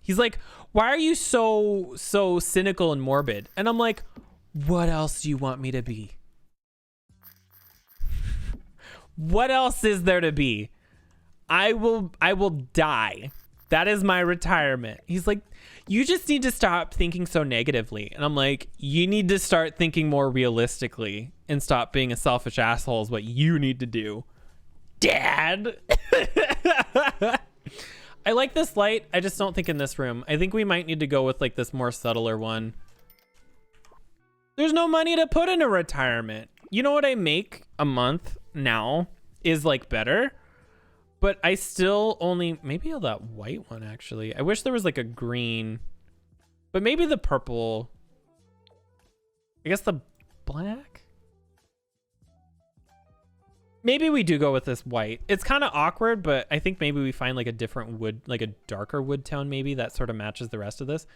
He's like, why are you so cynical and morbid? And I'm like, what else do you want me to be? What else is there to be? I will die. That is my retirement. He's like, you just need to stop thinking so negatively. And I'm like, you need to start thinking more realistically and stop being a selfish asshole is what you need to do. Dad. I like this light. I just don't think in this room. I think we might need to go with like this more subtler one. There's no money to put in a retirement. You know what I make a month now is like better, but I still only, maybe that white one actually. I wish there was like a green, but maybe the purple. I guess the black. Maybe we do go with this white. It's kind of awkward, but I think maybe we find like a different wood, like a darker wood tone maybe that sort of matches the rest of this.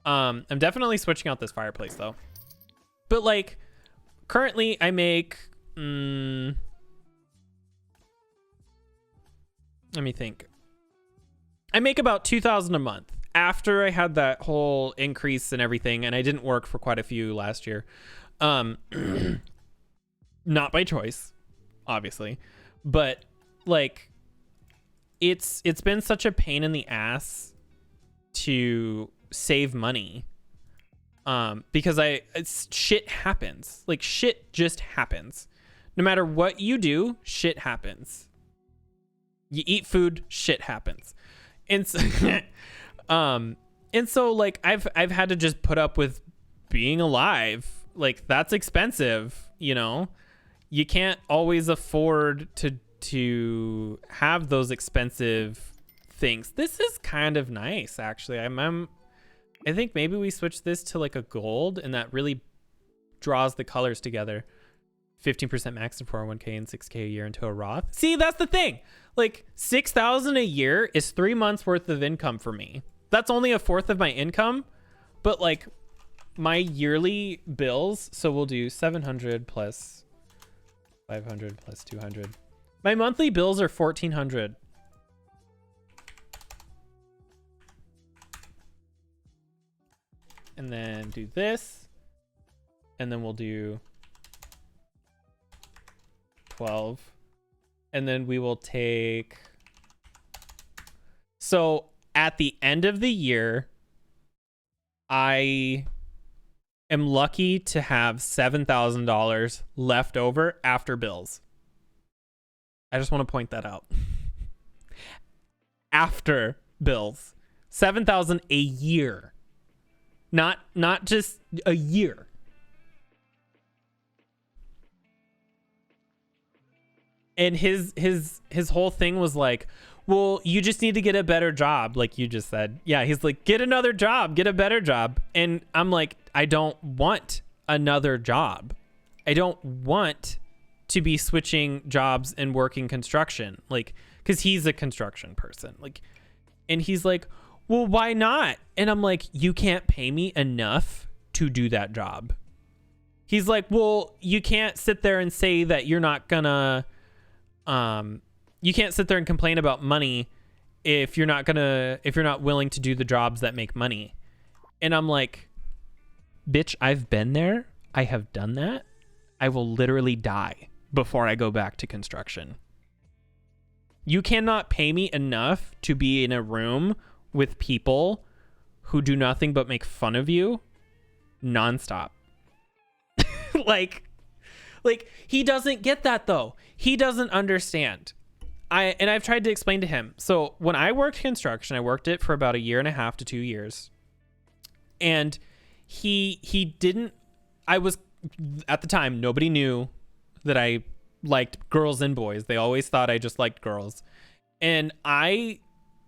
I'm definitely switching out this fireplace though. But like currently I make, let me think. I make about $2,000 a month after I had that whole increase and everything, and I didn't work for quite a few last year. Not by choice, obviously, but like it's been such a pain in the ass to save money. Because shit happens. Like shit just happens. No matter what you do, shit happens. You eat food, shit happens. And so, like I've had to just put up with being alive. Like that's expensive, you know. You can't always afford to have those expensive things. This is kind of nice actually. I think maybe we switch this to like a gold and that really draws the colors together. 15% max in 401k and 6k a year into a Roth. See, that's the thing. Like $6,000 a year is 3 months worth of income for me. That's only a fourth of my income, but like my yearly bills. So we'll do 700 plus 500 plus 200. My monthly bills are 1,400. and then do this, and then we'll do 12, and then we will take, so at the end of the year, I am lucky to have $7,000 left over after bills. I just want to point that out. After bills, $7,000 a year, not just a year. And his whole thing was like, well, you just need to get a better job, like you just said. Yeah, he's like, get another job, get a better job. And I'm like, I don't want another job. I don't want to be switching jobs and working construction, like, because he's a construction person, like, and he's like, well, why not? And I'm like, you can't pay me enough to do that job. He's like, well, you can't sit there and say that you're not gonna you can't sit there and complain about money if you're not willing to do the jobs that make money. And I'm like, bitch, I've been there. I have done that. I will literally die before I go back to construction. You cannot pay me enough to be in a room with people who do nothing but make fun of you nonstop. like he doesn't get that though. He doesn't understand. I've tried to explain to him. So when I worked construction, I worked it for about 1.5 to 2 years. And he didn't, I was, at the time, nobody knew that I liked girls and boys. They always thought I just liked girls. And I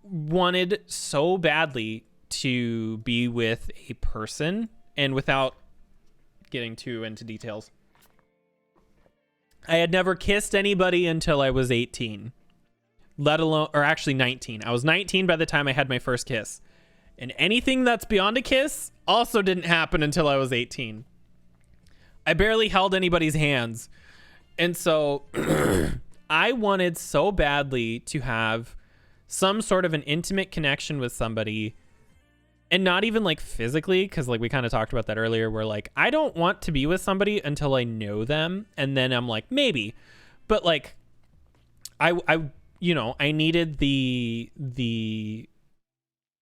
wanted so badly to be with a person, and without getting too into details, I had never kissed anybody until I was 18. Let alone, or actually 19. I was 19 by the time I had my first kiss. And anything that's beyond a kiss also didn't happen until I was 18. I barely held anybody's hands. And so I wanted so badly to have some sort of an intimate connection with somebody, and not even like physically, because like we kind of talked about that earlier, where like I don't want to be with somebody until I know them, and then I'm like, maybe. But like I you know, I needed the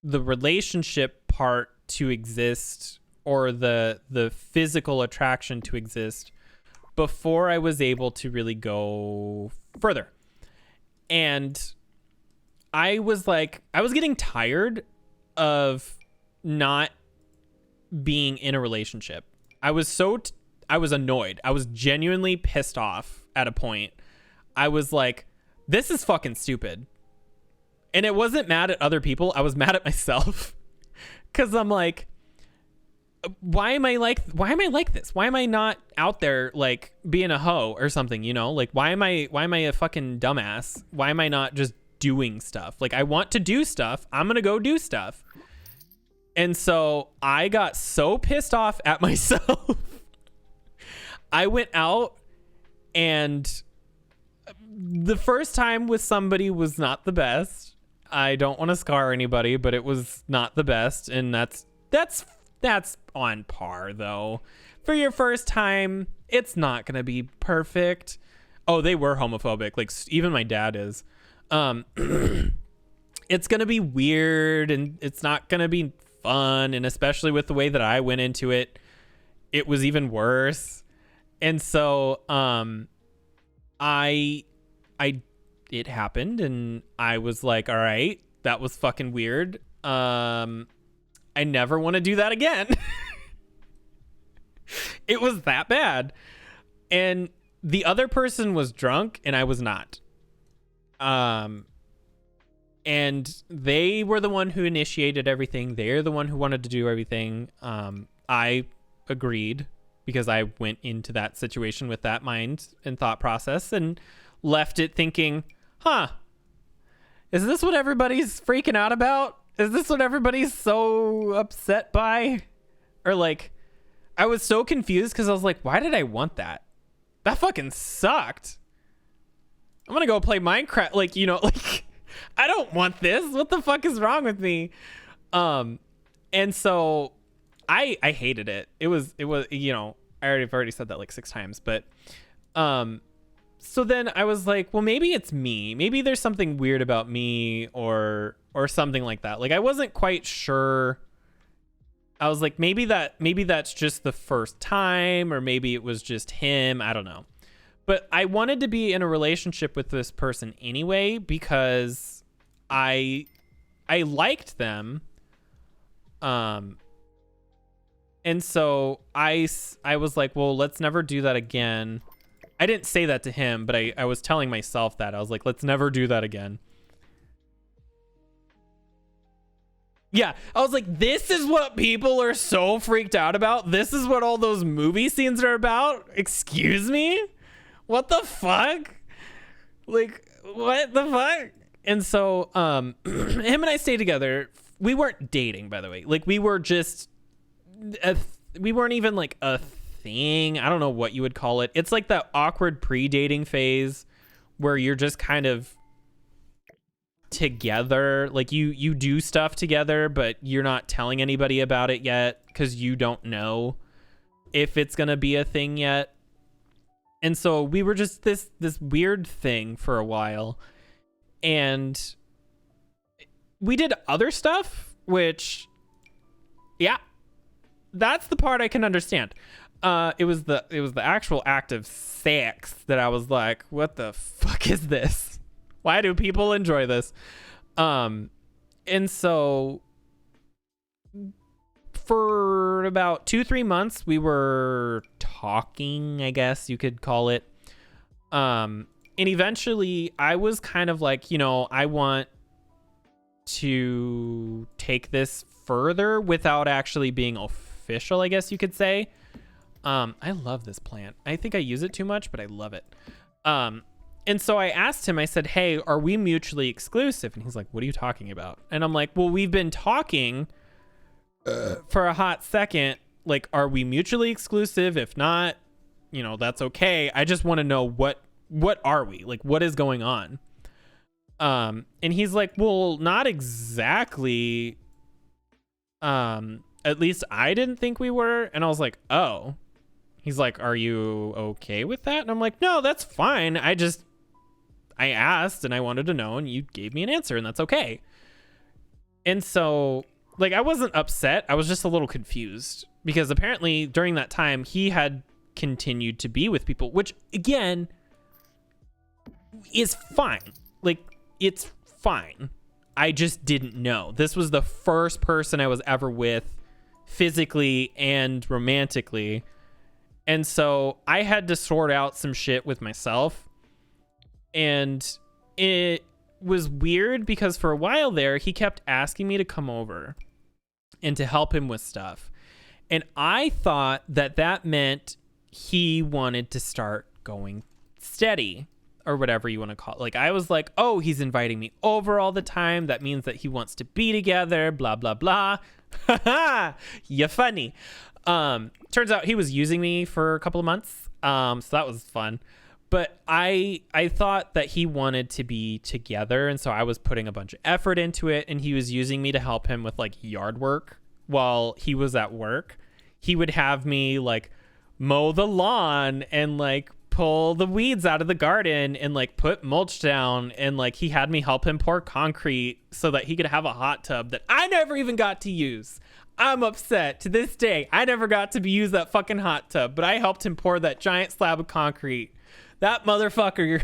relationship part to exist, or the physical attraction to exist, before I was able to really go further. And I was like, I was getting tired of not being in a relationship. I was I was annoyed. I was genuinely pissed off at a point. I was like, this is fucking stupid. And it wasn't mad at other people. I was mad at myself. Cause I'm like, why am I like this? Why am I not out there like being a hoe or something, you know? Like, why am I a fucking dumbass? Why am I not just doing stuff? Like, I want to do stuff. I'm going to go do stuff. And so I got so pissed off at myself. I went out, and the first time with somebody was not the best. I don't want to scar anybody, but it was not the best. And that's on par though. For your first time, it's not going to be perfect. Oh, they were homophobic. Like, even my dad is. It's going to be weird, and it's not going to be fun. And especially with the way that I went into it, it was even worse. And so, it happened, and I was like, all right, that was fucking weird. I never want to do that again. It was that bad. And the other person was drunk and I was not. And they were the one who initiated everything. They're the one who wanted to do everything. I agreed, because I went into that situation with that mind and thought process, and left it thinking, is this what everybody's freaking out about? Is this what everybody's so upset by? Or like, I was so confused, because I was like, why did I want that? That fucking sucked. I'm gonna go play Minecraft. Like, you know, like, I don't want this. What the fuck is wrong with me? And so I hated it. It was, you know, I've already said that like 6 times, but so then I was like, well, maybe it's me. Maybe there's something weird about me or something like that. Like I wasn't quite sure. I was like, maybe that's just the first time, or maybe it was just him. I don't know. But I wanted to be in a relationship with this person anyway because I liked them. And so I was like, well, let's never do that again. I didn't say that to him, but I was telling myself that. I was like, let's never do that again. Yeah, I was like, this is what people are so freaked out about? This is what all those movie scenes are about? Excuse me? What the fuck? Like, what the fuck? And so him and I stayed together. We weren't dating, by the way. Like, we were just... we weren't even, like, a thing. I don't know what you would call it. It's like that awkward pre-dating phase where you're just kind of together. Like, you do stuff together, but you're not telling anybody about it yet because you don't know if it's going to be a thing yet. And so we were just this weird thing for a while. And we did other stuff, which, yeah, that's the part I can understand. It was the actual act of sex that I was like, what the fuck is this? Why do people enjoy this? And so for about 2-3 months, we were talking, I guess you could call it. And eventually I was kind of like, you know, I want to take this further without actually being official, I guess you could say. I love this plant. I think I use it too much, but I love it. And so I asked him, I said, hey, are we mutually exclusive? And he's like, what are you talking about? And I'm like, well, we've been talking for a hot second. Like, are we mutually exclusive? If not, you know, that's okay. I just want to know what are we? Like, what is going on? And he's like, well, not exactly. At least I didn't think we were. And I was like, oh. He's like, are you okay with that? And I'm like, no, that's fine. I asked and I wanted to know and you gave me an answer and that's okay. And so, like, I wasn't upset. I was just a little confused because apparently during that time he had continued to be with people, which again is fine. Like, it's fine. I just didn't know. This was the first person I was ever with physically and romantically. And so I had to sort out some shit with myself. And it was weird because for a while there, he kept asking me to come over and to help him with stuff. And I thought that meant he wanted to start going steady or whatever you want to call it. Like, I was like, oh, he's inviting me over all the time. That means that he wants to be together, blah, blah, blah. Haha, you funny. Turns out he was using me for a couple of months. So that was fun. But I thought that he wanted to be together. And so I was putting a bunch of effort into it. And he was using me to help him with like yard work while he was at work. He would have me like mow the lawn and like pull the weeds out of the garden and like put mulch down. And like he had me help him pour concrete so that he could have a hot tub that I never even got to use. I'm upset to this day. I never got to use that fucking hot tub, but I helped him pour that giant slab of concrete. That motherfucker.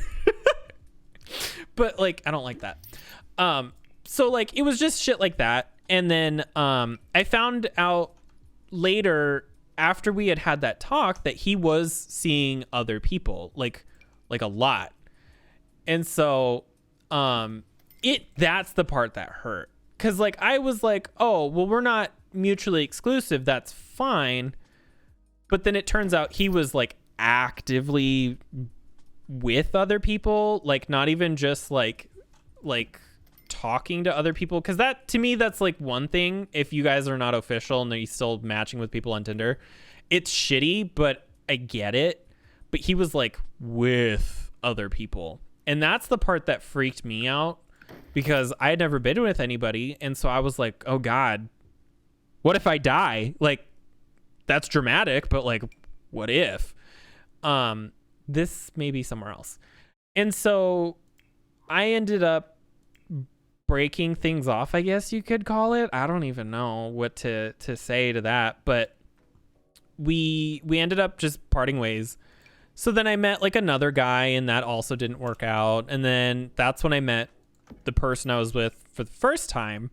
But like, I don't like that. So like, it was just shit like that. And then I found out later after we had that talk that he was seeing other people, like a lot. And so that's the part that hurt. Cause like, I was like, oh, well, we're not mutually exclusive. That's fine. But then it turns out he was like actively with other people, like not even just like talking to other people. Cause that, to me, that's like one thing. If you guys are not official and you're still matching with people on Tinder, it's shitty, but I get it. But he was like with other people. And that's the part that freaked me out because I had never been with anybody. And so I was like, oh God, what if I die? Like, that's dramatic, but like, what if? This may be somewhere else. And so I ended up breaking things off, I guess you could call it. I don't even know what to say to that, but we ended up just parting ways. So then I met like another guy, and that also didn't work out. And then that's when I met the person I was with for the first time.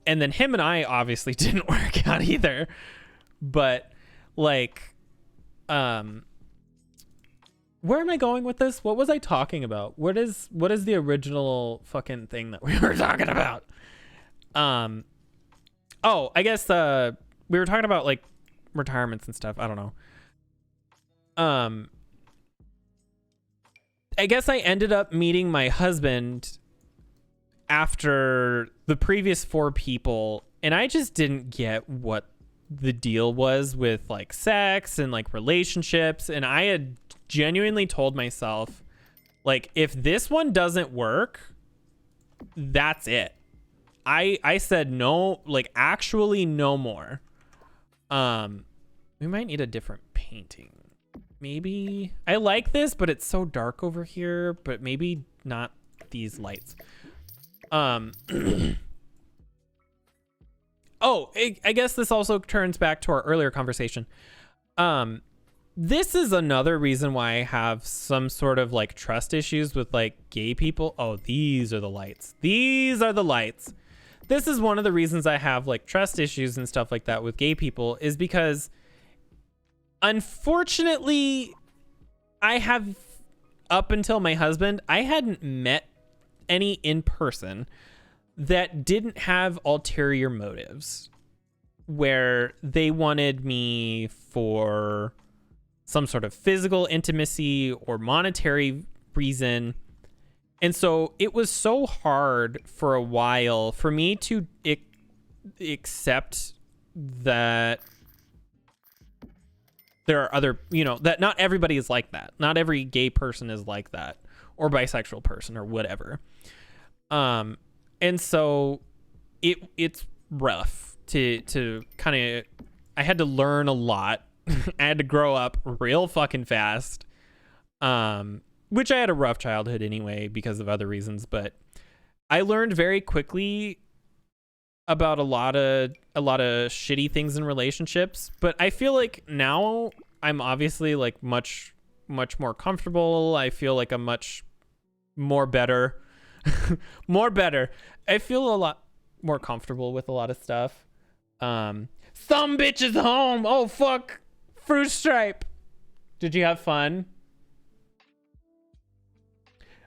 And then him and I obviously didn't work out either. But like, where am I going with this? What was I talking about? What is the original fucking thing that we were talking about? Oh, I guess we were talking about like retirements and stuff. I don't know. I guess I ended up meeting my husband after the previous 4 people, and I just didn't get what the deal was with like sex and like relationships. And I had genuinely told myself, like, if this one doesn't work, that's it. I said no, like actually no more. We might need a different painting. Maybe I like this, but it's so dark over here, but maybe not these lights. Oh, I guess this also turns back to our earlier conversation. This is another reason why I have some sort of like trust issues with like gay people. Oh, these are the lights. These are the lights. This is one of the reasons I have like trust issues and stuff like that with gay people, is because unfortunately I have, up until my husband, I hadn't met any in person that didn't have ulterior motives, where they wanted me for some sort of physical intimacy or monetary reason. And so it was so hard for a while for me to accept that there are other, that not everybody is like that. Not every gay person is like that, or bisexual person, or whatever. And so it's rough to kind of, I had to learn a lot. I had to grow up real fucking fast. Which I had a rough childhood anyway because of other reasons, but I learned very quickly about a lot of shitty things in relationships. But I feel like now I'm obviously like much more comfortable. I feel like I'm much more better. I feel a lot more comfortable with a lot of stuff. Some bitch is home. Oh fuck. Fruit stripe. Did you have fun?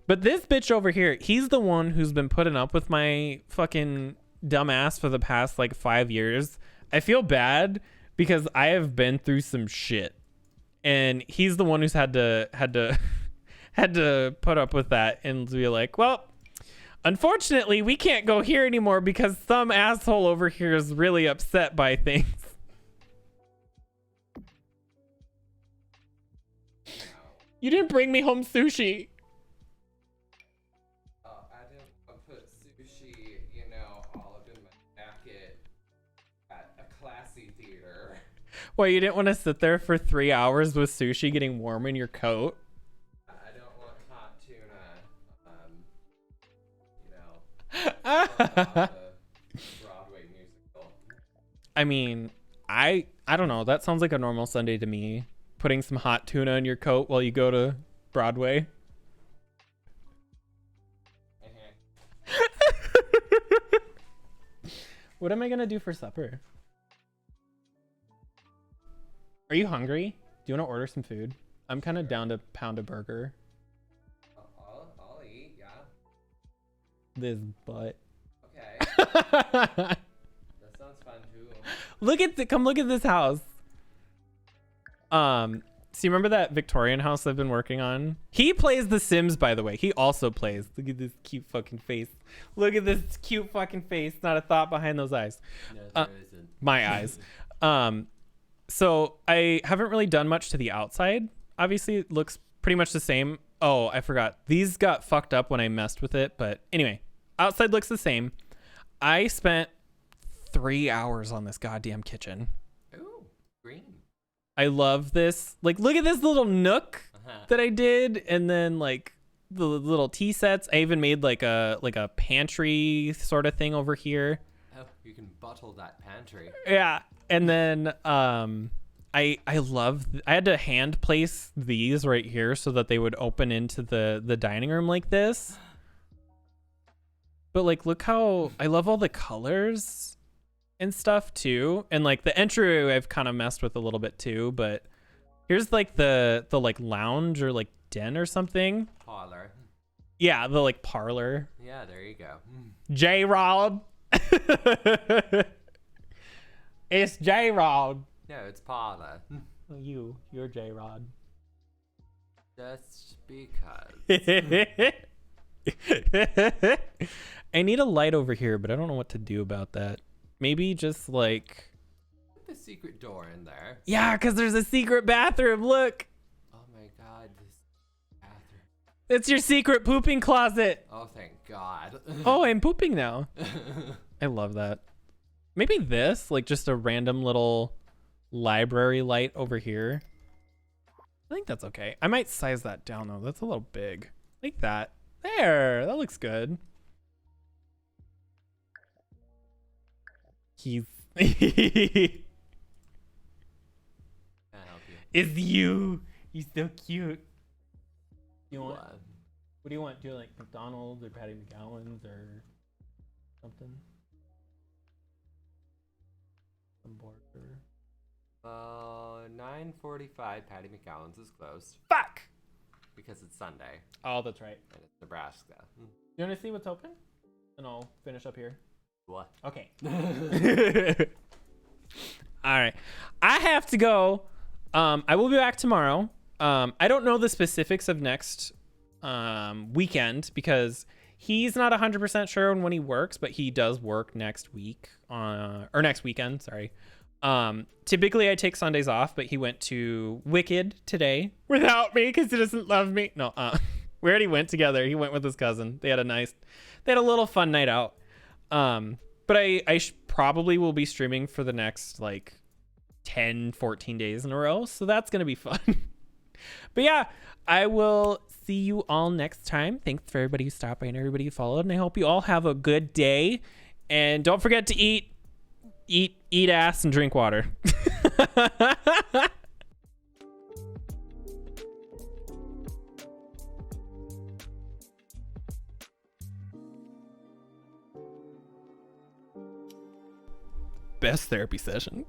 But this bitch over here, he's the one who's been putting up with my fucking dumbass for the past like 5 years. I feel bad because I have been through some shit, and he's the one who's had to put up with that and be like, well, unfortunately, we can't go here anymore because some asshole over here is really upset by things. You didn't bring me home sushi. I didn't put sushi, all up in my jacket at a classy theater. Well, you didn't want to sit there for 3 hours with sushi getting warm in your coat? I don't want hot tuna. Broadway musical. I mean, I don't know. That sounds like a normal Sunday to me. Putting some hot tuna in your coat while you go to Broadway. What am I gonna do for supper? Are you hungry? Do you want to order some food? I'm kind of down to pound a burger. I'll eat, yeah. This butt. Okay. That sounds fun too. Come look at this house. So you remember that Victorian house I've been working on? He plays The Sims, by the way. He also plays. Look at this cute fucking face. Look at this cute fucking face. Not a thought behind those eyes. No, there isn't. My eyes. So I haven't really done much to the outside. Obviously, it looks pretty much the same. Oh, I forgot. These got fucked up when I messed with it. But anyway, outside looks the same. I spent 3 hours on this goddamn kitchen. Ooh, green. I love this. Like, look at this little nook that I did, and then like the little tea sets. I even made like a pantry sort of thing over here. Oh, you can bottle that pantry. Yeah, and then I love. I had to hand place these right here so that they would open into the dining room like this. But like, look how I love all the colors and stuff too, and like the entry I've kind of messed with a little bit too. But here's like the like lounge or like den or something. Parlor. Yeah, the like parlor. Yeah, there you go. J-Rod. It's J-Rod. No, it's parlor. You're J-Rod. Just because. I need a light over here, but I don't know what to do about that. Maybe just like... Put the secret door in there. Yeah, because there's a secret bathroom. Look. Oh my god, this bathroom. It's your secret pooping closet. Oh, thank god. Oh, I'm pooping now. I love that. Maybe this, like just a random little library light over here. I think that's okay. I might size that down though. That's a little big. Like that. There, that looks good. He's Can't help you. It's you. He's so cute. You want? What? What do you want? Do you like McDonald's or Patty McGowan's or something? Some burger. 9:45. Patty McGowan's is closed Fuck. because it's Sunday Oh, that's right. and it's Nebraska. You want to see what's open? And I'll finish up here. What? Okay. All right. I have to go. I will be back tomorrow. I don't know the specifics of next weekend because he's not 100% sure on when he works, but he does work next week or next weekend. Sorry. Typically I take Sundays off, but he went to Wicked today without me because he doesn't love me. No, we already went together. He went with his cousin. They had a little fun night out. But I probably will be streaming for the next like 10, 14 days in a row. So that's going to be fun. But yeah, I will see you all next time. Thanks for everybody who stopped by and everybody who followed. And I hope you all have a good day. And don't forget to eat ass and drink water. Best therapy session.